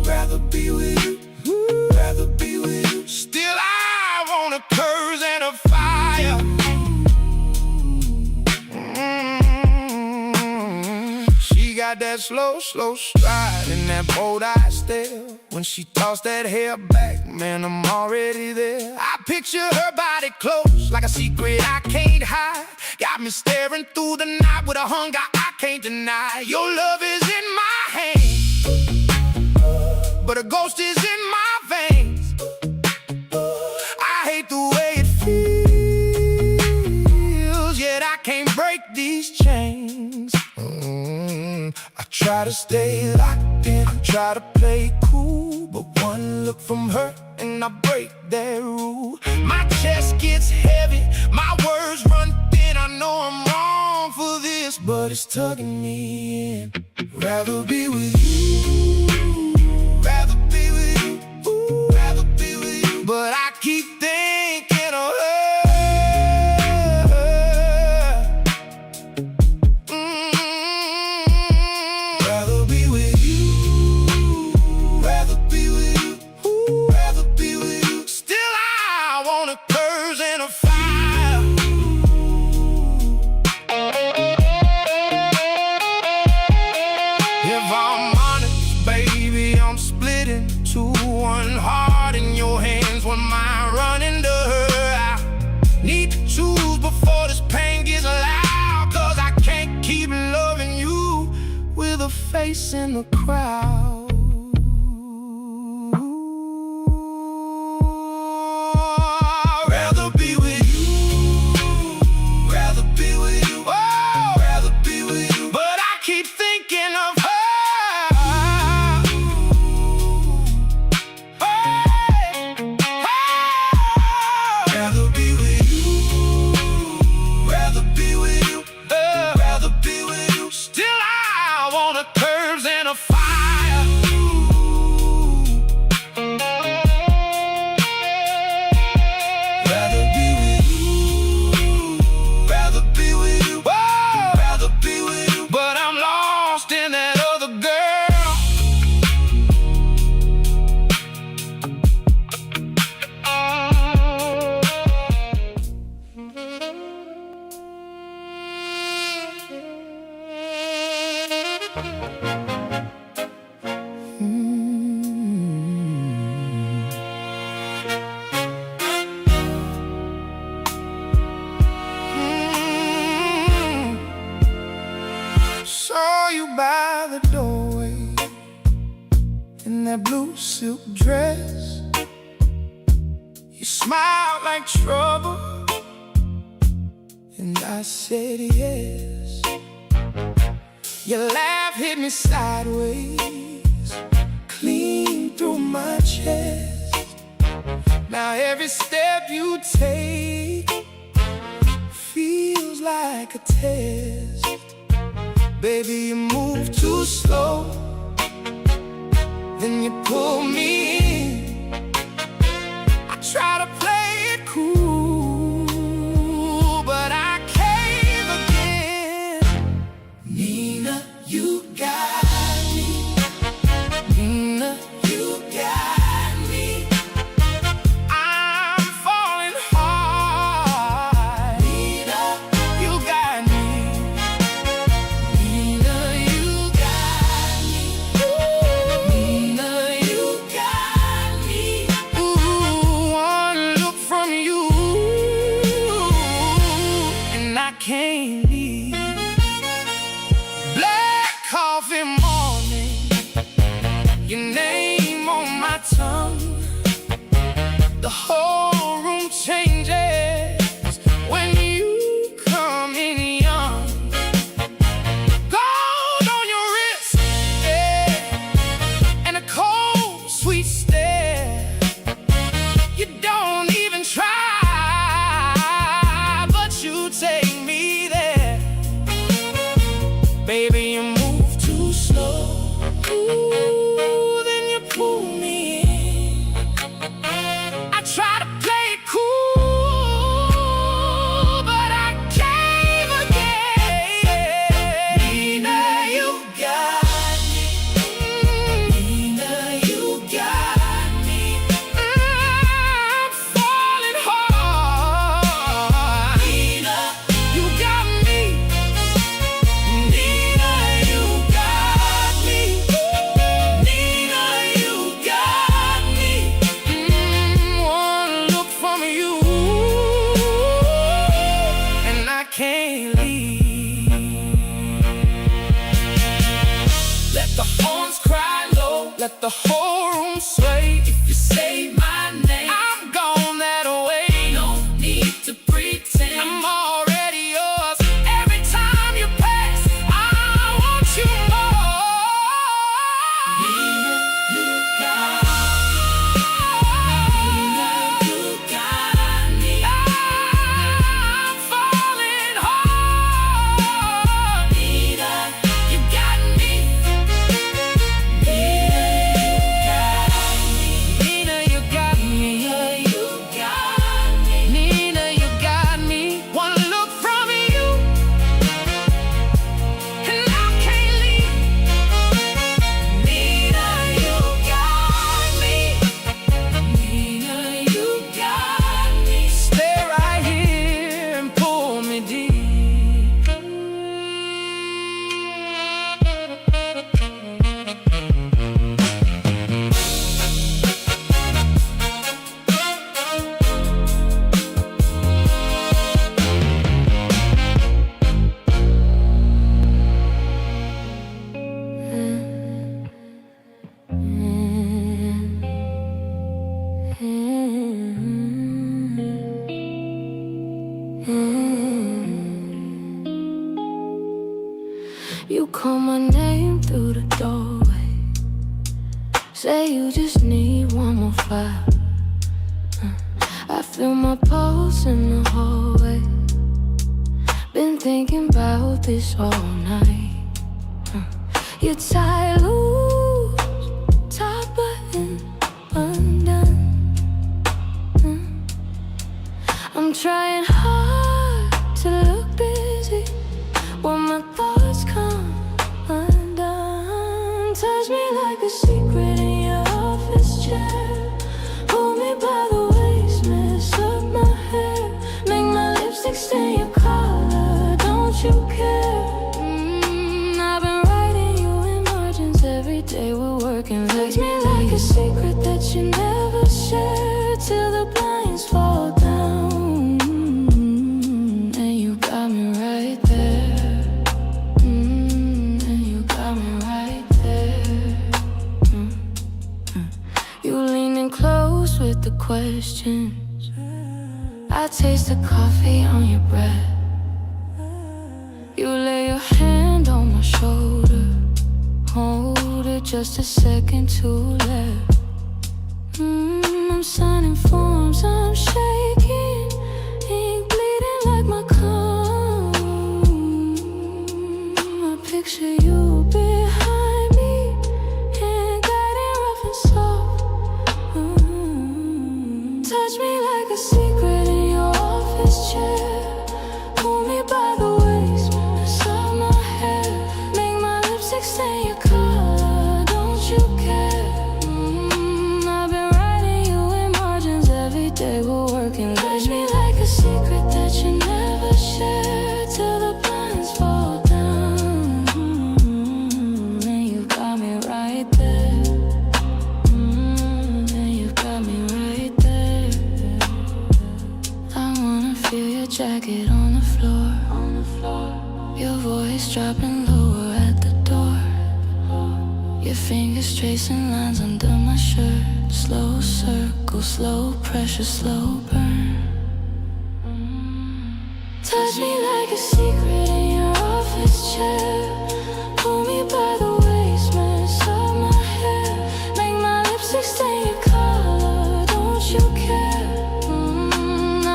rather be with you, rather be with you. Still I want a curse and a fire. She got that slow, slow stride and that bold-eyed stare. When she toss that hair back, man, I'm already there. I picture her body close, like a secret I can't hide. Got me staring through the night with a hunger I can't deny. Your love is in my hands, but a ghost is in my veins. I hate the way it feels, yet I can't break these chains. I try to stay locked in, try to play cool, but one look from her and I break that rule. My chest gets heavy, my words run thin. I know I'm wrong for this, but it's tugging me in. Rather be with you, rather be with you, rather be with you. But I keep thinking of her. Face in the crowd. Rather be with you, rather be with you, oh, rather be with you. But I keep thinking of her. Hey, hey. Rather be with you, rather be with you, rather be with you. Still I want a curves and a fire. Rather be with you, rather be with you, oh, rather be with you. But I'm lost in that other girl. Saw you by the doorway in that blue silk dress. You smiled like trouble, and I said yes. Your laugh hit me sideways, clean through my chest. Now every step you take feels like a test. Baby, you move too slow, then you pull me in. I try to play it cool, but I cave again. Nina, you got me. Nina, you got me. I'm falling hard. Nina, you got me. Nina, you got let the whole room sway. If you say my name, I'm gone that way. No need to pretend, I'm already yours. Every time you pass, I want you more. Nina, you got me. I'm falling hard. Nina, you got me. Nina, you got me. Nina, you got me. One look from you, and I can't leave. Nina, you got me. Nina, you got me. Stay right here and pull me deep. You call my name through the doorway. Say you just need one more fight. I feel my pulse in the hallway. Been thinking about this all night. You tie loose, top button undone. I'm trying hard to look busy when my thoughts come undone. Touch me like a secret in your office chair. Pull me by the waist, mess up my hair. Make my lipstick stain your collar, don't you care? I've been writing you in margins every day we're working. Touch me like a secret that you never share, till the blinds fall down. And you got me right there. And you got me right there. You leaning close with the questions. I taste the coffee on your breath. You lay your hand on my shoulder. Hold it just a second to left. I'm signing forms, I'm shaking. Ink bleeding like my comb. I picture you behind me, hand guiding rough and soft. Touch me like a secret in your office chair. Pull me by the waist, mess up my hair. Make my lipstick stain your color, don't you care? I've been writing you in margins every day we're working. Touch me like a secret that you never share, till the blinds fall down. And you got me right there. And you got me right there. I wanna feel your jacket on the floor. Your voice dropping lower at the door. Your fingers tracing lines under my shirt. Slow circle, slow pressure, slow burn. Touch me like a secret in your office chair. Pull me by the waist, mess up my hair. Make my lipstick stain your color, don't you care?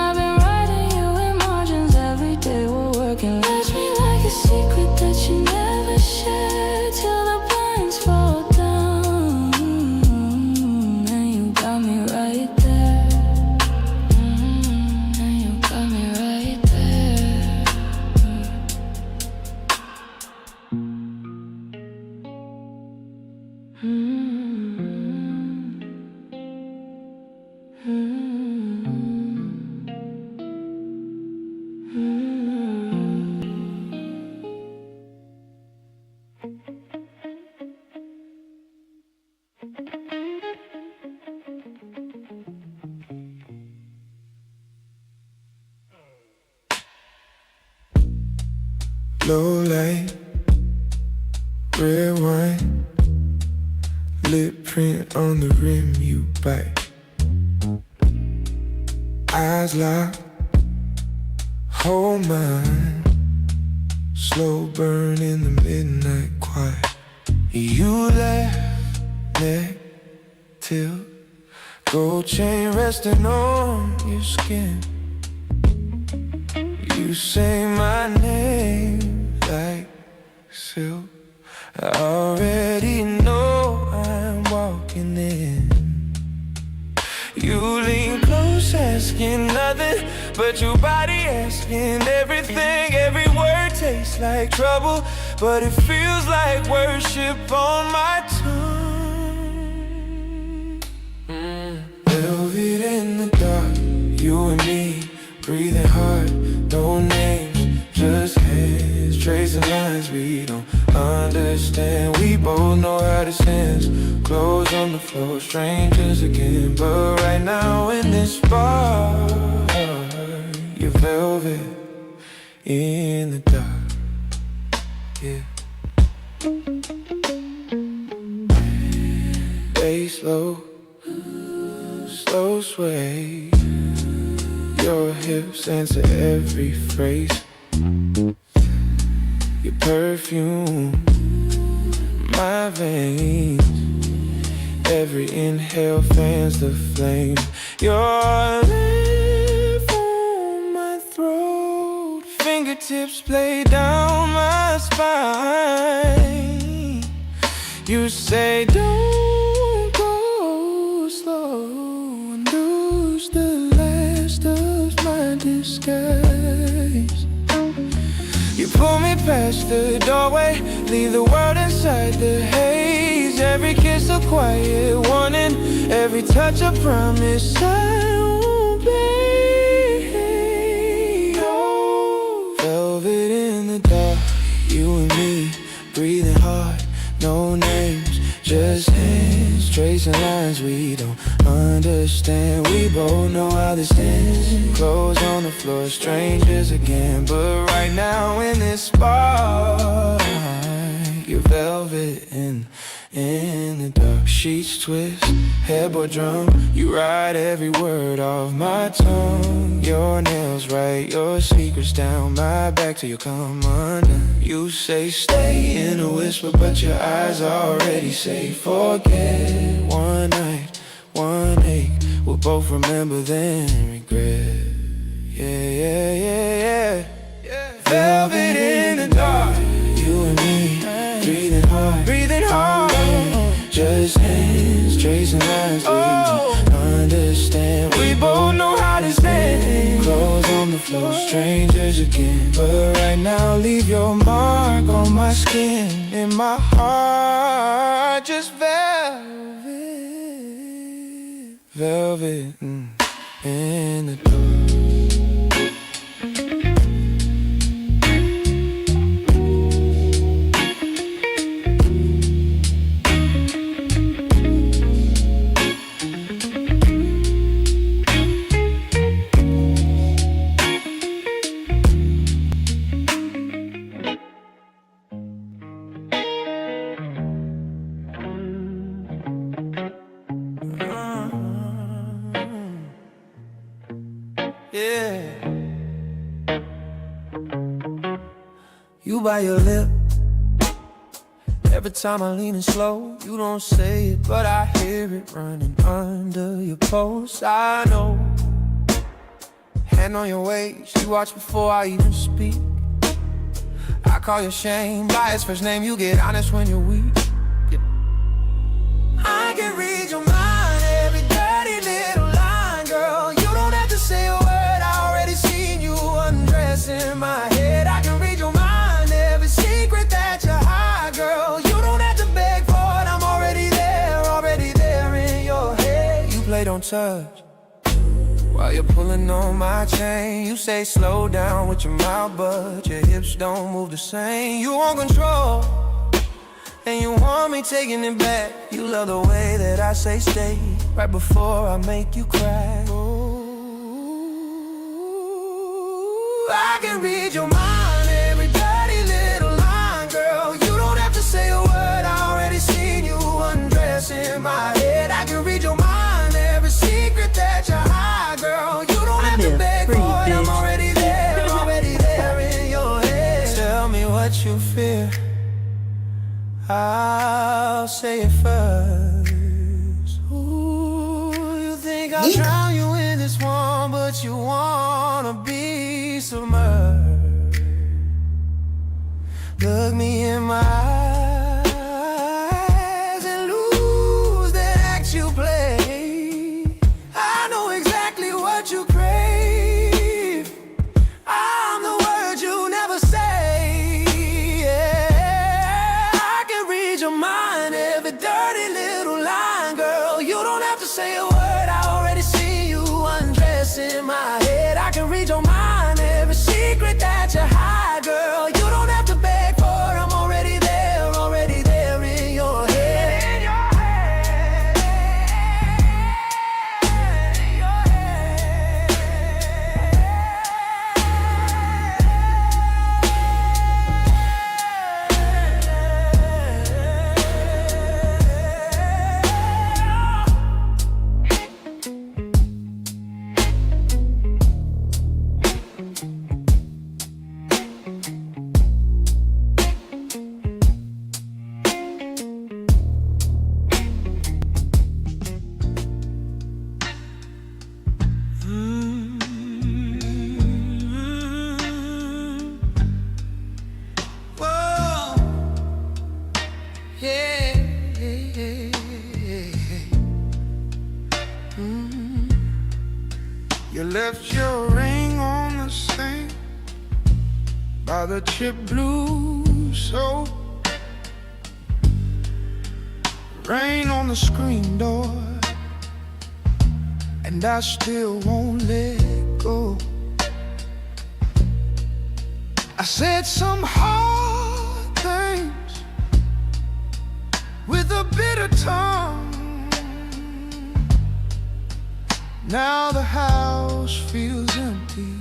I've been writing you in margins every day we're working. Touch me like a secret that you never share, till the blinds fall down. And you got me right there. And you got me right there. Low light, red wine, Lip print on the rim you bite. Eyes locked, hold mine. Slow burn in the midnight quiet. You left neck till gold chain resting on your skin. You say my name like silk. I already know I'm walking in. You lean close asking nothing but your body asking everything. Every word tastes like trouble, but it feels like worship on my tongue. Velvet in the dark, you and me, breathing hard, no names, just hands, tracing lines we don't understand. We both know how this ends, clothes on the floor, strangers again. But right now in this bar, you're velvet in the dark, yeah. Bass low, slow sway. Your hips answer every phrase. Your perfume, my veins. Every inhale fans the flame. Your lip on my throat. Fingertips play down my spine. You say don't go slow and lose the last of my disguise. You pull me past the doorway, leave the world inside the haze. Every kiss a quiet warning, every touch a promise I obey. Oh, velvet in the dark, you and me, breathing hard, no names, just hands, tracing lines we don't understand. We both know how this ends, clothes on the floor, strangers again. But right now in this bar, you're velvet in the dark. Sheets twist, headboard drum, you write every word off my tongue. Your nails write your secrets down my back till you come undone. You say stay in a whisper, but your eyes already say forget. One night, one ache, we'll both remember then regret. Yeah, yeah, yeah, yeah. Velvet in the dark, you and me, breathing hard, breathing hard. Just hands, tracing lines we don't understand. We both know how this ends. Clothes on the floor, strangers again. But right now, leave your mark on my skin, in my heart, just velvet, velvet in the dark. Yeah. You bite your lip every time I lean in slow. You don't say it, but I hear it running under your pulse. I know. Hand on your waist, you watch before I even speak. I call your shame by its first name. You get honest when you're weak. Yeah. I can read your mind, every dirty little line, girl. You don't have to say a word. In my head, I can read your mind, every secret that you hide, girl. You don't have to beg for it, I'm already there in your head. You play don't touch while you're pulling on my chain. You say slow down with your mouth, but your hips don't move the same. You want control, and you want me taking it back. You love the way that I say stay, right before I make you cry. I can read your mind, every dirty little line, girl. You don't have to say a word, I already seen you undressing I'll say it first. Ooh, you think I'll drown you in this one, but you wanna be submerged. Look me in my eyes and lose that act you play. I know exactly what you crave. I'm the word you never say. Yeah, I can read your mind, every dirty little line, girl. You don't have to say a word, I already see you undress in my head. I can read your mind, every secret that you hide, girl. You don't have to beg for it, I'm already there in your head. In your head, in your Whoa, yeah, You left your ring on the sink by the chip blue soap. Rain on the screen door, and I still won't let go. I said some hard things with a bitter tongue. Now the house feels empty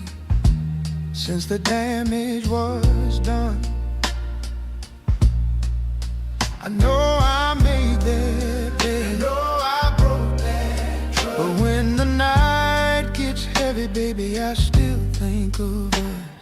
since the damage was done. I know I made that bed, I know I broke that trust. But when the night gets heavy, baby, I still think of us.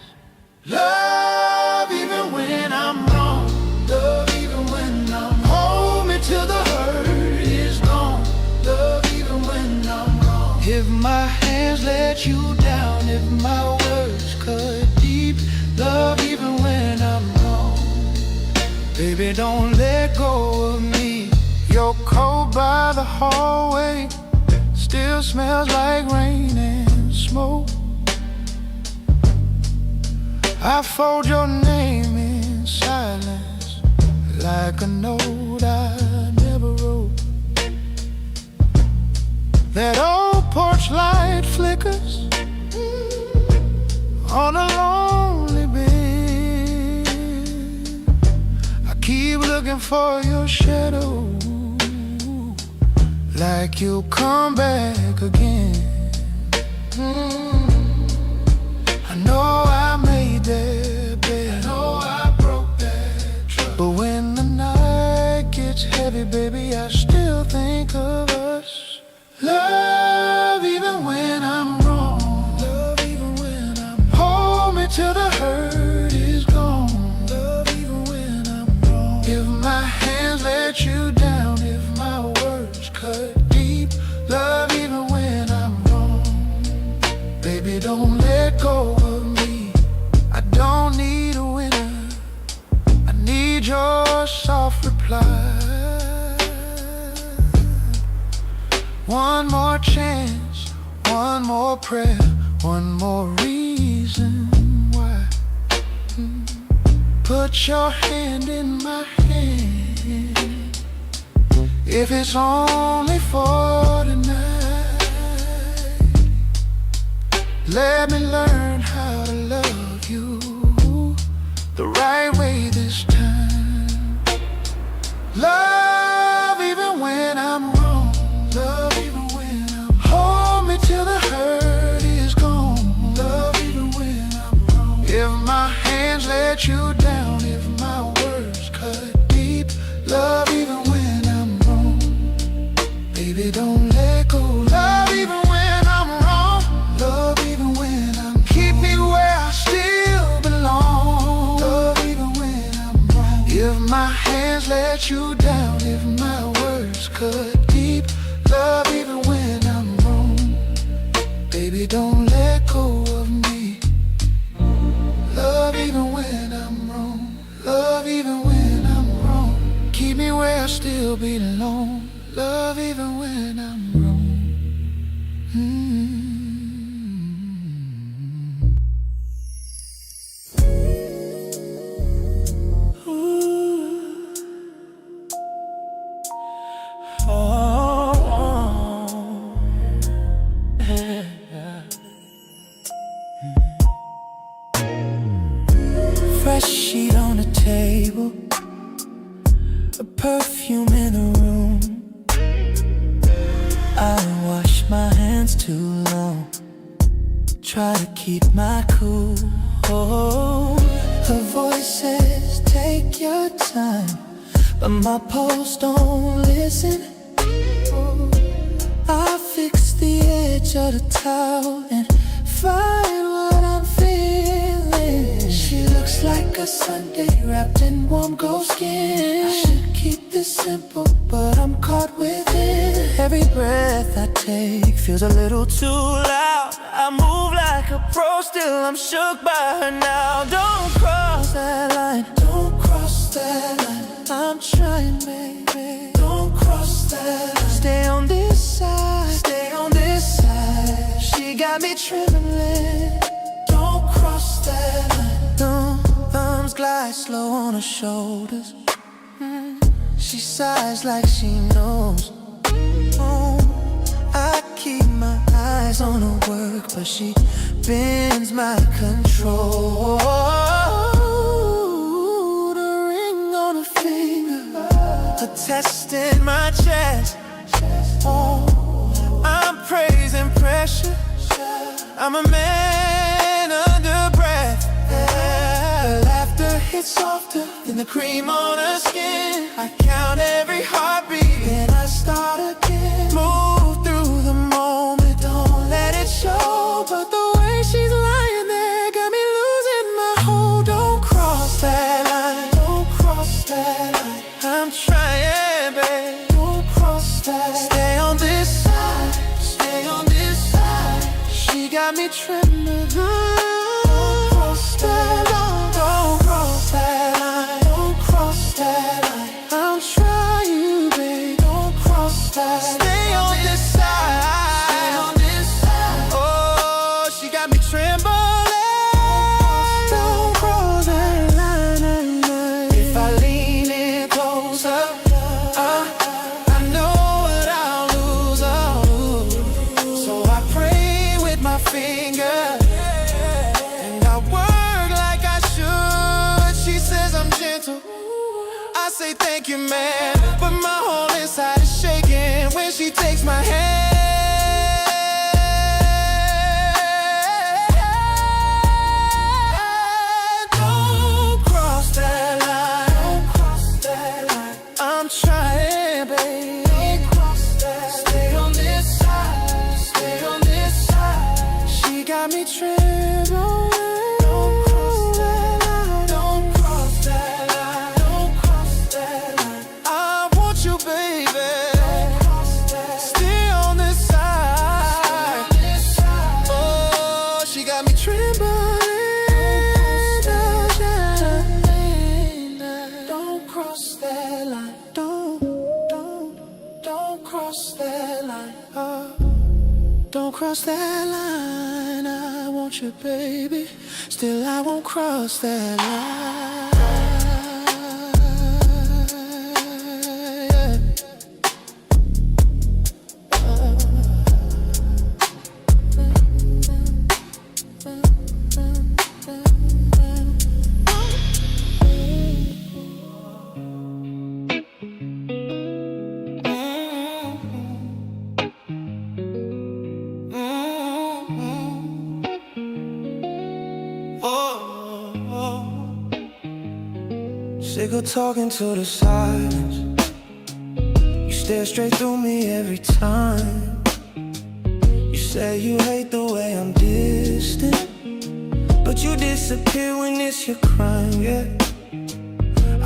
Love even when I'm wrong, love even when I'm wrong. Hold me till the hurt is gone, love even when I'm wrong. If my hands let you down, if my words cut deep, love even when I'm wrong. Baby, don't let go of me. Your coat by the hallway still smells like rain and smoke. I fold your name in silence like a note I never wrote. That old porch light flickers on a lonely bed. I keep looking for your shadow, like you'll come back again. I know I made that bed, I know I broke that trust. But when the night gets heavy, baby, I still think of us. Love even when I'm wrong, love even when I'm wrong. Hold me till the hurt is gone, love even when I'm wrong. If my hands let you down, if my words cut deep, love even when I'm wrong. Baby, don't let go of me. I don't need a winner, I need your soft reply. One more chance, one more prayer, one more reason why. Put your hand in my hand, if it's only for tonight. Let me learn how to love you the right way this time. Love even when I'm wrong, love even when I'm wrong. Hold me till the hurt is gone, love even when I'm wrong. If my hands let you down, if my words cut deep, love even when I'm wrong. Baby, don't let go. Love even when I'm wrong, love even when I'm. Keep me where I still belong, love even when I'm wrong. If my hands let like a deep love even when I'm wrong. Baby, don't let go of me. Love even when I'm wrong. Love even when I'm wrong. Keep me where I still belong. Love even when I'm wrong. Fresh sheet on the table, a perfume in the room. I wash my hands too long, try to keep my cool. Oh, her voice says take your time, but my pulse don't listen. Oh, I fix the edge of the towel and find what I'm feeling. She looks like a Sunday wrapped in warm gold skin. I should keep this simple, but I'm caught within. Every breath I take feels a little too loud. I move like a pro, still I'm shook by her now. Don't cross that line, don't cross that line. I'm trying, baby, don't cross that line. Stay on this side, stay on this side. She got me trembling. Don't cross that line. No, thumbs glide slow on her shoulders. She sighs like she knows. Oh, I keep my eyes on her work, but she bends my control. The ring on her finger, a test in my chest. Oh, I'm praising pressure. I'm a man under breath. Her laughter hits softer than the cream on her skin. I count every heartbeat, then I start again. Move through the moment, don't let it show. But the way she's lying there got me losing my hold. Don't cross that line, don't cross that line. I'm trying, babe, don't cross that line. Stay on this side, stay on this side. She got me trembling. Don't cross that line, don't cross that line, don't cross that line. I'm trying, babe, don't cross that line. Stay on this side, stay on this side. Oh, she got me trembling. Don't cross that line. If I lean in closer, I know what I'll lose, So I pray with my finger, and I work like I should. She says I'm gentle, I say thank you, man, but my whole inside is shaking when she takes my hand. Don't cross that line, don't cross that line. I'm trying, babe, don't cross that. Stay on this side, stay on this side. She got me trembling. Don't cross that line, don't cross that line, don't cross that line. I want you, baby. Stay on this side. Oh, she got me trembling. Don't cross that line. Don't cross that line. Oh, don't cross that line. I want you, baby. Still, I won't cross that line. Sick of talking to the silence. You stare straight through me every time. You say you hate the way I'm distant, but you disappear when it's your crime, yeah.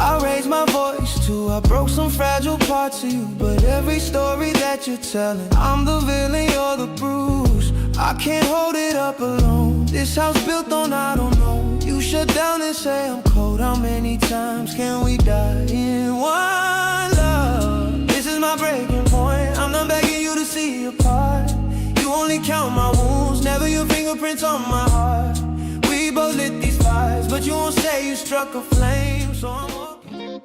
I raised my voice too, I broke some fragile parts of you. But every story that you're telling, I'm the villain, you're the bruise. I can't hold it up alone. This house built on I don't know. You shut down and say I'm cold. How many times can we die in one love? This is my breaking point. I'm not begging you to see apart. You only count my wounds, never your fingerprints on my heart. We both lit these fires, but you won't say you struck a flame. So I'm walking.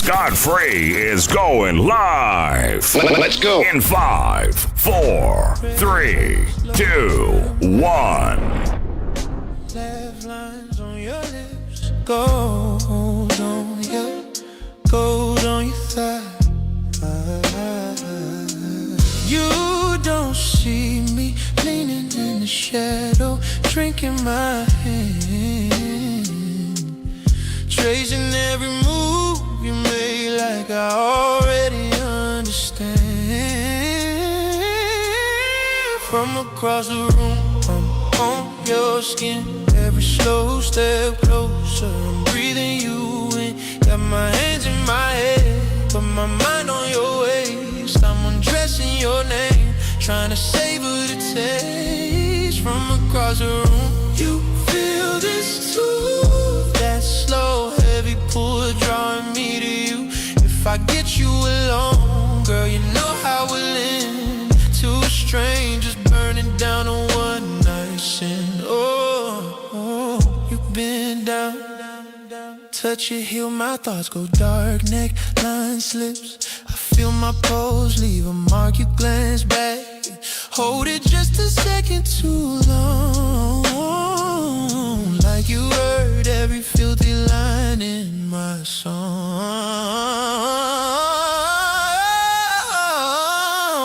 Scott Free is going live. Let's go. In 5, 4, 3, 2, 1. Left lines on your lips, gold on your thigh. You don't see me leaning in the shadow, drinking my hand, tracing every move you made like I already understand. From across the room, I'm on your skin, every slow step closer, I'm breathing you in. Got my hands in my head, put my mind on your waist. I'm undressing your name, trying to savor the taste. From across the room, you feel this too. That slow, heavy pull drawing me to you. If I get you alone, girl, you know how we'll end. Two strangers burning down a one night stand. Oh, you've been down. Touch your heel, my thoughts go dark. Neckline slips, I feel my pose leave a mark. You glance back, hold it just a second too long. Like you heard every filthy line in my song.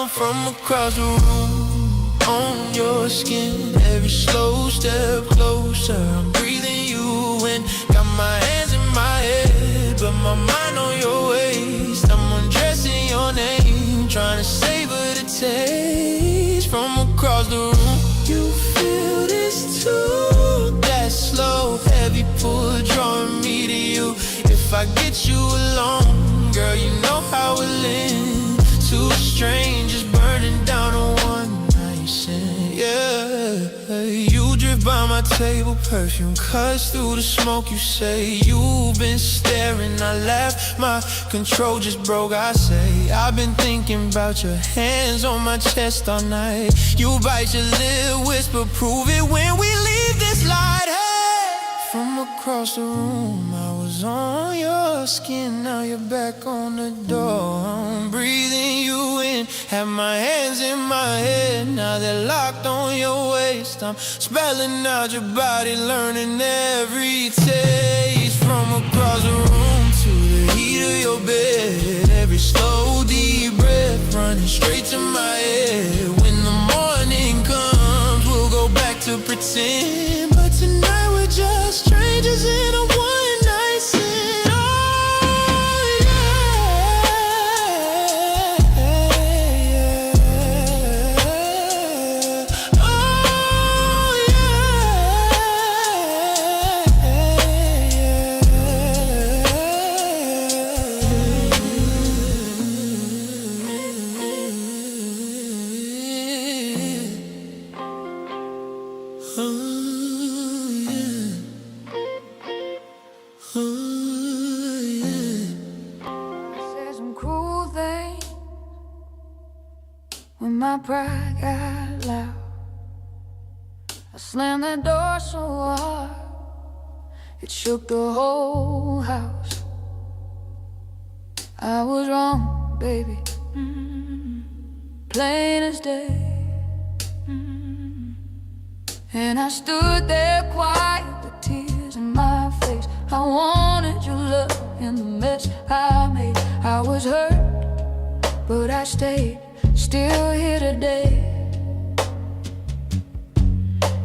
From across the room, on your skin, every slow step closer, I'm breathing you in. Got my hands in my head, but my mind on your waist. I'm undressing your name, trying to savor the taste. From across the room, you feel this too. That slow, heavy pull drawing me to you. If I get you alone, girl, you know how we'll end. Two strangers burning down a one night stand. Yeah, you drift by my table, perfume cuts through the smoke. You say you've been staring, I laugh, my control just broke. I say I've been thinking about your hands on my chest all night. You bite your lip, whisper, prove it when we leave this light. Hey, from across the room, I was on your skin, now you're back on the door. I'm breathing you in, have my hands in my head, now they're locked on your waist. I'm spelling out your body, learning every taste. From across the room to the heat of your bed, every slow deep breath running straight to my head. When the morning comes, we'll go back to pretend, but tonight we're just strangers in a one night stand. Oh yeah, oh when my pride got loud, I slammed that door so hard it shook the whole house. I was wrong, baby, plain as day. And I stood there quiet with tears in my face. I wanted your love in the mess I made. I was hurt, but I stayed, still here today.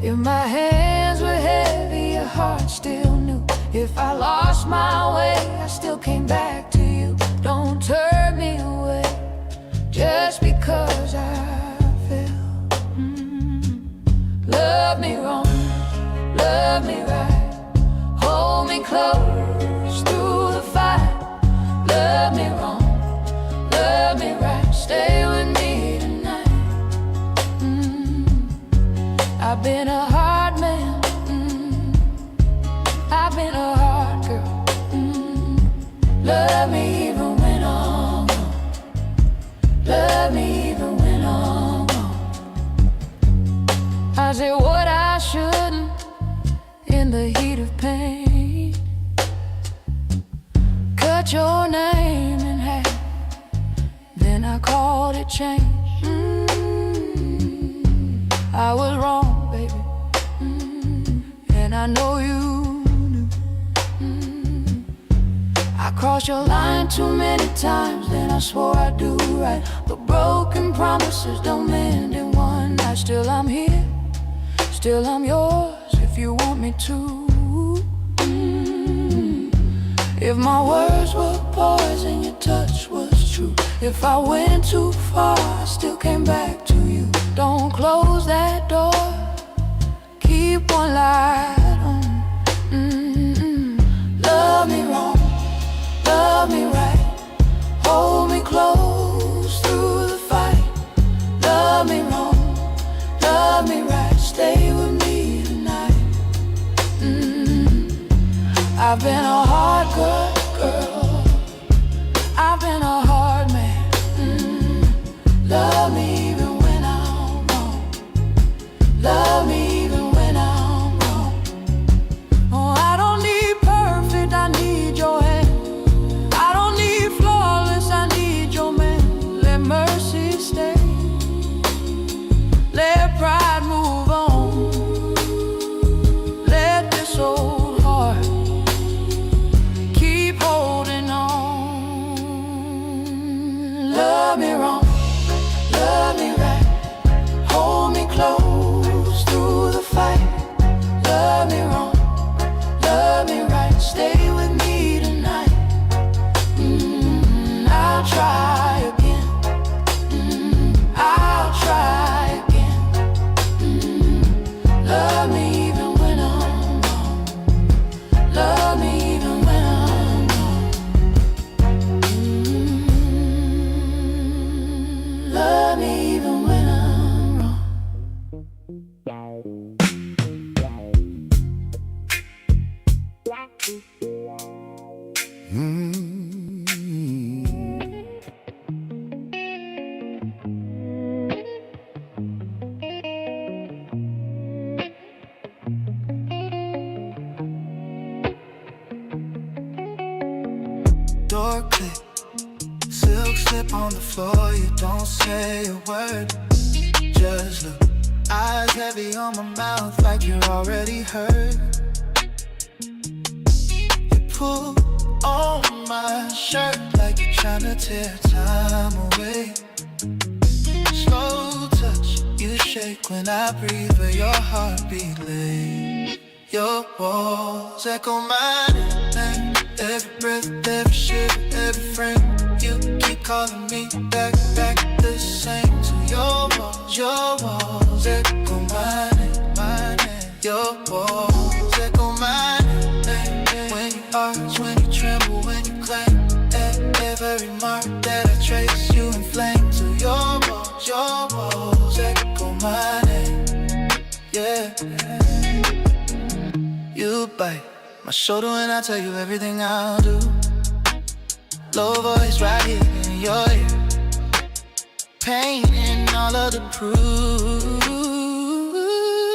If my hands were heavy, your heart still knew. If I lost my way, I still came back to you. Don't turn me away just because as I feel. Love me wrong, love me right, hold me close through the fight. Love me wrong, love me right, stay with me tonight. I've been a hard man, I've been a hard girl. Love me even when I'm wrong, love me even when I'm wrong. I say what I shouldn't in the heat of pain. Cut your name in half, then I called it change. I was wrong, baby, and I know you knew. I crossed your line too many times, then I swore I'd do right. But broken promises don't mend in one night. Still I'm here, still I'm yours if you want me to. If my words were poison, your touch was true. If I went too far, I still came back to you. Don't close that door, keep one light on. Love me wrong, love me right, hold me close through the fight. Love me wrong, love me right, stay with me tonight. I've been a hard girl, I've been a hard man. Love me even when I'm wrong, love me even when I'm wrong. Oh, I don't need perfect, I need your hand. I don't need flawless, I need your man. Let mercy stay, let pride move on, let this old heart keep holding on. Love me wrong, love me right, hold me close through the fight. Love me wrong, love me right, stay with me tonight. I'll try again, I'll try again. Love me even when I'm wrong, love me even when I'm wrong. Love me even when I'm wrong. Door click, silk slip on the floor. You don't say a word, just look. Eyes heavy on my mouth like you're already hurt. You pull on my shirt like you're trying to tear time away. Slow touch, you shake when I breathe, but your heartbeat late. Your walls echo my name, every breath, every shiver, every frame. You keep calling me back the same. So your walls echo my name, your walls echo my name. When you arch, when you tremble, when you claim every mark that I trace, you inflame. So your walls echo my name, yeah. You bite my shoulder when I tell you everything I'll do. Low voice right here in your ear, painting all of the proof. You,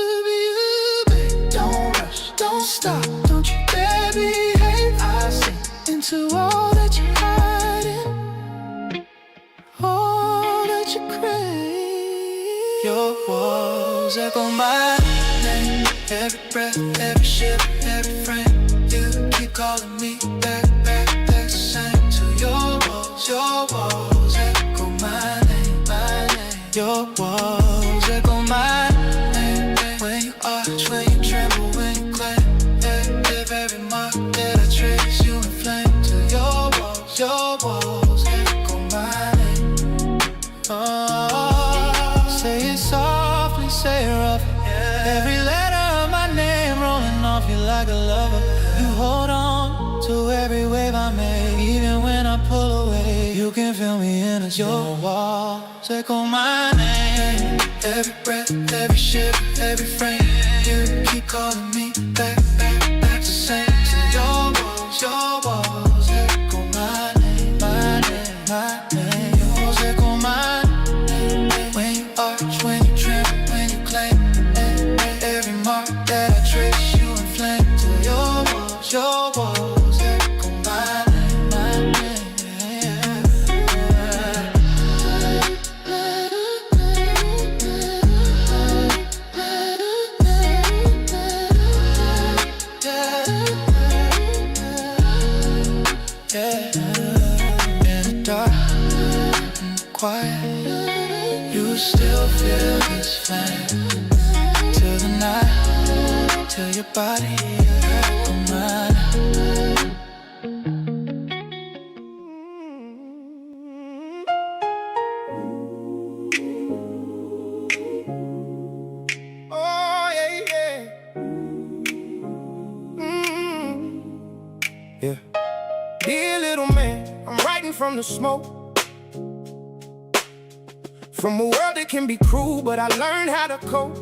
babe, don't rush, don't stop, don't you dare behave. I see into all that you're hiding, all that you crave. Your walls echo my name, every breath, every shiver, every frame. You keep calling me back the same. To your walls echo my name, your walls echo my name. When you arch, when you tremble, when you claim every mark that I trace, you inflame. To your walls echo my name. Oh. like a lover. You hold on to every wave I make, even when I pull away. You can feel me in a your walls echo my name. Every breath, every shift, every frame. You keep calling me back, back, back to same. To your walls echo my name, my name, my name. Your walls echo my name. When you arch, when you tremble, when you claim every mark that I trace, you inflame. To your walls echo my name, my name. In the dark, in the quiet, you still feel this flame. Till the night, till your body echo mine. Oh yeah, yeah. Yeah. Dear little man, I'm writing from the smoke. From a world that can be cruel, but I learned how to cope.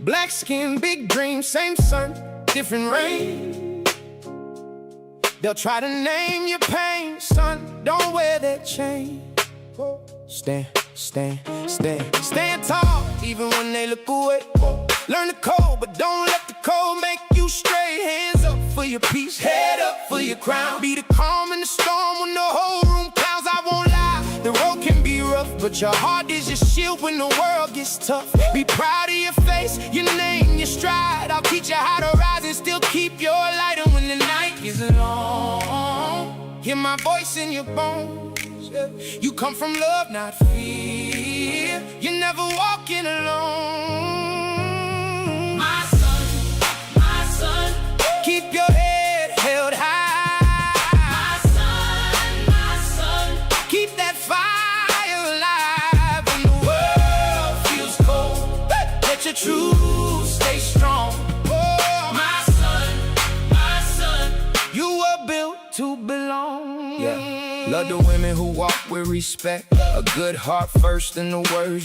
Black skin, big dreams, same sun, different rain. They'll try to name your pain, son, don't wear that chain. Stand tall, even when they look away. Learn the code, but don't let the code make you stray. Hands up for your peace, head up for your crown. Be the calm in the storm when the whole room clouds. I won't lie, the road can be rough, but your heart is your shield when the world gets tough. Be proud of your face, your name, your stride. I'll teach you how to rise and still keep your light on when the night is long. Hear my voice in your bones. You come from love, not fear. You're never walking alone. My son, keep your head held high. My son, keep that fire alive. When the world feels cold, let your truth stay strong. Oh, my son, you were built to belong. Yeah. Love the women who walk with respect. A good heart first in the words